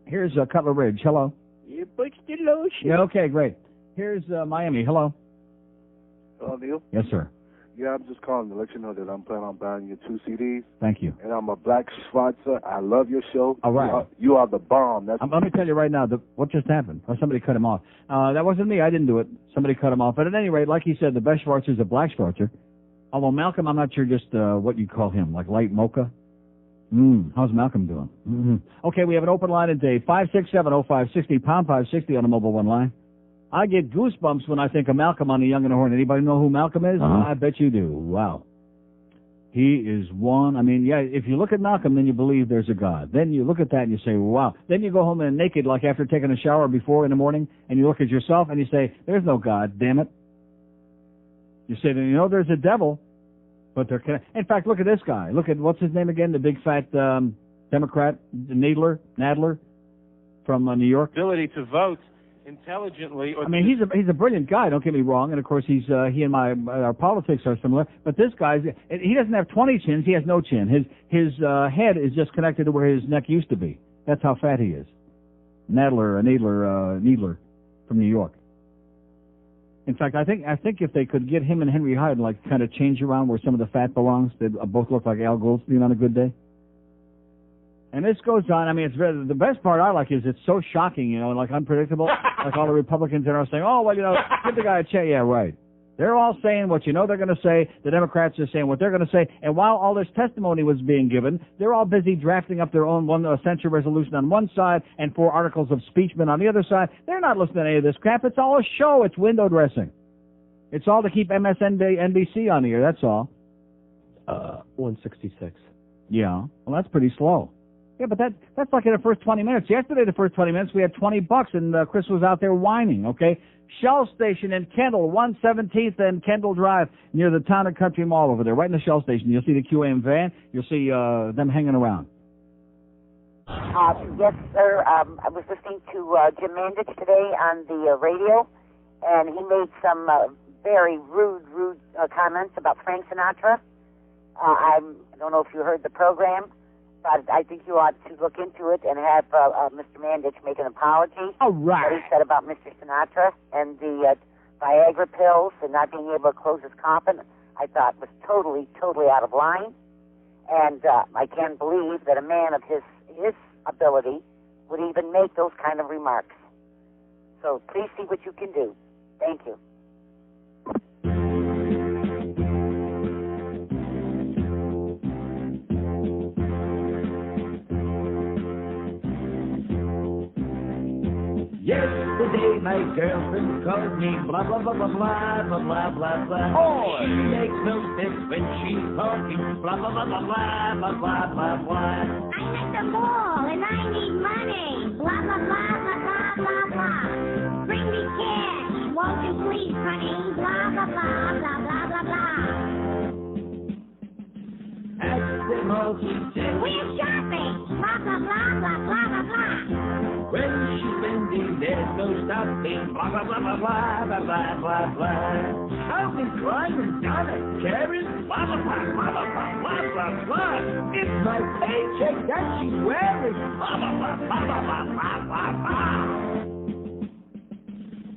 Here's Cutler Ridge. Hello. You put the lotion. Yeah, okay, great. Here's Miami. Hello. Hello, Neil. Yes, sir. Yeah, I'm just calling to let you know that I'm planning on buying your 2 CDs. Thank you. And I'm a black sponsor. I love your show. All right. You are the bomb. Let me tell you right now, what just happened? Or somebody cut him off. That wasn't me. I didn't do it. Somebody cut him off. But at any rate, like he said, the best Schwarzer is a black Schwarzer. Although Malcolm, I'm not sure just what you call him, like light mocha. How's Malcolm doing? Mm-hmm. Okay, we have an open line today, 5670560, pound 560 on the mobile one line. I get goosebumps when I think of Malcolm on the Young and the Horn. Anybody know who Malcolm is? Uh-huh. I bet you do. Wow. He is one. I mean, yeah, if you look at Malcolm, then you believe there's a God. Then you look at that and you say, wow. Then you go home and naked, like after taking a shower before in the morning, and you look at yourself and you say, there's no God, damn it. You say, there's a devil, but there can. In fact, look at this guy. Look at, what's his name again? The big fat Democrat, Nadler from New York. Ability to vote intelligently. I mean, he's a brilliant guy. Don't get me wrong, and of course he and our politics are similar. But this guy, he doesn't have 20 chins. He has no chin. His head is just connected to where his neck used to be. That's how fat he is. Needler. from New York. In fact, I think if they could get him and Henry Hyde like kind of change around where some of the fat belongs, they'd both look like Al Goldstein on a good day. And this goes on. I mean, the best part I like is it's so shocking, you know, and like unpredictable. Like all the Republicans are saying, oh, well, you know, give the guy a chance. Yeah, right. They're all saying what you know they're going to say. The Democrats are saying what they're going to say. And while all this testimony was being given, they're all busy drafting up their own censure resolution on one side and 4 articles of impeachment on the other side. They're not listening to any of this crap. It's all a show. It's window dressing. It's all to keep MSNBC on the air. That's all. 166. Yeah. Well, that's pretty slow. Yeah, but that's like in the first 20 minutes. Yesterday, the first 20 minutes, we had $20, and Chris was out there whining, okay? Shell station in Kendall, 117th and Kendall Drive, near the Town and Country Mall over there, right in the Shell station. You'll see the QAM van. You'll see them hanging around. Yes, sir. I was listening to Jim Mandich today on the radio, and he made some very rude comments about Frank Sinatra. I don't know if you heard the program, but I think you ought to look into it and have Mr. Mandich make an apology. All right. What he said about Mr. Sinatra and the Viagra pills and not being able to close his coffin, I thought was totally out of line. And I can't believe that a man of his ability would even make those kind of remarks. So please see what you can do. Thank you. Yesterday my girlfriend called me blah blah blah blah blah blah blah blah blah. Oh. She makes no sense when she's talking blah blah blah blah blah blah blah blah blah. I'm at the mall and I need money. Blah blah blah blah blah blah blah. Bring me cash, won't you please, honey? Blah blah blah blah blah blah blah. At the mall she said we're shopping. Blah blah blah blah blah blah blah. when she's spending there's no stopping blah blah blah blah blah blah blah blah blah. I've been climbing down at Karen's blah blah blah blah blah blah blah blah. It's my paycheck that she's wearing blah blah blah blah blah blah blah blah.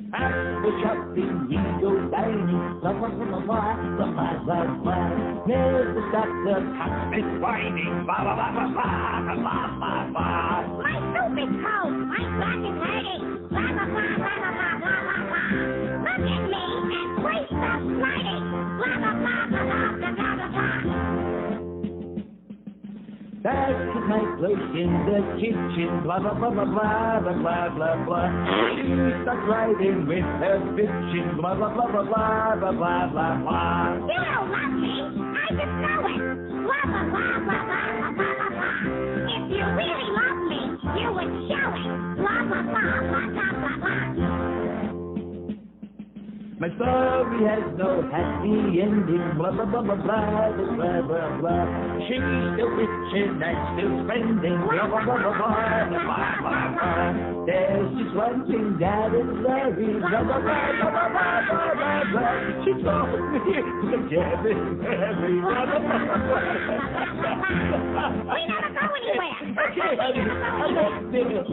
At the shopping we go dining blah blah blah blah blah blah blah blah. Never stop the constant whining blah blah blah blah blah blah blah blah. My stupid coat, my back is hurting. Blah blah blah blah blah blah blah blah blah. Look at me and please stop sliding. Blah blah blah blah blah blah blah blah blah. Back to my place in the kitchen, blah blah blah blah blah blah blah blah blah. She starts writing with her bitchin', blah blah blah blah blah blah blah blah blah. You don't love me, I just know it. Blah blah blah blah blah blah blah blah blah. If you really love me, you would show it. Blah blah blah blah blah blah blah. My story has no happy ending, blah blah blah blah blah blah blah blah. She's still bitching and still spending, blah blah blah blah blah blah blah blah. There's just one thing that is very blah blah blah blah blah blah blah blah. She told me to get it very blah blah blah blah blah. We never go anywhere. Okay, honey, I won't dig it.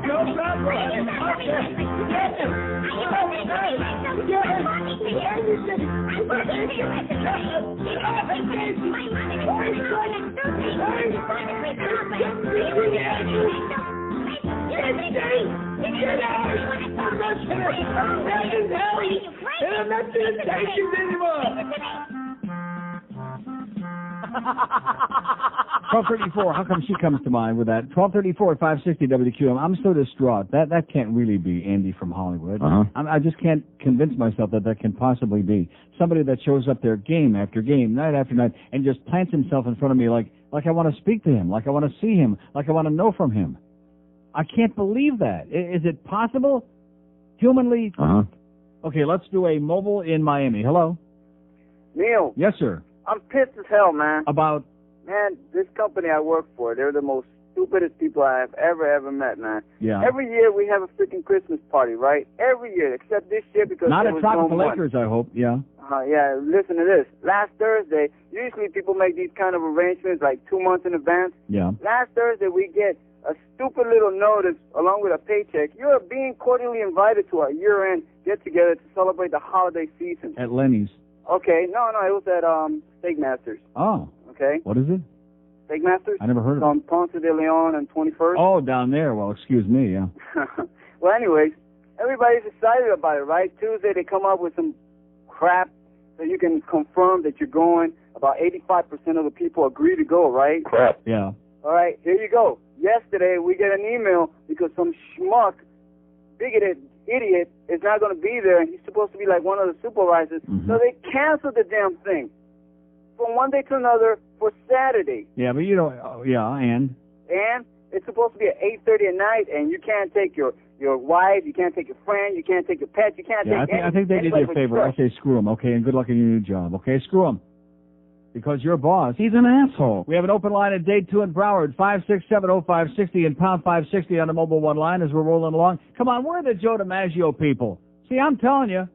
No problem. Okay, get him. I'm not doing stations anymore. 1234, how come she comes to mind with that? 1234 at 560 WQAM. I'm so distraught. That can't really be Andy from Hollywood. I just can't convince myself that can possibly be somebody that shows up there game after game, night after night, and just plants himself in front of me like I want to speak to him, like I want to see him, like I want to know from him. I can't believe that. Is it possible? Humanly? Okay, let's do a mobile in Miami. Hello? Neil. Yes, sir. I'm pissed as hell, man. About? Man, this company I work for, they're the most stupidest people I have ever met, man. Yeah. Every year we have a freaking Christmas party, right? Every year, except this year because not there at was Tropical no Acres, I hope. Yeah. Yeah, listen to this. Last Thursday, usually people make these kind of arrangements like 2 months in advance. Yeah. Last Thursday we get a stupid little notice along with a paycheck, you're being cordially invited to a year-end get-together to celebrate the holiday season. At Lenny's. Okay, no, it was at Steak Masters. Oh. Okay. What is it? Steak Masters? I never heard of it. On Ponce de Leon and 21st. Oh, down there. Well, excuse me, yeah. Well, anyways, everybody's excited about it, right? Tuesday they come up with some crap so you can confirm that you're going. About 85% of the people agree to go, right? Crap. Yeah. All right, here you go. Yesterday we get an email because some schmuck, bigoted idiot is not going to be there, and he's supposed to be like one of the supervisors. Mm-hmm. So they canceled the damn thing from one day to another for Saturday. Yeah, but you know, and it's supposed to be at 8:30 at night, and you can't take your wife, you can't take your friend, you can't take your pet, you can't take I think they did you a favor. I say screw them, okay, and good luck in your new job, okay? Screw them. Because your boss, he's an asshole. We have an open line at Day 2 in Broward, 5670560 and pound 560 on the mobile one line as we're rolling along. Come on, we're the Joe DiMaggio people. See, I'm telling you.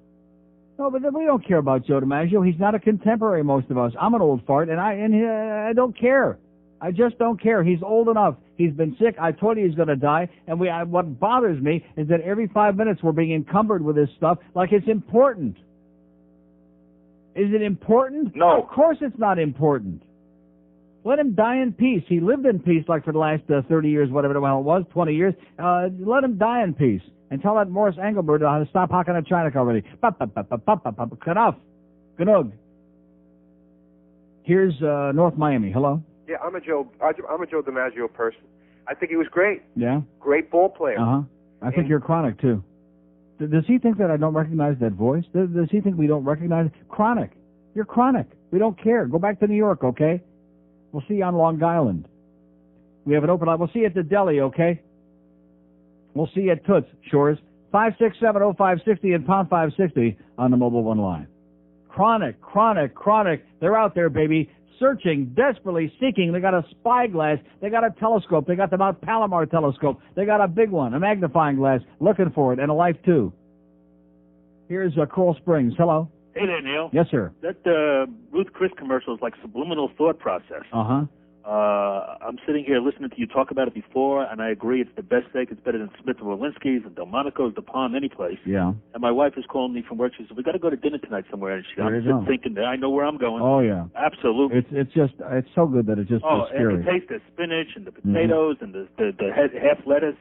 No, but we don't care about Joe DiMaggio. He's not a contemporary, most of us. I'm an old fart, and I don't care. I just don't care. He's old enough. He's been sick. I told you he's going to die. And what bothers me is that every 5 minutes we're being encumbered with this stuff like it's important. Is it important? No. Of course it's not important. Let him die in peace. He lived in peace like for the last 30 years, whatever the hell it was, 20 years. Let him die in peace. And tell that Morris Engelbert to stop hocking at China already. Enough. Gnug. Here's North Miami. Hello? Yeah, I'm a Joe DiMaggio person. I think he was great. Yeah? Great ball player. Uh-huh. I think you're chronic, too. Does he think that I don't recognize that voice? Does he think we don't recognize it? Chronic. You're chronic. We don't care. Go back to New York, okay? We'll see you on Long Island. We have an open line. We'll see you at the deli, okay? We'll see you at Toots, Shores. 5670560 and pound 560 on the mobile one line. Chronic, chronic, chronic. They're out there, baby, searching, desperately seeking. They got a spyglass. They got a telescope. They got the Mount Palomar telescope. They got a big one, a magnifying glass, looking for it, and a life, too. Here's Coral Springs. Hello. Hey there, Neil. Yes, sir. That Ruth Chris commercial is like subliminal thought process. Uh-huh. I'm sitting here listening to you talk about it before, and I agree it's the best steak. It's better than Smith & Walensky's and Delmonico's, the Palm, any place. Yeah. And my wife is calling me from work. She said, we got to go to dinner tonight somewhere. And I'm thinking, I know where I'm going. Oh, yeah. Absolutely. It's so good that it just feels scary. And the taste of spinach and the potatoes and the half lettuce,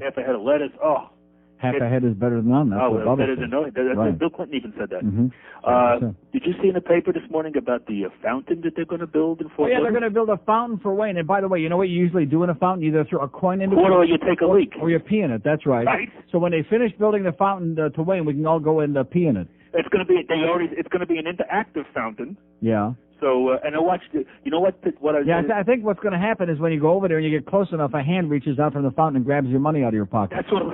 half a head of lettuce. Oh. Half a head is better than none. That's what Bubba better said. than no. Right. Bill Clinton even said that. Mm-hmm. Did you see in the paper this morning about the fountain that they're going to build in Fort yeah, Lauderdale? they're going to build a fountain for Wayne. And by the way, you know what you usually do in a fountain? You either throw a coin into it, or you take a leak, or you pee in it. That's right. Right. So when they finish building the fountain to Wayne, we can all go and pee in it. It's going to be it's going to be an interactive fountain. Yeah. So and I watched it. You know what? I think what's going to happen is when you go over there and you get close enough, a hand reaches out from the fountain and grabs your money out of your pocket. That's what.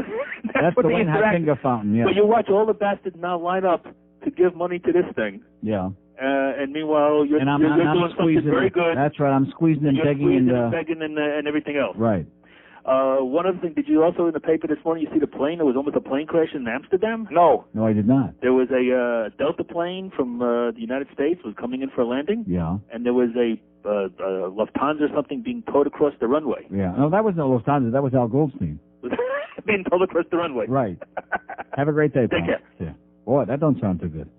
That's the Wayne Huizenga fountain. Yeah. But you watch all the bastards now line up to give money to this thing. Yeah. And meanwhile, you're I'm doing something very good. That's right. I'm squeezing and begging and everything else. Right. One other thing, did you also in the paper this morning, you see the plane? There was almost a plane crash in Amsterdam? No. No, I did not. There was a Delta plane from the United States was coming in for a landing. Yeah. And there was a Lufthansa or something being towed across the runway. Yeah. No, that was no Lufthansa. That was Al Goldstein. Being towed across the runway. Right. Have a great day, Take care. Yeah. Boy, that don't sound too good.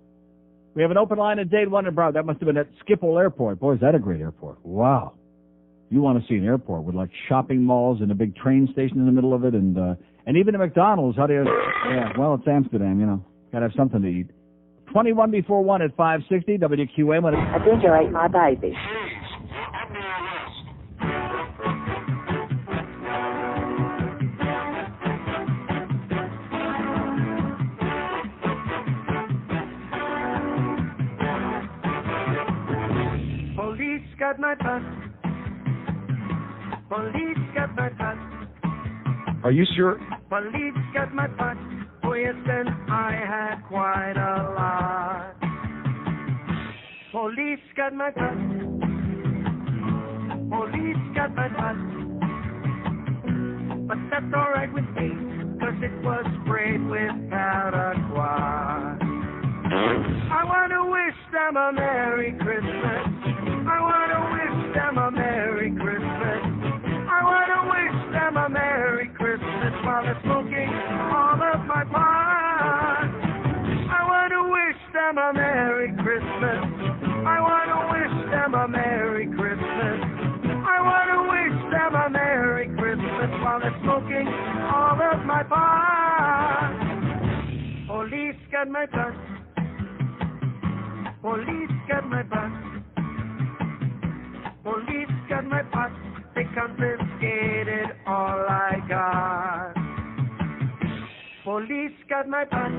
We have an open line at Day 1 in Broward. That must have been at Schiphol Airport. Boy, is that a great airport. Wow. You want to see an airport with like shopping malls and a big train station in the middle of it and even a McDonald's. How do you... Yeah, well, it's Amsterdam, you know. Got to have something to eat. 21 before 1 at 560 WQAM. I think you ate my baby. Police got my butt. Police got my butt. Are you sure? Police got my butt. Oh yes, and I had quite a lot. Police got my butt. Police got my butt. But that's alright with me, 'cause it was sprayed with paraquat. I want to wish them a Merry Christmas. I want to wish them a Merry Christmas. I want to wish them a while they're smoking all of my pot. I want to wish them a Merry Christmas. I want to wish them a Merry Christmas. I want to wish them a Merry Christmas while they're smoking all of my pot. Police got my butt. Police got my butt. Police got my pot. They confiscated all I got. Police got my butt.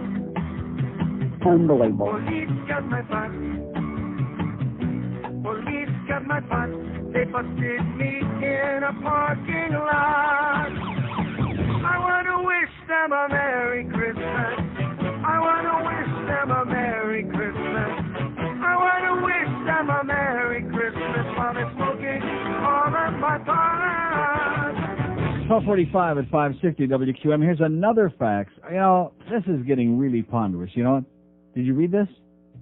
Unbelievable. Police got my butt. Police got my butt. They busted me in a parking lot. I want to wish them a Merry Christmas. I want to wish them a Merry Christmas. I want to wish them a Merry Christmas while they're smoking all of my pot. 12:45 at 560 WQAM. Here's another fax. You know, this is getting really ponderous. You know what? Did you read this?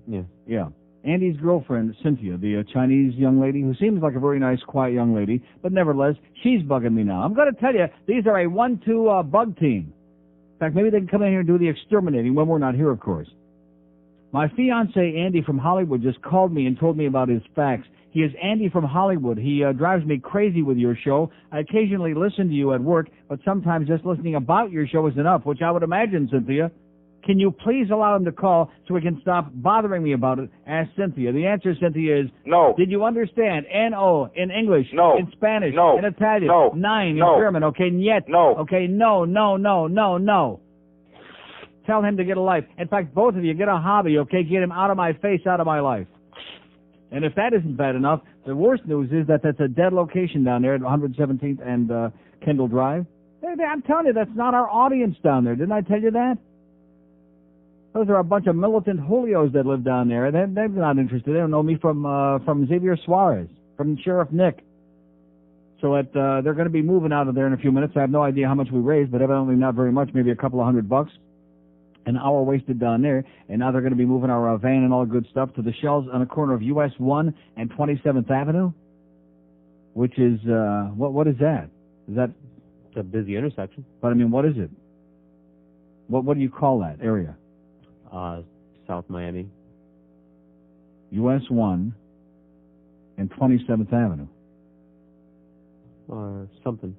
Yeah. Yeah. Andy's girlfriend, Cynthia, the Chinese young lady who seems like a very nice, quiet young lady, but nevertheless, she's bugging me now. I'm going to tell you, these are a 1-2 bug team. In fact, maybe they can come in here and do the exterminating when we're not here, of course. My fiancé, Andy from Hollywood, just called me and told me about his fax. He is Andy from Hollywood. He drives me crazy with your show. I occasionally listen to you at work, but sometimes just listening about your show is enough, which I would imagine, Cynthia. Can you please allow him to call so we can stop bothering me about it? Ask Cynthia. The answer, Cynthia, is no. Did you understand? N-O in English. No. In Spanish. No. In Italian. No. 9 No. in German. Okay, niet. No. Okay, no. Tell him to get a life. In fact, both of you, get a hobby, okay? Get him out of my face, out of my life. And if that isn't bad enough, the worst news is that that's a dead location down there at 117th and Kendall Drive. I'm telling you, that's not our audience down there. Didn't I tell you that? Those are a bunch of militant Julios that live down there. They're not interested. They don't know me from Xavier Suarez, from Sheriff Nick. So they're going to be moving out of there in a few minutes. I have no idea how much we raised, but evidently not very much, maybe a couple of $100. An hour wasted down there, and now they're going to be moving our van and all good stuff to the shelves on the corner of US 1 and 27th Avenue, which is, what is that? Is that? It's a busy intersection. But I mean, what is it? What do you call that area? South Miami. US 1 and 27th Avenue. Something.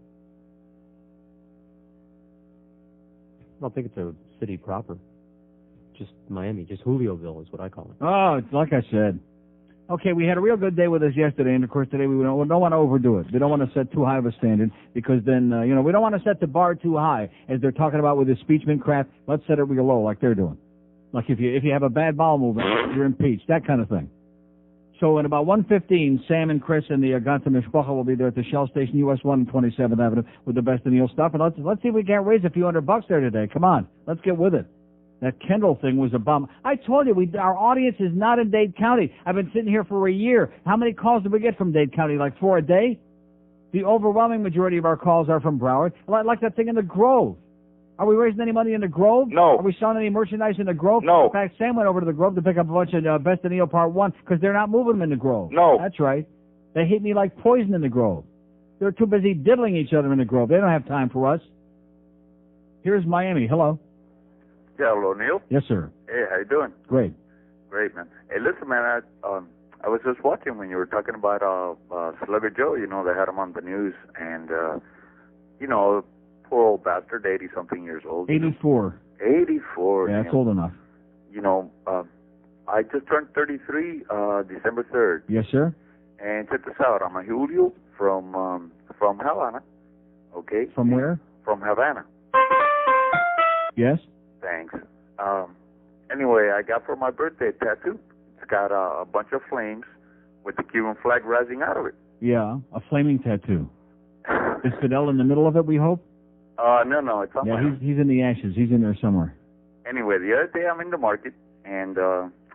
I don't think it's a city proper. Just Miami. Just Julioville is what I call it. Oh, it's like I said. Okay, we had a real good day with us yesterday, and of course today we don't want to overdo it. We don't want to set too high of a standard because then, we don't want to set the bar too high. As they're talking about with impeachment crap, let's set it real low like they're doing. Like if you have a bad bowel movement, you're impeached, that kind of thing. So in about 1:15, Sam and Chris and the Ganze Mishpacha will be there at the Shell Station, US 1 and 27th Avenue, with the Best of Neil stuff. And let's see if we can't raise a few $100 there today. Come on, let's get with it. That Kendall thing was a bum. I told you, our audience is not in Dade County. I've been sitting here for a year. How many calls did we get from Dade County? Like 4 a day? The overwhelming majority of our calls are from Broward. Like that thing in the Grove. Are we raising any money in the Grove? No. Are we selling any merchandise in the Grove? No. In fact, Sam went over to the Grove to pick up a bunch of Best of Neil Part 1 because they're not moving them in the Grove. No. That's right. They hate me like poison in the Grove. They're too busy diddling each other in the Grove. They don't have time for us. Here's Miami. Hello. Yeah, hello, Neil. Yes, sir. Hey, how you doing? Great. Great, man. Hey, listen, man, I was just watching when you were talking about Slugger Joe. They had him on the news, and poor old bastard, 80-something years old. 84. 84. Yeah, that's old enough. I just turned 33 December 3rd. Yes, sir. And check this out. I'm a Julio from Havana. Okay. From where? From Havana. Yes. Thanks. Anyway, I got for my birthday a tattoo. It's got a bunch of flames with the Cuban flag rising out of it. Yeah, a flaming tattoo. Is Fidel in the middle of it, we hope? No, it's on my he's in the ashes. He's in there somewhere. Anyway, the other day I'm in the market, and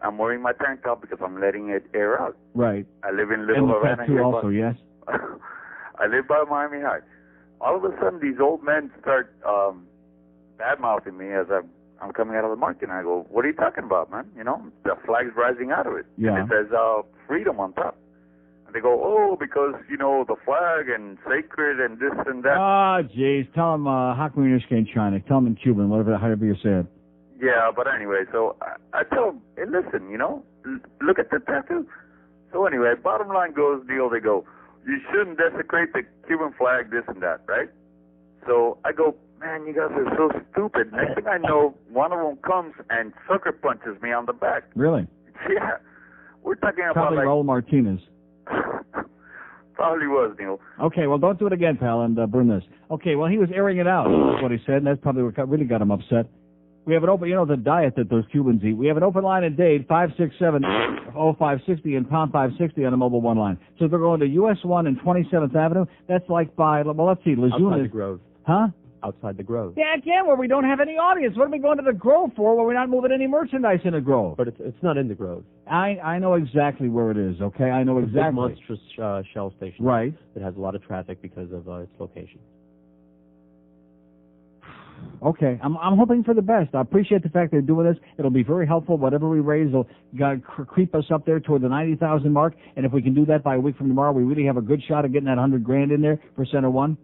I'm wearing my tank top because I'm letting it air out. Right. I live in Little and the Havana tattoo here. Also, yes. I live by Miami High. All of a sudden, these old men start bad-mouthing me as I'm coming out of the market, and I go, what are you talking about, man? The flag's rising out of it. Yeah. And it says freedom on top. And They go, oh, because, the flag and sacred and this and that. Ah, jeez. Tell them, how come you're in China? Tell them in Cuban, however you say it. Yeah, but anyway, so I tell them, hey, listen, look at the tattoo. So anyway, bottom line goes, Neil, they go, you shouldn't desecrate the Cuban flag, this and that, right? So I go, man, you guys are so stupid. Next thing I know, one of them comes and sucker punches me on the back. Really? Yeah. We're talking about Probably Raul Martinez. Probably was, Neil. Okay, well, don't do it again, pal, and burn this. Okay, well, he was airing it out, is what he said, and that's probably what really got him upset. We have an open, the diet that those Cubans eat. We have an open line in Dade, 567-0560 and pound 560 on the mobile one line. So they're going to US 1 and 27th Avenue. That's like by, well, let's see, Lejeune Outside is... the Grove. Huh? Outside the Grove. Yeah, again, where we don't have any audience. What are we going to the Grove for where we're not moving any merchandise in the Grove? But it's not in the Grove. I know exactly where it is, okay? I know exactly. It's a monstrous Shell station. Right. It has a lot of traffic because of its location. Okay, I'm hoping for the best. I appreciate the fact they're doing this. It'll be very helpful. Whatever we raise will creep us up there toward the 90,000 mark. And if we can do that by a week from tomorrow, we really have a good shot at getting that $100,000 in there for Center One.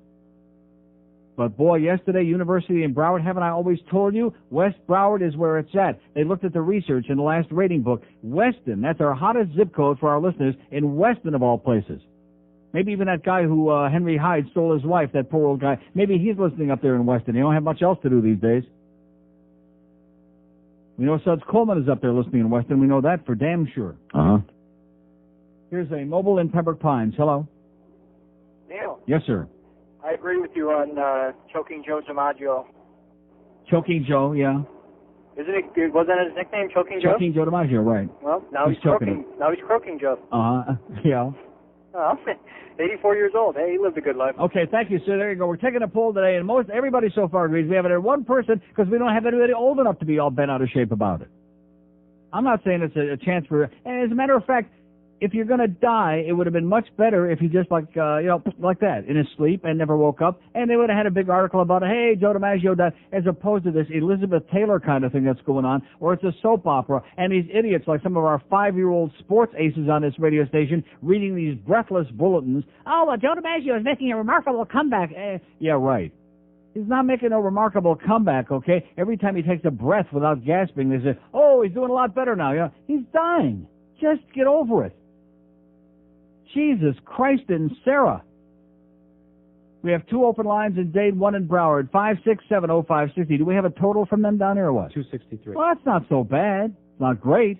But boy, yesterday, University in Broward, haven't I always told you? West Broward is where it's at. They looked at the research in the last rating book. Weston, that's our hottest zip code for our listeners, in Weston of all places. Maybe even that guy who Henry Hyde stole his wife, that poor old guy. Maybe he's listening up there in Weston. He don't have much else to do these days. We know Suds Coleman is up there listening in Weston. We know that for damn sure. Uh-huh. Here's a mobile in Pembroke Pines. Hello. Neil, Yes, sir. I agree with you on choking Joe DiMaggio. Choking Joe, yeah. Isn't it? Wasn't his nickname Choking Joe? Choking Joe DiMaggio, right. Well, now he's choking croaking. Now he's croaking Joe. Yeah. Oh, 84 years old. Hey, he lived a good life. Okay, thank you, sir. There you go. We're taking a poll today, and everybody so far agrees. We haven't had one person because we don't have anybody old enough to be all bent out of shape about it. I'm not saying it's a chance for... And as a matter of fact, if you're going to die, it would have been much better if you just like that, in his sleep and never woke up, and they would have had a big article about, hey, Joe DiMaggio died, as opposed to this Elizabeth Taylor kind of thing that's going on, or it's a soap opera, and these idiots like some of our 5-year-old sports aces on this radio station reading these breathless bulletins. Oh, Joe DiMaggio is making a remarkable comeback. Yeah, right. He's not making a remarkable comeback, okay? Every time he takes a breath without gasping, they say, oh, he's doing a lot better now. He's dying. Just get over it. Jesus Christ and Sarah. We have 2 open lines in Dade, 1 in Broward, 5670560. Do we have a total from them down here or what? 263. Well, that's not so bad. It's not great.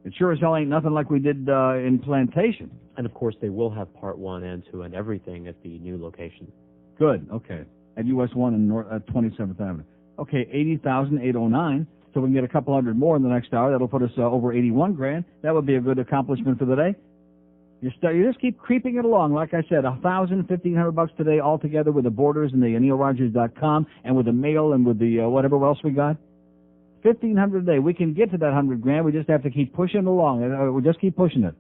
It sure as hell ain't nothing like we did in Plantation. And, of course, they will have Part 1 and 2 and everything at the new location. Good, okay. At US 1 and 27th Avenue. Okay, 80,809. So we can get a couple hundred more in the next hour. That'll put us over $81,000. That would be a good accomplishment for the day. You just keep creeping it along. Like I said, $1,000, $1,500 today altogether with the borders and the NeilRogers.com and with the mail and with the whatever else we got. $1,500 a day. We can get to that $100,000. We just have to keep pushing it along. We just keep pushing it.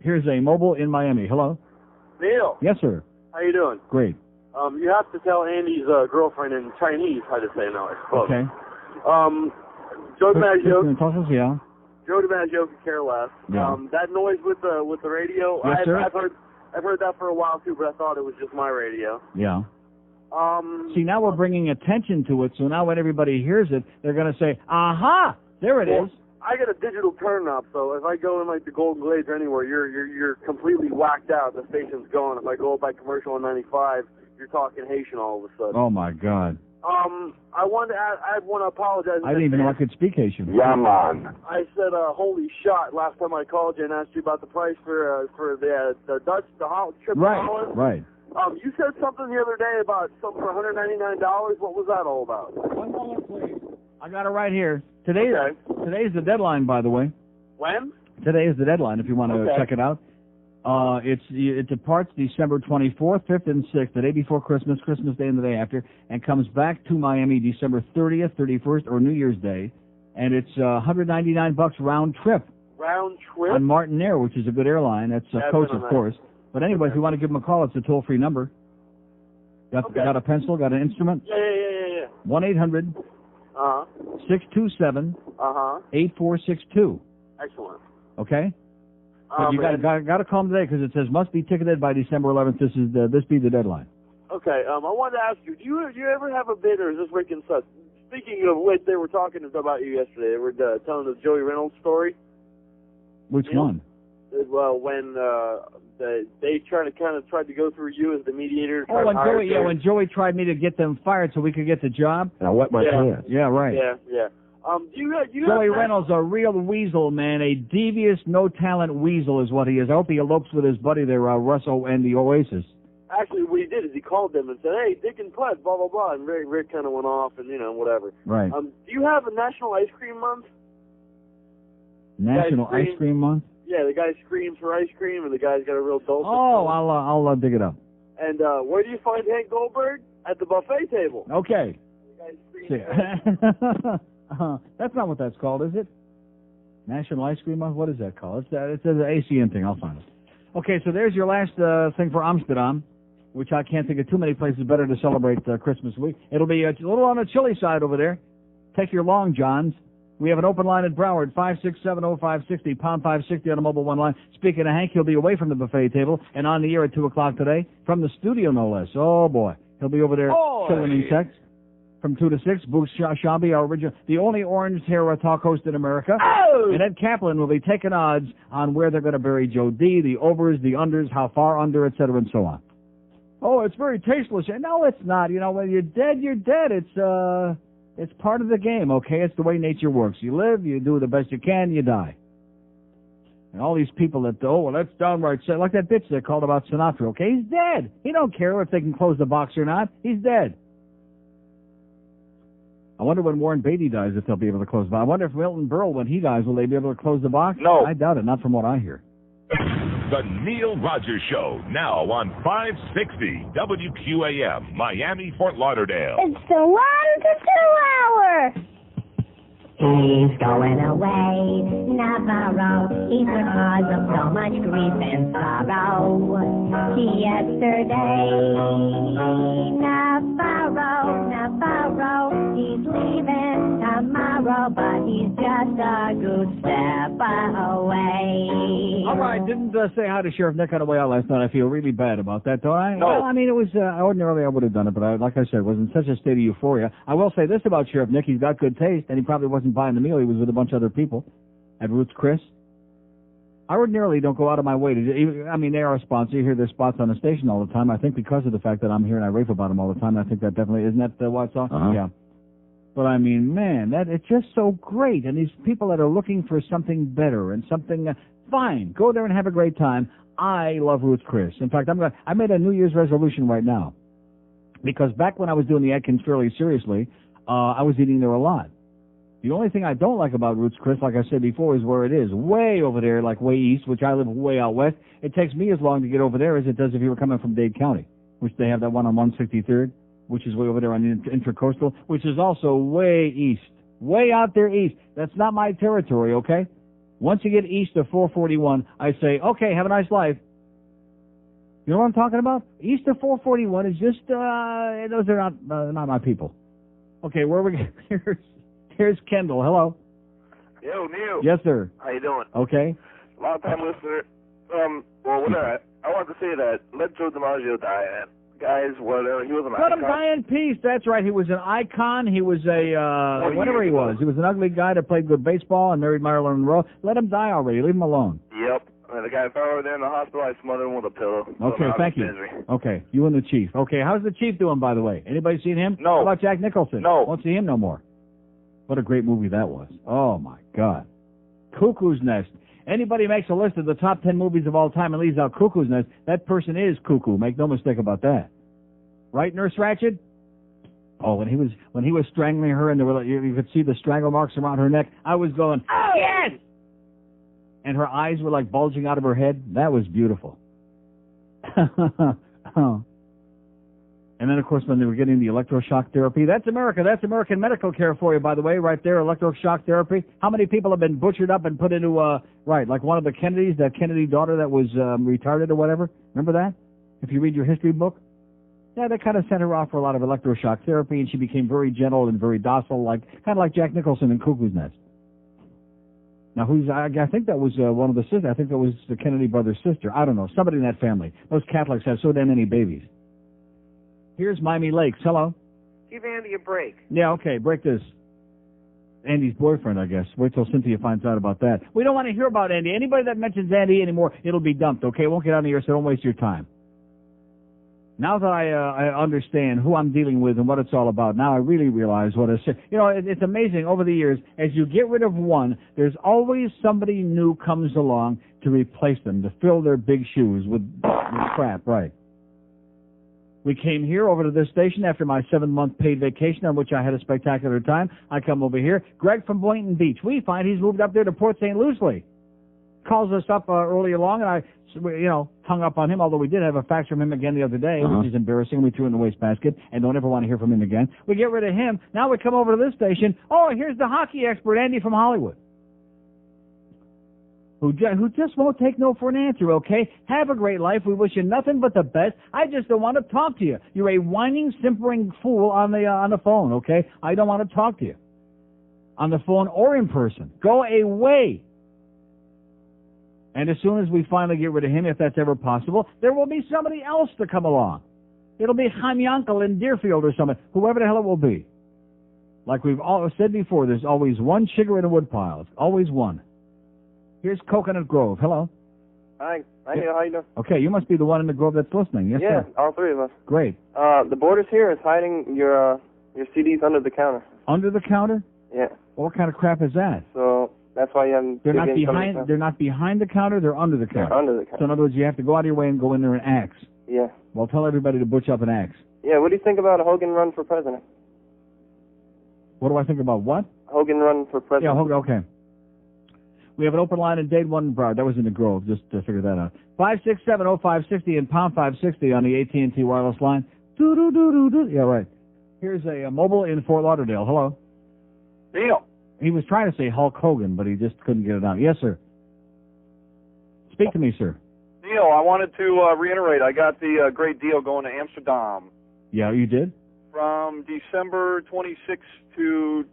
Here's a mobile in Miami. Hello. Neil. Yes, sir. How you doing? Great. You have to tell Andy's girlfriend in Chinese how to say no, I suppose. Okay. Joe DiMaggio. Yeah. Joe DiMaggio could care less. Yeah. That noise with the radio, Yes, sir. I've heard that for a while too, but I thought it was just my radio. Yeah. See, now we're bringing attention to it, so now when everybody hears it, they're going to say, aha, there it is. I got a digital turn up, so if I go in like the Golden Glades or anywhere, you're completely whacked out. The station's going. If I go by commercial on 95, you're talking Haitian all of a sudden. Oh my God. I want to apologize. I didn't even know I could speak Haitian. Yeah, man. I said, holy shot, last time I called you and asked you about the price for the Dutch, trip to Holland. Right. You said something the other day about something for $199. What was that all about? $1, please. I got it right here. Today's the deadline, by the way. When? Today is the deadline if you want to check it out. It departs December 24th, 5th, and 6th, the day before Christmas, Christmas Day and the day after, and comes back to Miami December 30th, 31st, or New Year's Day, and it's $199 round trip. Round trip? On Martin Air, which is a good airline. That's Coach, of course. But anyway, if you want to give them a call, it's a toll-free number. Got a pencil? Got an instrument? Yeah. 1-800. 627. 8462. Excellent. Okay? But you got to call them today because it says must be ticketed by December 11th. This be the deadline. Okay, I wanted to ask you, do you ever have a bit, or is this Rick and Sutton? Speaking of which, they were talking about you yesterday. They were telling the Joey Reynolds story. Which one? Well, when they tried to go through you as the mediator. When Joey tried me to get them fired so we could get the job. And I wet my pants. Yeah, right. Yeah. Joey Reynolds, a real weasel, man, a devious, no-talent weasel is what he is. I hope he elopes with his buddy there, Russell and the Oasis. Actually, what he did is he called them and said, "Hey, Dick and Pud, blah blah blah," and Rick kind of went off and whatever. Right. Do you have a National Ice Cream Month? National Ice Cream Month? Yeah, the guy screams for ice cream, and the guy's got a real dulcet. Oh, I'll dig it up. And where do you find Hank Goldberg? At the buffet table. Okay. That's not what that's called, is it? National Ice Cream Month? What is that called? It's an ACN thing. I'll find it. Okay, so there's your last thing for Amsterdam, which I can't think of too many places better to celebrate Christmas week. It'll be a little on the chilly side over there. Take your long johns. We have an open line at Broward, 5670560, pound 560 on a mobile one line. Speaking of Hank, he'll be away from the buffet table and on the air at 2 o'clock today, from the studio no less. Oh, boy. He'll be over there chilling in sex. From 2 to 6, Booth Shabby, our original, the only orange hair talk host in America. Oh! And Ed Kaplan will be taking odds on where they're going to bury Joe D, the overs, the unders, how far under, et cetera, and so on. Oh, it's very tasteless. No, it's not. When you're dead, you're dead. It's part of the game, okay? It's the way nature works. You live, you do the best you can, you die. And all these people that, that's downright sad. Like that bitch that called about Sinatra, okay? He's dead. He don't care if they can close the box or not. He's dead. I wonder when Warren Beatty dies if they'll be able to close the box. I wonder if Milton Berle, when he dies, will they be able to close the box? No. I doubt it, not from what I hear. The Neil Rogers Show, now on 560 WQAM, Miami, Fort Lauderdale. It's the 1 to 2 hour. He's going away, Navarro. He's the cause of so much grief and sorrow. Yesterday, Navarro, he's leaving tomorrow, but he's just a good step away. All right, didn't say hi to Sheriff Nick on the way out last night. I feel really bad about that, don't I? No. Well, I mean, it was, ordinarily I would have done it, but like I said, it was in such a state of euphoria. I will say this about Sheriff Nick, he's got good taste, and he probably wasn't buying the meal. He was with a bunch of other people at Ruth's Chris. I ordinarily don't go out of my way to, they're our sponsor. You hear their spots on the station all the time. I think because of the fact that I'm here and I rave about them all the time, I think that definitely, isn't that what it's on? Uh-huh. Yeah. But man, it's just so great. And these people that are looking for something better and something, fine, go there and have a great time. I love Ruth's Chris. In fact, I made a New Year's resolution right now. Because back when I was doing the Atkins fairly seriously, I was eating there a lot. The only thing I don't like about Ruth's Chris, like I said before, is where it is. Way over there, like way east, which I live way out west. It takes me as long to get over there as it does if you were coming from Dade County, which they have that one on 163rd, which is way over there on the Intracoastal, which is also way east. Way out there east. That's not my territory, okay? Once you get east of 441, I say, okay, have a nice life. You know what I'm talking about? East of 441 is just, those are not my people. Okay, where are we? Here's Kendall. Hello. Yo, Neil. Yes, sir. How you doing? Okay. Long time listener. I wanted to say that let Joe DiMaggio die, man. Guys, whatever. He was an Let icon. him die in peace. That's right. He was an icon. He was a, whatever he was. He was an ugly guy that played good baseball and married Marilyn Monroe. Let him die already. Leave him alone. Yep. And the guy fell over there in the hospital. I smothered him with a pillow. Okay, thank you. Okay, you and the Chief. Okay, how's the Chief doing, by the way? Anybody seen him? No. How about Jack Nicholson? No. Won't see him no more. What a great movie that was. Oh, my God. Cuckoo's Nest. Anybody makes a list of the top 10 movies of all time and leaves out Cuckoo's Nest, that person is cuckoo. Make no mistake about that. Right, Nurse Ratched? Oh, when he was strangling her and you could see the strangle marks around her neck, I was going, oh, yes! And her eyes were like bulging out of her head. That was beautiful. Oh. And then, of course, when they were getting the electroshock therapy, that's America. That's American medical care for you, by the way, right there, electroshock therapy. How many people have been butchered up and put into, like one of the Kennedys, that Kennedy daughter that was retarded or whatever? Remember that? If you read your history book? Yeah, they kind of sent her off for a lot of electroshock therapy, and she became very gentle and very docile, kind of like Jack Nicholson in Cuckoo's Nest. Now, I think that was one of the sisters. I think that was the Kennedy brother's sister. I don't know. Somebody in that family. Those Catholics have so damn many babies. Here's Miami Lakes. Hello. Give Andy a break. Yeah, okay. Break this. Andy's boyfriend, I guess. Wait till Cynthia finds out about that. We don't want to hear about Andy. Anybody that mentions Andy anymore, it'll be dumped, okay? It won't get out of here, so don't waste your time. Now that I understand who I'm dealing with and what it's all about, now I really realize what it's amazing over the years. As you get rid of one, there's always somebody new comes along to replace them, to fill their big shoes with crap, right? We came here over to this station after my 7-month paid vacation on which I had a spectacular time. I come over here. Greg from Boynton Beach. We find he's moved up there to Port St. Lucie. Calls us up early along, and I hung up on him, although we did have a fax from him again the other day, which is embarrassing. We threw it in the wastebasket and don't ever want to hear from him again. We get rid of him. Now we come over to this station. Oh, here's the hockey expert, Andy from Hollywood, who just won't take no for an answer, okay? Have a great life. We wish you nothing but the best. I just don't want to talk to you. You're a whining, simpering fool on the phone, okay? I don't want to talk to you on the phone or in person. Go away. And as soon as we finally get rid of him, if that's ever possible, there will be somebody else to come along. It'll be Chaim Yankel in Deerfield or something, whoever the hell it will be. Like we've all said before, there's always one chigger in a woodpile. It's always one. Here's Coconut Grove. Hello. Hi. How you doing? Okay, you must be the one in the Grove that's listening. Yes, yeah, sir. all three of us. Great. The Borders here is hiding your CDs under the counter. Under the counter? Yeah. Well, what kind of crap is that? So that's why I'm. They're not behind the counter. They're under the counter. They're under the counter. So in other words, you have to go out of your way and go in there and axe. Yeah. Well, tell everybody to butch up and axe. Yeah. What do you think about a Hogan run for president? What do I think about what? Hogan run for president. Yeah, Hogan. Okay. We have an open line in Dade 1 Broward. That was in the Grove, just to figure that out. 567-0560 and pound 560 on the AT&T wireless line. Doo-doo-doo-doo-doo. Yeah, right. Here's a mobile in Fort Lauderdale. Hello. Neil. He was trying to say Hulk Hogan, but he just couldn't get it out. Yes, sir. Speak to me, sir. Neil, I wanted to reiterate, I got the great deal going to Amsterdam. Yeah, you did? From December 26th to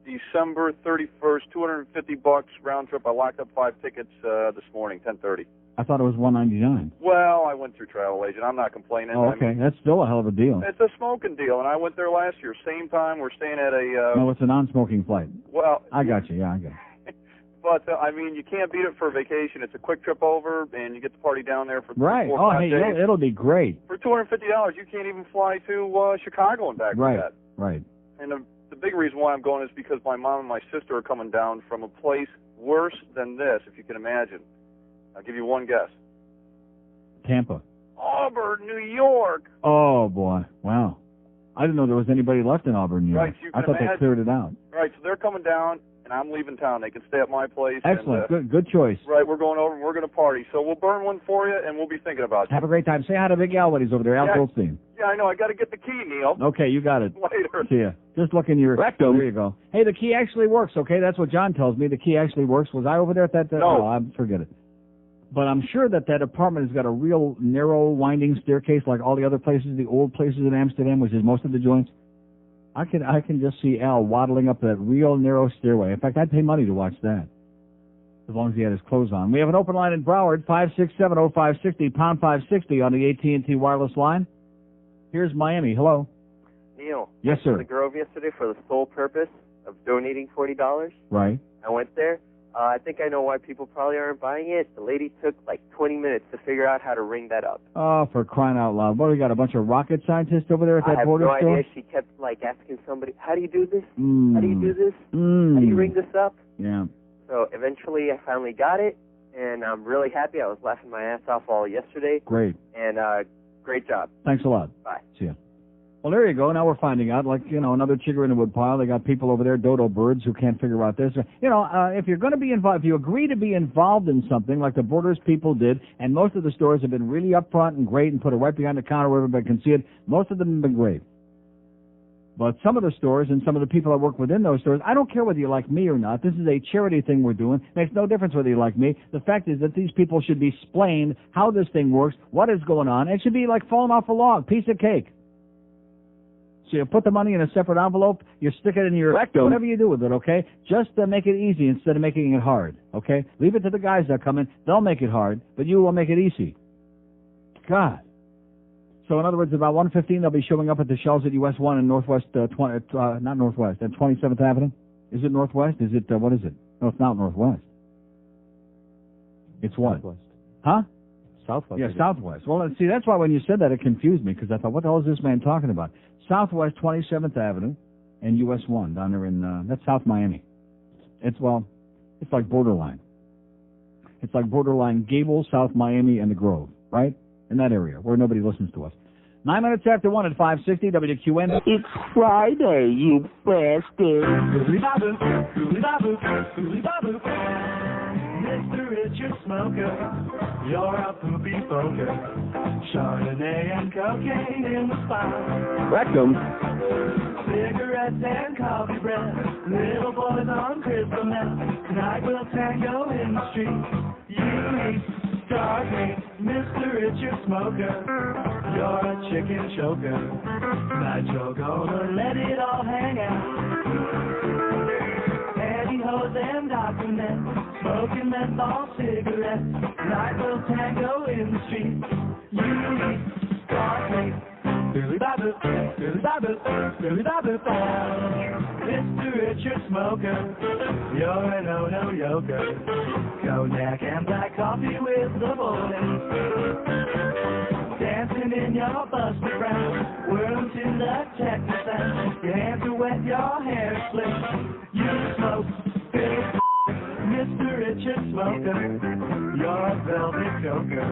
December 31st, $250 round trip. I locked up 5 tickets this morning, 10:30. I thought it was $199. Well, I went through travel agent. I'm not complaining. Oh, okay. That's still a hell of a deal. It's a smoking deal, and I went there last year. Same time. We're staying at a... No, it's a non-smoking flight. Well... I got you. Yeah, I got you. But, I mean, you can't beat it for a vacation. It's a quick trip over, and you get to party down there for 4 or 5 days. It'll be great. For $250, you can't even fly to Chicago and back for that. Right. And the big reason why I'm going is because my mom and my sister are coming down from a place worse than this, if you can imagine. I'll give you one guess. Tampa. Auburn, New York. Oh, boy. Wow. I didn't know there was anybody left in Auburn, New York. Right, you can I thought imagine. they cleared it out. Right, so they're coming down, and I'm leaving town. They can stay at my place. Excellent. And, good choice. Right, we're going over, and we're going to party. So we'll burn one for you, and we'll be thinking about you. Have a great time. Say hi to Big Al when he's over there, Al Goldstein. Yeah, I know. I got to get the key, Neil. Okay, you got it. Later. See ya. Just look in your... Rectum. There you go. Hey, the key actually works, okay? That's what John tells me. The key actually works. Was I over there at that... No. Forget it. But I'm sure that apartment has got a real narrow, winding staircase like all the other places, the old places in Amsterdam, which is most of the joints. I can just see Al waddling up that real narrow stairway. In fact, I'd pay money to watch that, as long as he had his clothes on. We have an open line in Broward, 567-0560, pound 560 on the AT&T wireless line. Here's Miami. Hello. Neil. Yes, sir. I went to the Grove yesterday for the sole purpose of donating $40. Right. I went there. I think I know why people probably aren't buying it. The lady took like 20 minutes to figure out how to ring that up. Oh, for crying out loud. What, we got a bunch of rocket scientists over there at that border store? I have no idea. She kept like asking somebody, how do you do this? How do you do this? How do you ring this up? Yeah. So eventually I finally got it, and I'm really happy. I was laughing my ass off all yesterday. Great. And great job. Thanks a lot. Bye. See ya. Well, there you go. Now we're finding out, like, another chigger in the woodpile. They got people over there, dodo birds, who can't figure out this. If you're going to be involved, if you agree to be involved in something like the Borders people did, and most of the stores have been really upfront and great and put it right behind the counter where everybody can see it, most of them have been great. But some of the stores and some of the people that work within those stores, I don't care whether you like me or not. This is a charity thing we're doing. It makes no difference whether you like me. The fact is that these people should be explained how this thing works, what is going on. It should be like falling off a log, piece of cake. So you put the money in a separate envelope, you stick it in your rectum, whatever you do with it, okay? Just make it easy instead of making it hard, okay? Leave it to the guys that come in. They'll make it hard, but you will make it easy. God. So in other words, about 1:15, they'll be showing up at the shelves at US 1 and Northwest, not Northwest, at 27th Avenue. Is it Northwest? Is it, what is it? No, it's not Northwest. It's what? Southwest. Huh? Southwest. Yeah, Southwest. Well, see, that's why when you said that, it confused me, because I thought, what the hell is this man talking about? Southwest 27th Avenue and US 1 down there in, that's South Miami. It's like borderline. It's like borderline Gable, South Miami, and the Grove, right? In that area, where nobody listens to us. 9 minutes after 1 at 560 WQAM. It's Friday, you bastard. Mr. Richard Smoker, you're a poopy poker. Chardonnay and cocaine in the spine. Rectum. Cigarettes and coffee breath. Little boys on crystal meth. Tonight we'll tango in the street. You start me, Mr. Richard Smoker. You're a chicken choker. Tonight you're gonna let it all hang out. Pantyhose and document. Smoking menthol cigarettes. Tonight we'll tango in the street. You start me. Billy Bobby, Billy Bobby, Billy Bobby, Mr. Richard Smoker, you're an oh-no yoker. Cognac and black coffee with the boys. Dancing in your busted brown, whirling to the techno sound. Your hands are wet, your hair is slick. You smoke, Billy Mr. Richard Smoker, you're a velvet joker.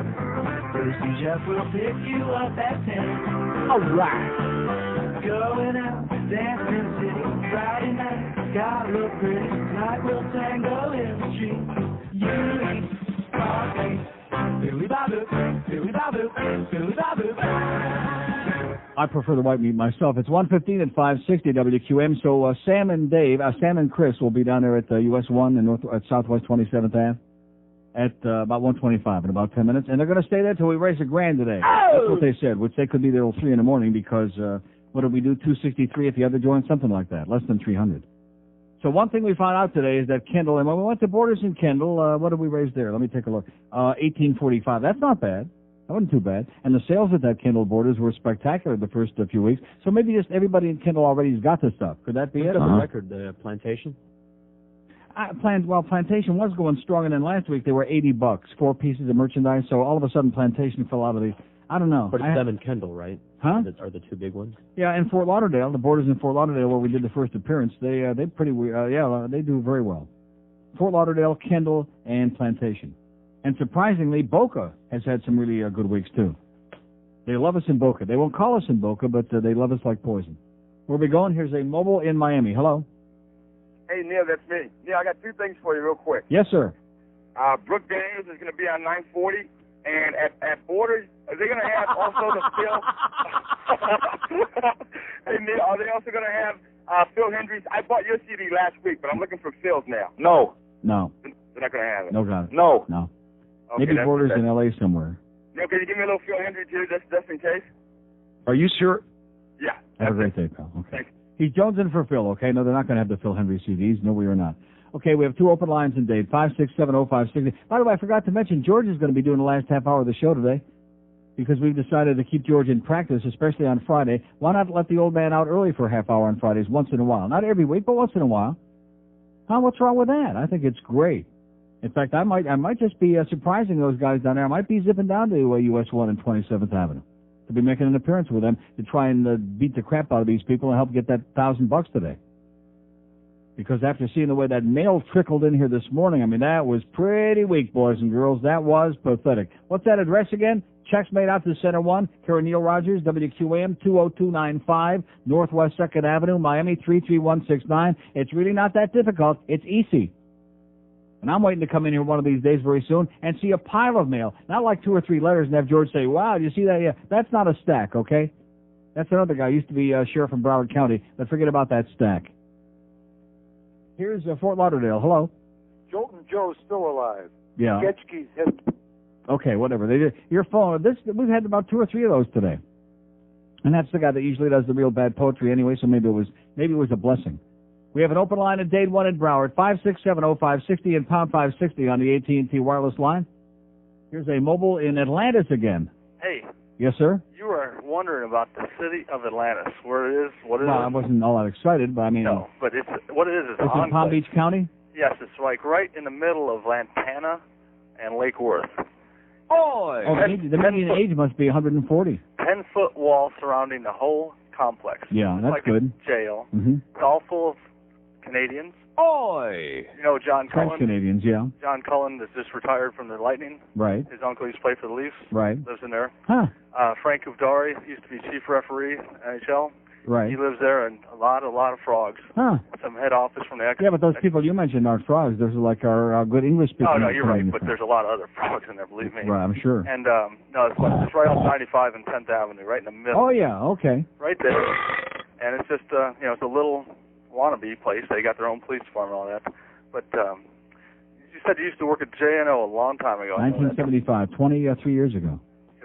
Brucey Jeff will pick you up at 10. Alright. Going out, dancing city, Friday night, gotta look pretty. Tonight we'll tango in the street. You party, Billy Bobby, Billy Bobby, Billy Bobby. I prefer the white meat myself. It's 1:15 at 560 WQM. So Sam and Chris will be down there at US 1 and at Southwest 27th Ave at about 1:25 in about 10 minutes, and they're going to stay there till we raise $1,000 today. Oh! That's what they said, which they could be there till 3 in the morning because what did we do? 263 at the other joint, something like that, less than 300. So one thing we found out today is that Kendall, and when we went to Borders in Kendall, what did we raise there? Let me take a look. 1845. That's not bad. That wasn't too bad. And the sales at that Kendall Borders were spectacular the first few weeks. So maybe just everybody in Kendall already has got this stuff. Could that be it? For the record, the Plantation? Plantation was going stronger than last week. They were $80, 4 pieces of merchandise. So all of a sudden, Plantation fell out of the. I don't know. But it's them and Kendall, right? Huh? Are the two big ones? Yeah, in Fort Lauderdale, the Borders in Fort Lauderdale, where we did the first appearance, they do very well. Fort Lauderdale, Kendall, and Plantation. And surprisingly, Boca has had some really good weeks, too. They love us in Boca. They won't call us in Boca, but they love us like poison. Where we going? Here's a mobile in Miami. Hello? Hey, Neil, that's me. Neil, I got 2 things for you real quick. Yes, sir. Brooke Daniels is going to be on 940, and at Borders, are they going to have also the Phil? Hey, Neil, are they also going to have Phil Hendricks? I bought your CD last week, but I'm looking for Phil's now. No. They're not going to have it. No, got it. No. Okay, maybe Borders in L.A. somewhere. Neil, can you give me a little Phil Hendricks here, just in case? Are you sure? Yeah. Have a great day, pal. Okay. Thanks. He's jonesing for Phil, okay? No, they're not going to have the Phil Henry CDs. No, we are not. Okay, we have 2 open lines in Dade, 5670560. By the way, I forgot to mention, George is going to be doing the last half hour of the show today because we've decided to keep George in practice, especially on Friday. Why not let the old man out early for a half hour on Fridays once in a while? Not every week, but once in a while. Huh? What's wrong with that? I think it's great. In fact, I might just be surprising those guys down there. I might be zipping down to US 1 and 27th Avenue to be making an appearance with them to try and beat the crap out of these people and help get that $1,000 today. Because after seeing the way that mail trickled in here this morning, I mean, that was pretty weak, boys and girls. That was pathetic. What's that address again? Checks made out to Center 1, care of Neil Rogers, WQAM, 20295, Northwest 2nd Avenue, Miami, 33169. It's really not that difficult. It's easy. And I'm waiting to come in here one of these days very soon and see a pile of mail. Not like 2 or 3 letters and have George say, wow, do you see that? Yeah, that's not a stack, okay? That's another guy. Used to be sheriff in Broward County, but forget about that stack. Here's Fort Lauderdale. Hello? Jolton Joe's still alive. Yeah. Getchke's hit. Okay, whatever. Your phone. We've had about 2 or 3 of those today. And that's the guy that usually does the real bad poetry anyway, so maybe it was a blessing. We have an open line at Dade 1 in Broward, 5670560 and pound 560 on the AT&T wireless line. Here's a mobile in Atlantis again. Hey. Yes, sir? You were wondering about the city of Atlantis, where it is, what it is. Well, I wasn't all that excited, but I mean... No, but it's what it is. It's in Palm Beach County? Yes, it's like right in the middle of Lantana and Lake Worth. Oh, the median age must be 140. 10-foot wall surrounding the whole complex. Yeah, that's like good. A jail. Mm-hmm. It's all full of Canadians. Oi! You know John Cullen? French Canadians, yeah. John Cullen is just retired from the Lightning. Right. His uncle used to play for the Leafs. Right. Lives in there. Huh. Frank Uvdari used to be chief referee, NHL. Right. He lives there, and a lot of frogs. Huh. Some head office from the Yeah, but those people you mentioned aren't frogs. Those are like our good English people. Oh, no, you're right, but there's a lot of other frogs in there, believe me. Right, I'm sure. And, no, it's right off 95 and 10th Avenue, right in the middle. Oh, yeah, okay. Right there. And it's just, it's a little wannabe place. They got their own police department and all that. But you said you used to work at JNO a long time ago. 1975, 23 years ago.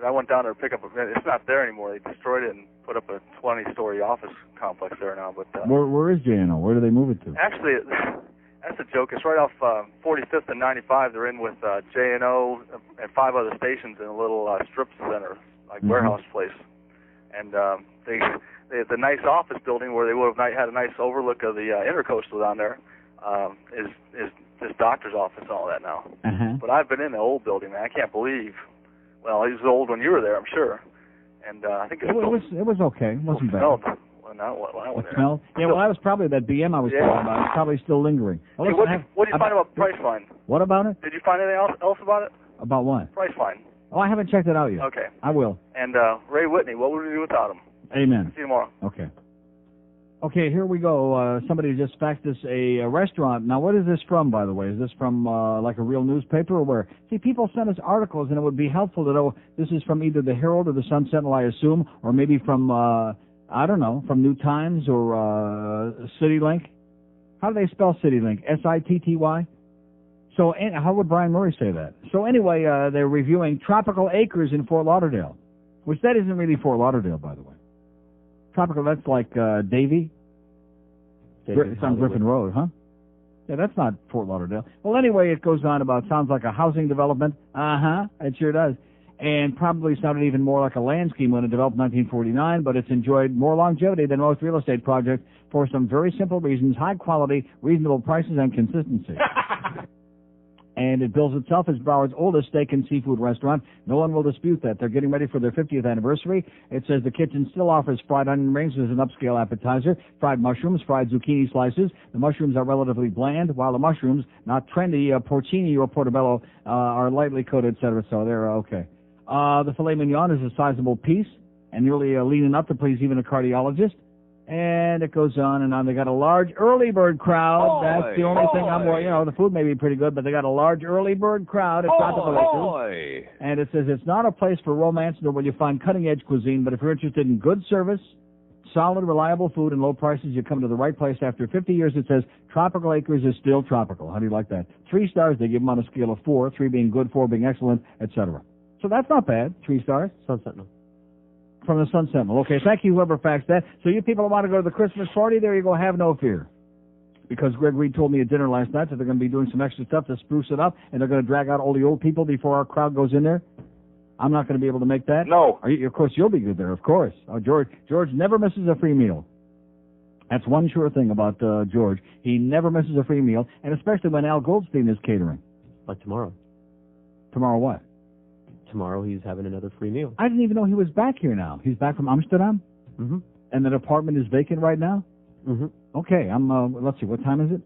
I went down there to pick up it's not there anymore. They destroyed it and put up a 20-story office complex there now. But Where is JNO? Where do they move it to? Actually, that's a joke. It's right off 45th and 95. They're in with JNO and 5 other stations in a little strip center, like warehouse place. And the nice office building where they would have had a nice overlook of the intercoastal down there is this doctor's office and all that now. But I've been in the old building, man. I can't believe. Well, he was old when you were there, I'm sure. And I think it was okay. It wasn't bad. Smelled. Well, now what? It smelled? Yeah, well, that was probably that BM I was talking about. It's probably still lingering. Well, hey, what did you find about Priceline? What about it? Did you find anything else about it? About what? Priceline. Oh, I haven't checked it out yet. Okay. I will. And Ray Whitney, what would we do without him? Amen. See you tomorrow. Okay. Okay, here we go. Somebody just faxed us a restaurant. Now, what is this from, by the way? Is this from like a real newspaper or where? See, people send us articles, and it would be helpful to know this is from either the Herald or the Sun Sentinel, I assume, or maybe from, I don't know, from New Times or CityLink. How do they spell CityLink? S-I-T-T-Y? So how would Brian Murray say that? So anyway, they're reviewing Tropical Acres in Fort Lauderdale, which that isn't really Fort Lauderdale, by the way. Tropical, that's like Davie. It's on Griffin Road, huh? Yeah, that's not Fort Lauderdale. Well, anyway, it goes on about, sounds like a housing development. It sure does. And probably sounded even more like a land scheme when it developed in 1949, but it's enjoyed more longevity than most real estate projects for some very simple reasons: high quality, reasonable prices, and consistency. And it bills itself as Broward's oldest steak and seafood restaurant. No one will dispute that. They're getting ready for their 50th anniversary. It says the kitchen still offers fried onion rings as an upscale appetizer, fried mushrooms, fried zucchini slices. The mushrooms are relatively bland, while the mushrooms, not trendy, porcini or portobello, are lightly coated, etc. So they're okay. The filet mignon is a sizable piece and nearly lean enough to please even a cardiologist. And it goes on and on. They got a large early bird crowd. That's the only thing I'm worried. You know, the food may be pretty good, but they got a large early bird crowd at Tropical Acres. And it says it's not a place for romance, nor will you find cutting-edge cuisine, but if you're interested in good service, solid, reliable food, and low prices, you come to the right place. After 50 years, it says Tropical Acres is still tropical. How do you like that? 3 stars, they give them on a scale of 4, 3 being good, 4 being excellent, etc. So that's not bad. 3 stars. Sun Sentinel. From the Sun Sentinel. Okay, thank you, whoever faxed that. So you people want to go to the Christmas party, there you go, have no fear. Because Greg Reed told me at dinner last night that they're going to be doing some extra stuff to spruce it up, and they're going to drag out all the old people before our crowd goes in there. I'm not going to be able to make that. No. Of course, you'll be good there, of course. George never misses a free meal. That's one sure thing about George. He never misses a free meal, and especially when Al Goldstein is catering. Like tomorrow. Tomorrow what? Tomorrow he's having another free meal. I didn't even know he was back here now. He's back from Amsterdam? Mm-hmm. And the apartment is vacant right now? Mm-hmm. Okay, let's see, what time is it?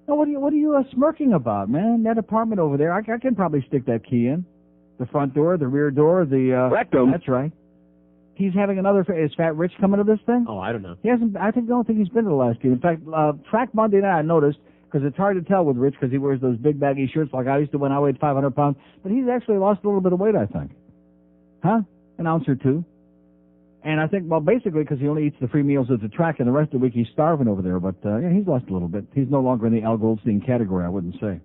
No, what are you smirking about, man? That apartment over there, I can probably stick that key in. The front door, the rear door, the... Rectum. That's right. He's having another... Is Fat Rich coming to this thing? Oh, I don't know. He hasn't... I don't think he's been to the last game. In fact, Track Monday night, I noticed, because it's hard to tell with Rich because he wears those big baggy shirts like I used to when I weighed 500 pounds. But he's actually lost a little bit of weight, I think. Huh? An ounce or two. And I think, well, basically because he only eats the free meals at the track and the rest of the week he's starving over there. But, yeah, he's lost a little bit. He's no longer in the Al Goldstein category, I wouldn't say.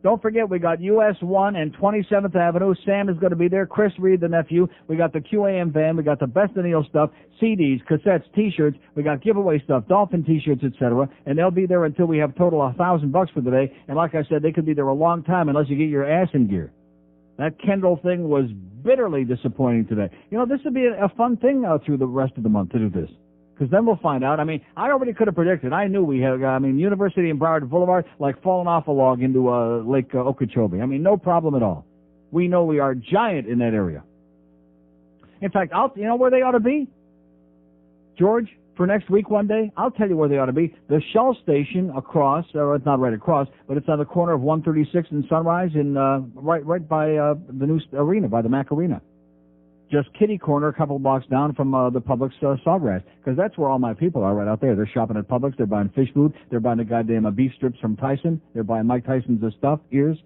Don't forget, we got US 1 and 27th Avenue. Sam is going to be there. Chris Reed, the nephew. We got the QAM van. We got the Best of Neil stuff, CDs, cassettes, T-shirts. We got giveaway stuff, Dolphin T-shirts, etc. And they'll be there until we have total $1,000 for the day. And like I said, they could be there a long time unless you get your ass in gear. That Kendall thing was bitterly disappointing today. You know, this would be a fun thing through the rest of the month to do this. Because then we'll find out. I mean, I already could have predicted. I knew we had, University and Broward Boulevard, like falling off a log into Lake Okeechobee. I mean, no problem at all. We know we are giant in that area. In fact, you know where they ought to be? George, for next week one day, I'll tell you where they ought to be. The Shell station across, or it's not right across, but it's on the corner of 136 and Sunrise, right by the new arena, by the Mac Arena. Just kitty corner, a couple blocks down from the Publix Sawgrass, because that's where all my people are right out there. They're shopping at Publix. They're buying fish food. They're buying the goddamn beef strips from Tyson. They're buying Mike Tyson's stuff, ears.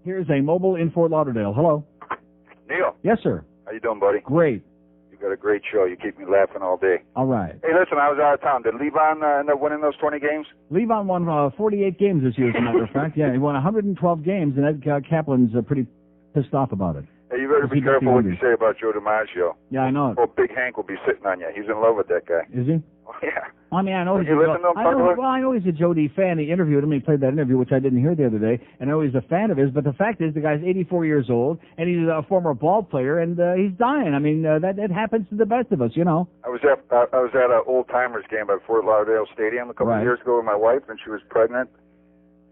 Here's a mobile in Fort Lauderdale. Hello. Neil. Yes, sir. How you doing, buddy? Great. You got a great show. You keep me laughing all day. All right. Hey, listen, I was out of town. Did Levon end up winning those 20 games? Levon won 48 games this year, as a matter of fact. Yeah, he won 112 games, and Ed Kaplan's pretty pissed off about it. Hey, you better be careful what you say about Joe DiMaggio. Yeah, I know it. Well, Big Hank will be sitting on you. He's in love with that guy. Is he? Oh, yeah. I mean, I know you listen to him talk about it? I know he's a Joe D fan. He interviewed him. He played that interview, which I didn't hear the other day. And I know he's a fan of his. But the fact is, the guy's 84 years old, and he's a former ball player, and he's dying. I mean, that happens to the best of us, you know. I was at an old timers game at Fort Lauderdale Stadium a couple of years ago with my wife, and she was pregnant.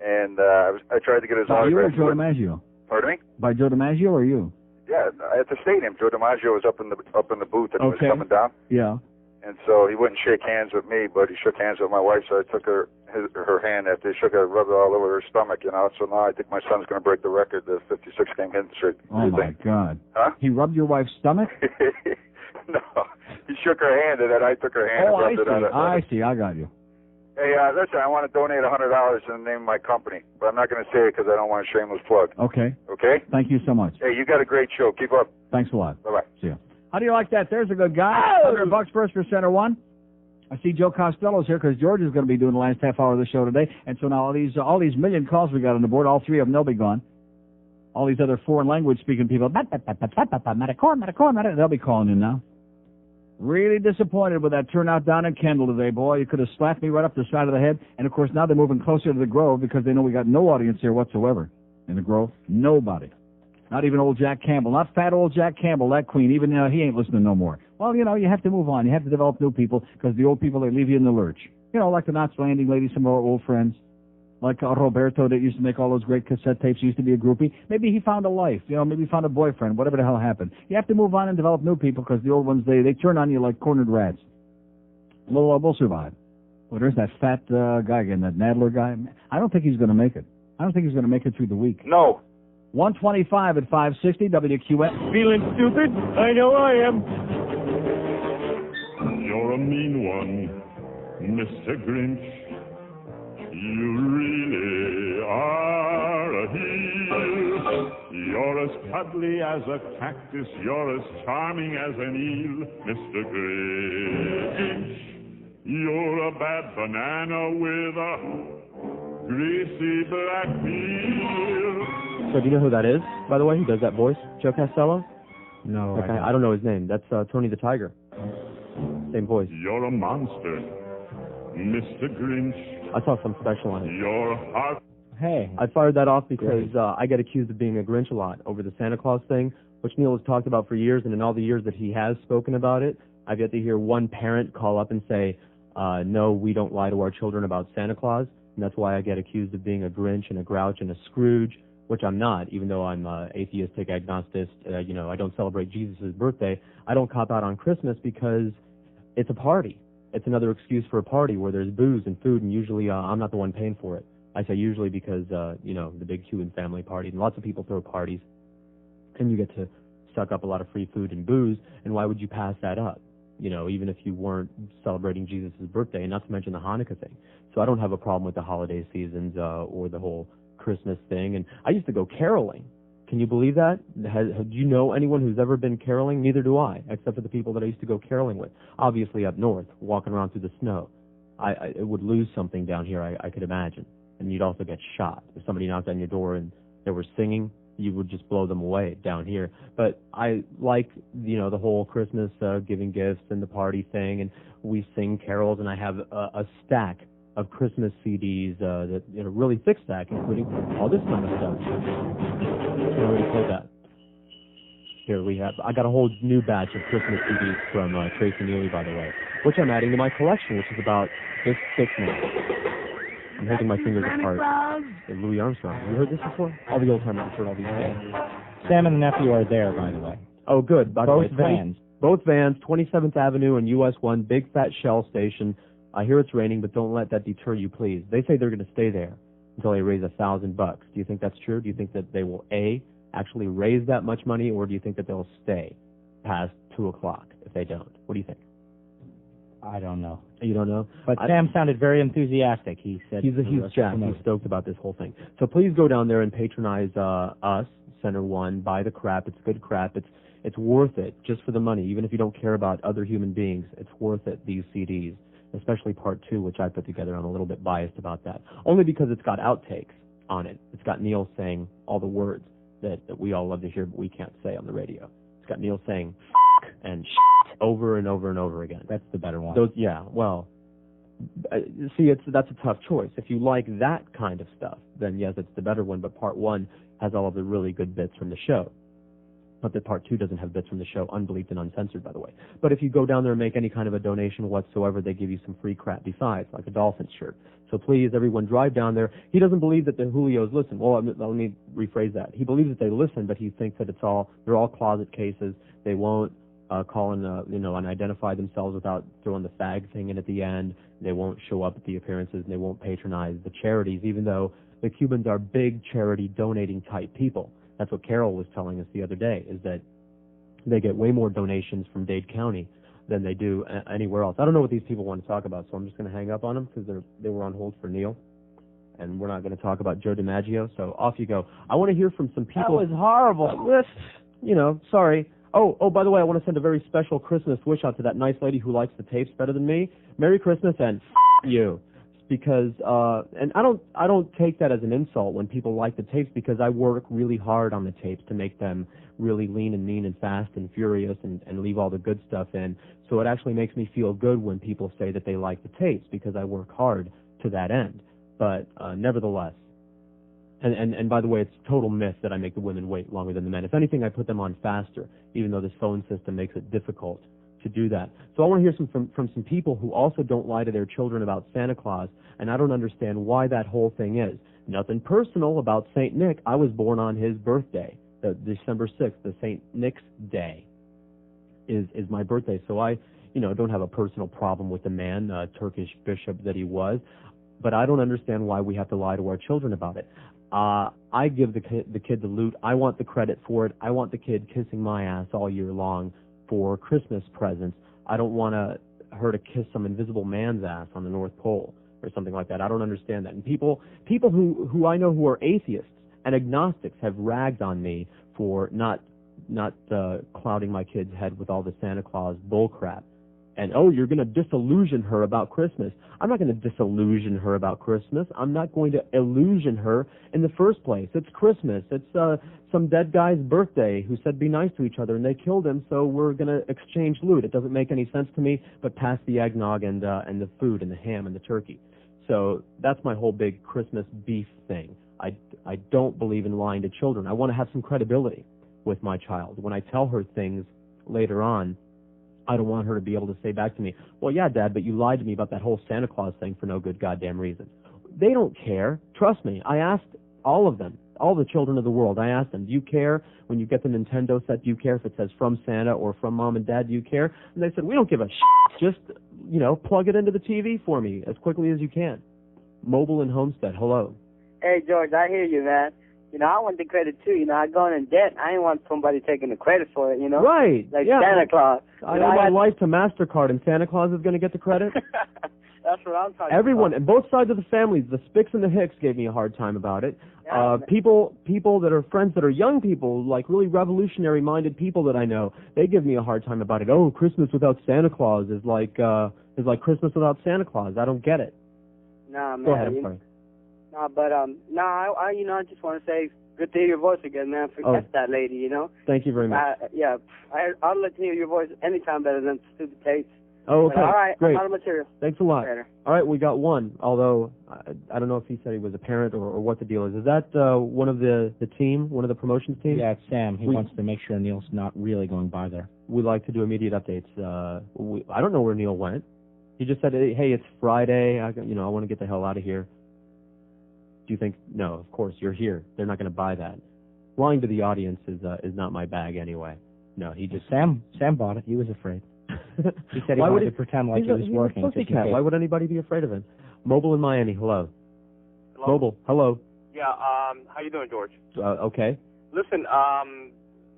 And I tried to get his autograph. You or Joe DiMaggio? Pardon me? By Joe DiMaggio or you? Yeah, at the stadium. Joe DiMaggio was up in the booth, and he was coming down. Yeah. And so he wouldn't shake hands with me, but he shook hands with my wife. So I took her hand after he shook it, rubbed it all over her stomach, you know. So now I think my son's going to break the record, the 56 game hitting streak. Oh my God! Huh? He rubbed your wife's stomach? No, he shook her hand, and then I took her hand and rubbed it on her. I see. I got you. Hey, listen, I want to donate $100 in the name of my company, but I'm not going to say it because I don't want a shameless plug. Okay. Okay? Thank you so much. Hey, you got a great show. Keep up. Thanks a lot. Bye-bye. See ya. How do you like that? There's a good guy. $100 first for center one. I see Joe Costello's here because George is going to be doing the last half hour of the show today. And so now all these million calls we got on the board, all three of them, they'll be gone. All these other foreign language speaking people, they'll be calling in now. Really disappointed with that turnout down in Kendall today, boy. You could have slapped me right up the side of the head. And, of course, now they're moving closer to the Grove because they know we got no audience here whatsoever in the Grove. Nobody. Not even old Jack Campbell. Not fat old Jack Campbell, that queen. Even he ain't listening no more. Well, you know, you have to move on. You have to develop new people because the old people, they leave you in the lurch. You know, like the Knots Landing lady, some of our old friends. Like Roberto that used to make all those great cassette tapes, used to be a groupie. Maybe he found a life, you know, maybe he found a boyfriend, whatever the hell happened. You have to move on and develop new people because the old ones, they turn on you like cornered rats. We'll survive. Well, there's that fat guy again, that Nadler guy. I don't think he's going to make it. I don't think he's going to make it through the week. No. 125 at 560 WQAM. Feeling stupid? I know I am. You're a mean one, Mr. Grinch. You really are a heel. You're as cuddly as a cactus. You're as charming as an eel, Mr. Grinch. You're a bad banana with a greasy black peel. So do you know who that is, by the way? Who does that voice? Joe Costello? No, okay, I don't know his name. That's Tony the Tiger. Same voice. You're a monster, Mr. Grinch. I saw some special on it. Your heart. Hey. I fired that off because I get accused of being a Grinch a lot over the Santa Claus thing, which Neil has talked about for years, and in all the years that he has spoken about it, I've yet to hear one parent call up and say, no, we don't lie to our children about Santa Claus, and that's why I get accused of being a Grinch and a Grouch and a Scrooge, which I'm not, even though I'm atheistic, agnostic, you know, I don't celebrate Jesus' birthday. I don't cop out on Christmas because it's a party. It's another excuse for a party where there's booze and food, and usually I'm not the one paying for it. I say usually because, you know, the big Cuban family party, and lots of people throw parties, and you get to suck up a lot of free food and booze, and why would you pass that up? You know, even if you weren't celebrating Jesus' birthday, and not to mention the Hanukkah thing. So I don't have a problem with the holiday seasons or the whole Christmas thing, and I used to go caroling. Can you believe that? Do you know anyone who's ever been caroling? Neither do I, except for the people that I used to go caroling with. Obviously up north, walking around through the snow. It would lose something down here, I could imagine. and you'd also get shot. If somebody knocked on your door and they were singing, you would just blow them away down here. But I like, the whole Christmas giving gifts and the party thing, and we sing carols, and I have a stack of Christmas CDs, that really thick stack, including all this kind of stuff. I already played that. Here I got a whole new batch of Christmas CDs from Tracy Neely, by the way, which I'm adding to my collection, which is about this thick now. I'm holding my fingers apart. And Louis Armstrong. Have you heard this before? All the old timers have heard all these things. Sam and the nephew are there, by the way. Oh, good. By the way, vans. Both vans, 27th Avenue and US 1, big fat Shell station. I hear it's raining, but don't let that deter you, please. They say they're going to stay there until they raise $1,000. Do you think that's true? Do you think that they will, A, actually raise that much money, or do you think that they'll stay past 2 o'clock if they don't? What do you think? I don't know. You don't know? But Sam sounded very enthusiastic. He said he's jacked. He's stoked about this whole thing. So please go down there and patronize us, Center One. Buy the crap. It's good crap. It's worth it just for the money. Even if you don't care about other human beings, it's worth it, these CDs, especially Part 2, which I put together. I'm a little bit biased about that, only because it's got outtakes on it. It's got Neil saying all the words that we all love to hear, but we can't say on the radio. It's got Neil saying and over and over and over again. That's the better one. See, that's a tough choice. If you like that kind of stuff, then yes, it's the better one, but Part 1 has all of the really good bits from the show. But that Part 2 doesn't have bits from the show, unbleeped and uncensored, by the way. But if you go down there and make any kind of a donation whatsoever, they give you some free crap besides, like a Dolphins shirt. So please, everyone, drive down there. He doesn't believe that the Julios listen. Well, let me rephrase that. He believes that they listen, but he thinks that they're all closet cases. They won't call in, and identify themselves without throwing the fag thing in at the end. They won't show up at the appearances, and they won't patronize the charities, even though the Cubans are big charity donating type people. That's what Carol was telling us the other day, is that they get way more donations from Dade County than they do anywhere else. I don't know what these people want to talk about, so I'm just going to hang up on them because they were on hold for Neil. And we're not going to talk about Joe DiMaggio, so off you go. I want to hear from some people. That was horrible. Sorry. Oh, by the way, I want to send a very special Christmas wish out to that nice lady who likes the tapes better than me. Merry Christmas and you. Because and I don't take that as an insult when people like the tapes, because I work really hard on the tapes to make them really lean and mean and fast and furious and leave all the good stuff in. So it actually makes me feel good when people say that they like the tapes, because I work hard to that end. But nevertheless, and by the way, it's a total myth that I make the women wait longer than the men. If anything, I put them on faster, even though this phone system makes it difficult to do that. So I want to hear from some people who also don't lie to their children about Santa Claus, and I don't understand why that whole thing is. Nothing personal about St. Nick. I was born on his birthday, December 6th, the St. Nick's Day is my birthday. So I, don't have a personal problem with the man, Turkish bishop that he was, but I don't understand why we have to lie to our children about it. I give the kid the loot. I want the credit for it. I want the kid kissing my ass all year long for Christmas presents. I don't want her to kiss some invisible man's ass on the North Pole or something like that. I don't understand that. And people who I know who are atheists and agnostics have ragged on me for not clouding my kid's head with all the Santa Claus bullcrap. And, you're going to disillusion her about Christmas. I'm not going to disillusion her about Christmas. I'm not going to illusion her in the first place. It's Christmas. It's some dead guy's birthday who said be nice to each other, and they killed him, so we're going to exchange loot. It doesn't make any sense to me, but pass the eggnog and the food and the ham and the turkey. So that's my whole big Christmas beef thing. I don't believe in lying to children. I want to have some credibility with my child. When I tell her things later on, I don't want her to be able to say back to me, well, yeah, Dad, but you lied to me about that whole Santa Claus thing for no good goddamn reason. They don't care. Trust me. I asked all of them, all the children of the world. I asked them, do you care when you get the Nintendo set? Do you care if it says from Santa or from Mom and Dad? Do you care? And they said, we don't give a shit. Just, plug it into the TV for me as quickly as you can. Mobile and Homestead, hello. Hey, George, I hear you, man. I want the credit, too. I go in debt. I ain't want somebody taking the credit for it, Right. Like yeah. Santa Claus. I owe my life to MasterCard, and Santa Claus is going to get the credit? That's what I'm talking Everyone, about. and both sides of the families, the Spicks and the Hicks gave me a hard time about it. Yeah, people that are friends that are young people, like really revolutionary-minded people that I know, they give me a hard time about it. Oh, Christmas without Santa Claus is like Christmas without Santa Claus. I don't get it. Nah, man. Go ahead, I'm sorry. I just want to say good to hear your voice again, man. Forget that lady, you know. Thank you very much. I'd like to hear your voice anytime better than stupid tapes. Oh, okay. But, all right, great. I'm out of material. Thanks a lot. Later. All right, we got one, although I don't know if he said he was a parent or what the deal is. Is that one of the team, one of the promotions team? Yeah, it's Sam. He wants to make sure Neil's not really going by there. We like to do immediate updates. I don't know where Neil went. He just said, hey, it's Friday. I want to get the hell out of here. Do you think? No, of course, you're here. They're not going to buy that. Lying to the audience is not my bag anyway. No, he just... Sam bought it. He was afraid. He said he wanted to pretend like he was working. Why would anybody be afraid of him? Mobile in Miami, hello. Hello? Mobile, hello. Yeah, how you doing, George? Okay. Listen,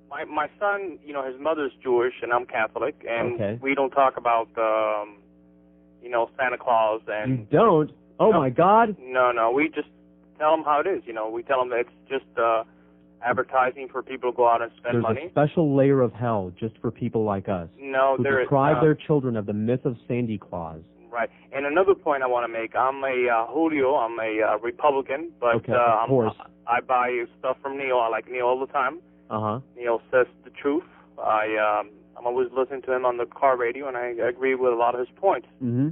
my son, his mother's Jewish and I'm Catholic, and we don't talk about, Santa Claus and... You don't? Oh, my God. No, we just tell them how it is, We tell them that it's just advertising for people to go out and spend money. There's a special layer of hell just for people like us. No, who deprive their children of the myth of Santa Claus. Right. And another point I want to make, I'm a Julio, I'm a Republican, but of course. I buy stuff from Neil. I like Neil all the time. Uh-huh. Neil says the truth. I'm always listening to him on the car radio, and I agree with a lot of his points. Mm-hmm.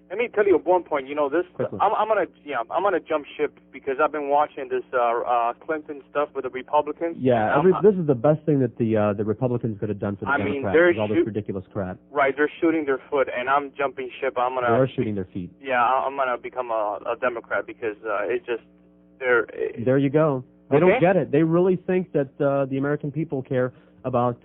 Let me tell you at one point, this. I'm gonna jump ship because I've been watching this Clinton stuff with the Republicans. Yeah, this is the best thing that the Republicans could have done for the Democrats. Is all this ridiculous crap. Right, they're shooting their foot, and I'm jumping ship. They are shooting their feet. Yeah, I'm gonna become a Democrat because it's just they're. There you go. They don't get it. They really think that the American people care about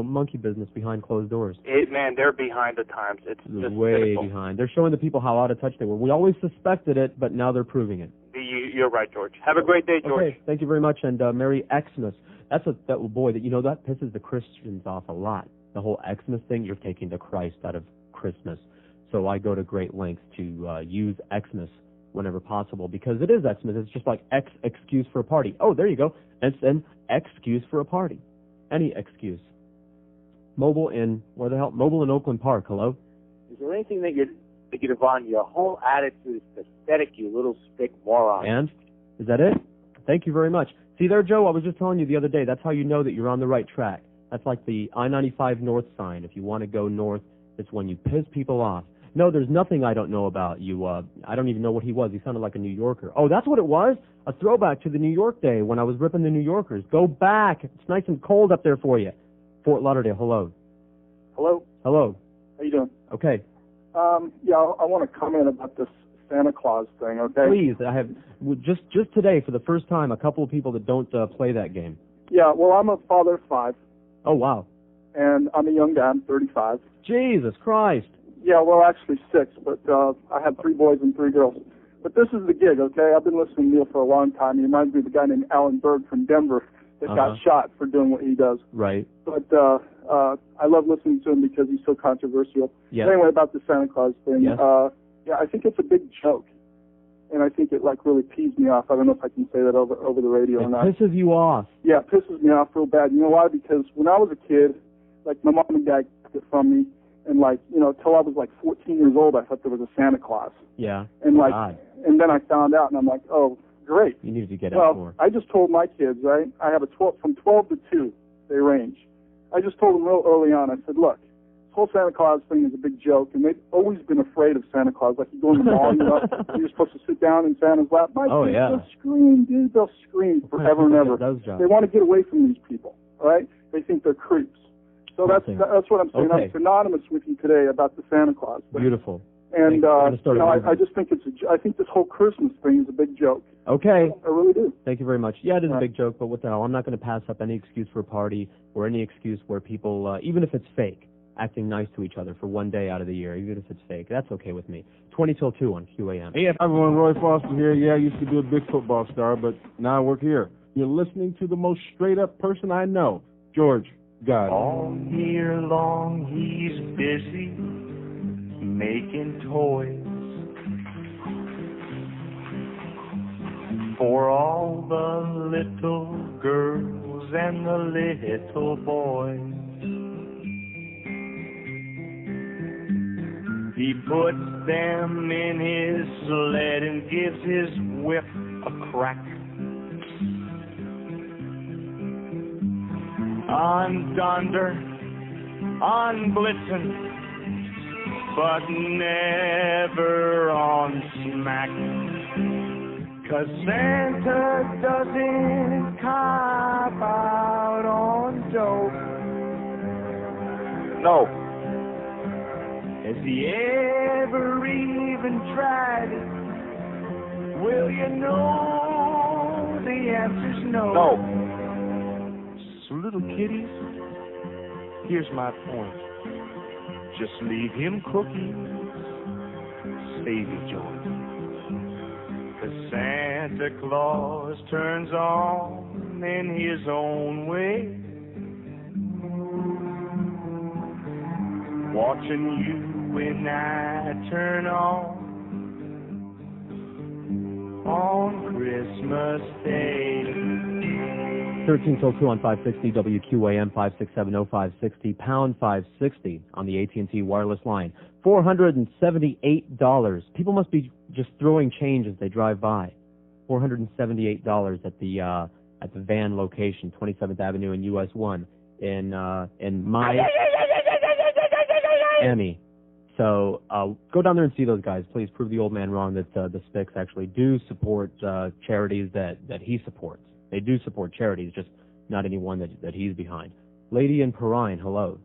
monkey business behind closed doors. They're behind the times. It's just way pitiful. behind. They're showing the people how out of touch they were. We always suspected it, but now they're proving it. You're right, George. Have a great day, George. Okay, thank you very much, and Merry Xmas. That pisses the Christians off a lot. The whole Xmas thing, you're taking the Christ out of Christmas. So I go to great lengths to use Xmas whenever possible because it is Xmas. It's just like excuse for a party. Oh, there you go. It's an excuse for a party. Any excuse. Mobile in Oakland Park. Hello? Is there anything negative on your whole attitude is pathetic, you little stick moron? And? Is that it? Thank you very much. See there, Joe, I was just telling you the other day, that's how you know that you're on the right track. That's like the I-95 north sign. If you want to go north, it's when you piss people off. No, there's nothing I don't know about you. I don't even know what he was. He sounded like a New Yorker. Oh, that's what it was? A throwback to the New York day when I was ripping the New Yorkers. Go back. It's nice and cold up there for you. Fort Lauderdale, hello. Hello. Hello. How you doing? Okay. I want to comment about this Santa Claus thing, okay? Please. I have just today, for the first time, a couple of people that don't play that game. Yeah, well, I'm a father of 5. Oh, wow. And I'm a young guy. I'm 35. Jesus Christ. Yeah, well, actually 6, but I have 3 boys and 3 girls. But this is the gig, okay? I've been listening to Neil for a long time. He reminds me of a guy named Alan Berg from Denver that got shot for doing what he does. Right. But I love listening to him because he's so controversial. Yes. But anyway, about the Santa Claus thing. Yes. I think it's a big joke. And I think it, really pees me off. I don't know if I can say that over the radio or not. It pisses you off. Yeah, it pisses me off real bad. You know why? Because when I was a kid, my mom and dad took it from me. And till I was 14 years old, I thought there was a Santa Claus. Yeah. And God. and then I found out, and I'm like, oh, great. You need to get out more. I just told my kids, right? I have from 12 to 2, they range. I just told them real early on. I said, look, this whole Santa Claus thing is a big joke, and they've always been afraid of Santa Claus. Like you go in the mall, you're supposed to sit down in Santa's lap. My kids, they'll scream, dude. They'll scream forever and ever. They want to get away from these people, all right? They think they're creeps. So that's what I'm saying. Okay. I'm synonymous with you today about the Santa Claus thing. Beautiful. And I just think I think this whole Christmas thing is a big joke. Okay. I really do. Thank you very much. Yeah, it is a big joke, but what the hell? I'm not going to pass up any excuse for a party or any excuse where people, even if it's fake, acting nice to each other for one day out of the year, even if it's fake. That's okay with me. 20 till 2 on QAM. Hey everyone, Roy Foster here. Yeah, I used to be a big football star, but now I work here. You're listening to the most straight-up person I know, George. God. All year long he's busy making toys for all the little girls and the little boys. He puts them in his sled and gives his whip a crack. On Donder, on Blitzen, but never on Smack. 'Cause Santa doesn't cop out on dope. No. Has he ever even tried it? Will you know the answer's no? No. So little kiddies, here's my point. Just leave him cookies, save your joy. 'Cause Santa Claus turns on in his own way, watching you when I turn on Christmas Day. 13 till 2 on 560 WQAM 5670560 pound 560 on the AT&T wireless line. $478. People must be just throwing change as they drive by. $478 at the van location, 27th Avenue and US 1 in Miami. So go down there and see those guys. Please prove the old man wrong that the Spicks actually do support charities that he supports. They do support charities, just not any one that he's behind. Lady in Perrine, hello.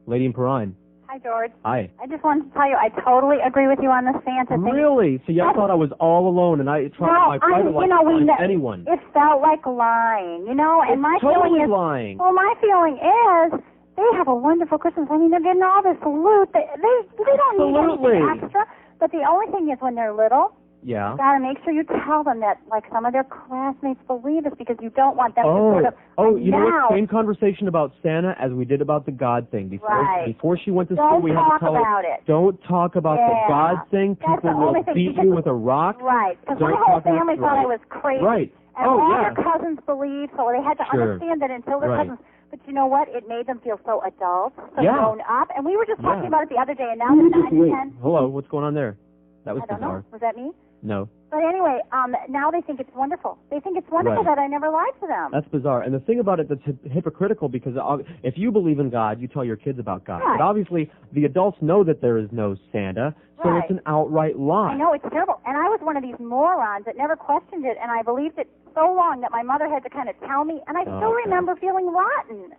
Lady in Perrine. Hi, George. Hi. I just wanted to tell you, I totally agree with you on the Santa thing. Really? See, I thought I was all alone, and I tried my private life to find anyone. It felt like lying, and my totally feeling is, lying. Well, my feeling is they have a wonderful Christmas. I mean, they're getting all this loot. They don't need anything extra. But the only thing is, when they're little, you got to make sure you tell them that, like, some of their classmates believe this, because you don't want them to sort of. You know what? Same conversation about Santa as we did about the God thing. Before she went to school, we had to tell her, don't talk about the God thing. People will beat you with a rock. Right. Because my whole family thought I was crazy. Right. And all their cousins believed, so they had to understand that until their cousins. But you know what? It made them feel so adult, so grown up. And we were just talking about it the other day, and now they're 9 and 10. Hello, what's going on there? That was I don't bizarre. know. Was that me? No. But anyway, now they think it's wonderful. They think it's wonderful that I never lied to them. That's bizarre. And the thing about it that's hypocritical, because if you believe in God, you tell your kids about God. Right. But obviously, the adults know that there is no Santa, so it's an outright lie. I know, it's terrible. And I was one of these morons that never questioned it, and I believed it so long that my mother had to kind of tell me, and I still remember feeling rotten.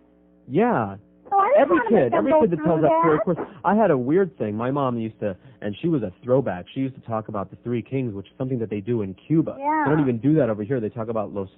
Yeah. So I Every kid that tells that story, that. of course. I had a weird thing. My mom used to, and she was a throwback, she used to talk about the Three Kings, which is something that they do in Cuba. Yeah. They don't even do that over here. They talk about los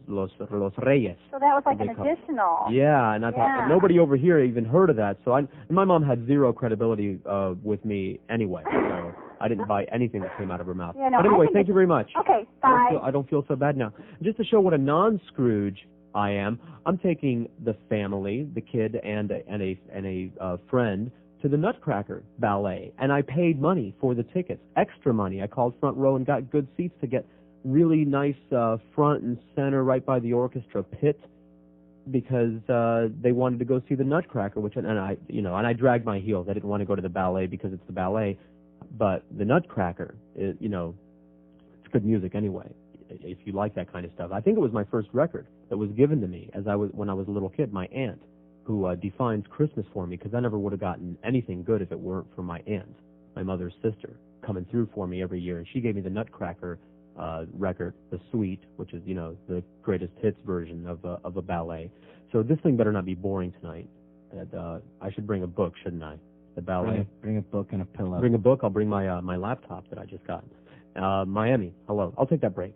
reyes. So that was like an additional. Yeah, and I thought nobody over here even heard of that. So my mom had zero credibility with me anyway. So I didn't buy anything that came out of her mouth. Yeah, no, but anyway, thank you very much. Okay, bye. I don't feel so bad now. Just to show what a non-Scrooge I am, I'm taking the family, the kid, and a friend to the Nutcracker Ballet, and I paid money for the tickets, extra money. I called front row and got good seats to get really nice front and center right by the orchestra pit, because they wanted to go see the Nutcracker, and I dragged my heels. I didn't want to go to the ballet because it's the ballet, but the Nutcracker, it's good music anyway. If you like that kind of stuff. I think it was my first record that was given to me when I was a little kid. My aunt, who defines Christmas for me, because I never would have gotten anything good if it weren't for my aunt, my mother's sister, coming through for me every year, and she gave me the Nutcracker record, the suite, which is the greatest hits version of a ballet. So this thing better not be boring tonight. And I should bring a book, shouldn't I? The ballet. Bring a book and a pillow. Bring a book. I'll bring my laptop that I just got. Miami. Hello. I'll take that break.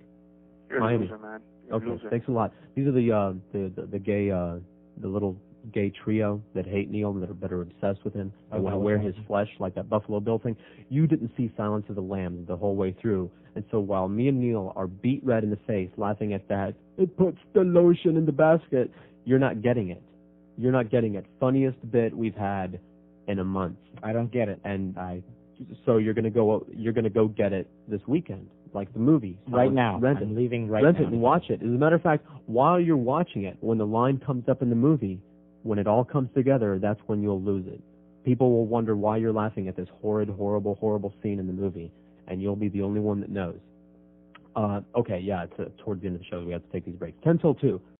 You're Miami. a loser, man. Okay, thanks a lot. These are the gay, the little gay trio that hate Neil, that are obsessed with him. They want to wear his flesh like that Buffalo Bill thing. You didn't see Silence of the Lambs the whole way through, and so while me and Neil are beat red in the face laughing at that, it puts the lotion in the basket, you're not getting it. You're not getting it. Funniest bit we've had in a month. I don't get it. And so you're gonna go get it this weekend. Like the movie. Right now. Rent I'm it. leaving right Rent now. it and watch it. As a matter of fact, while you're watching it, when the line comes up in the movie, when it all comes together, that's when you'll lose it. People will wonder why you're laughing at this horrid, horrible, horrible scene in the movie, and you'll be the only one that knows. Okay, yeah, it's towards the end of the show. We have to take these breaks. 10 till 2.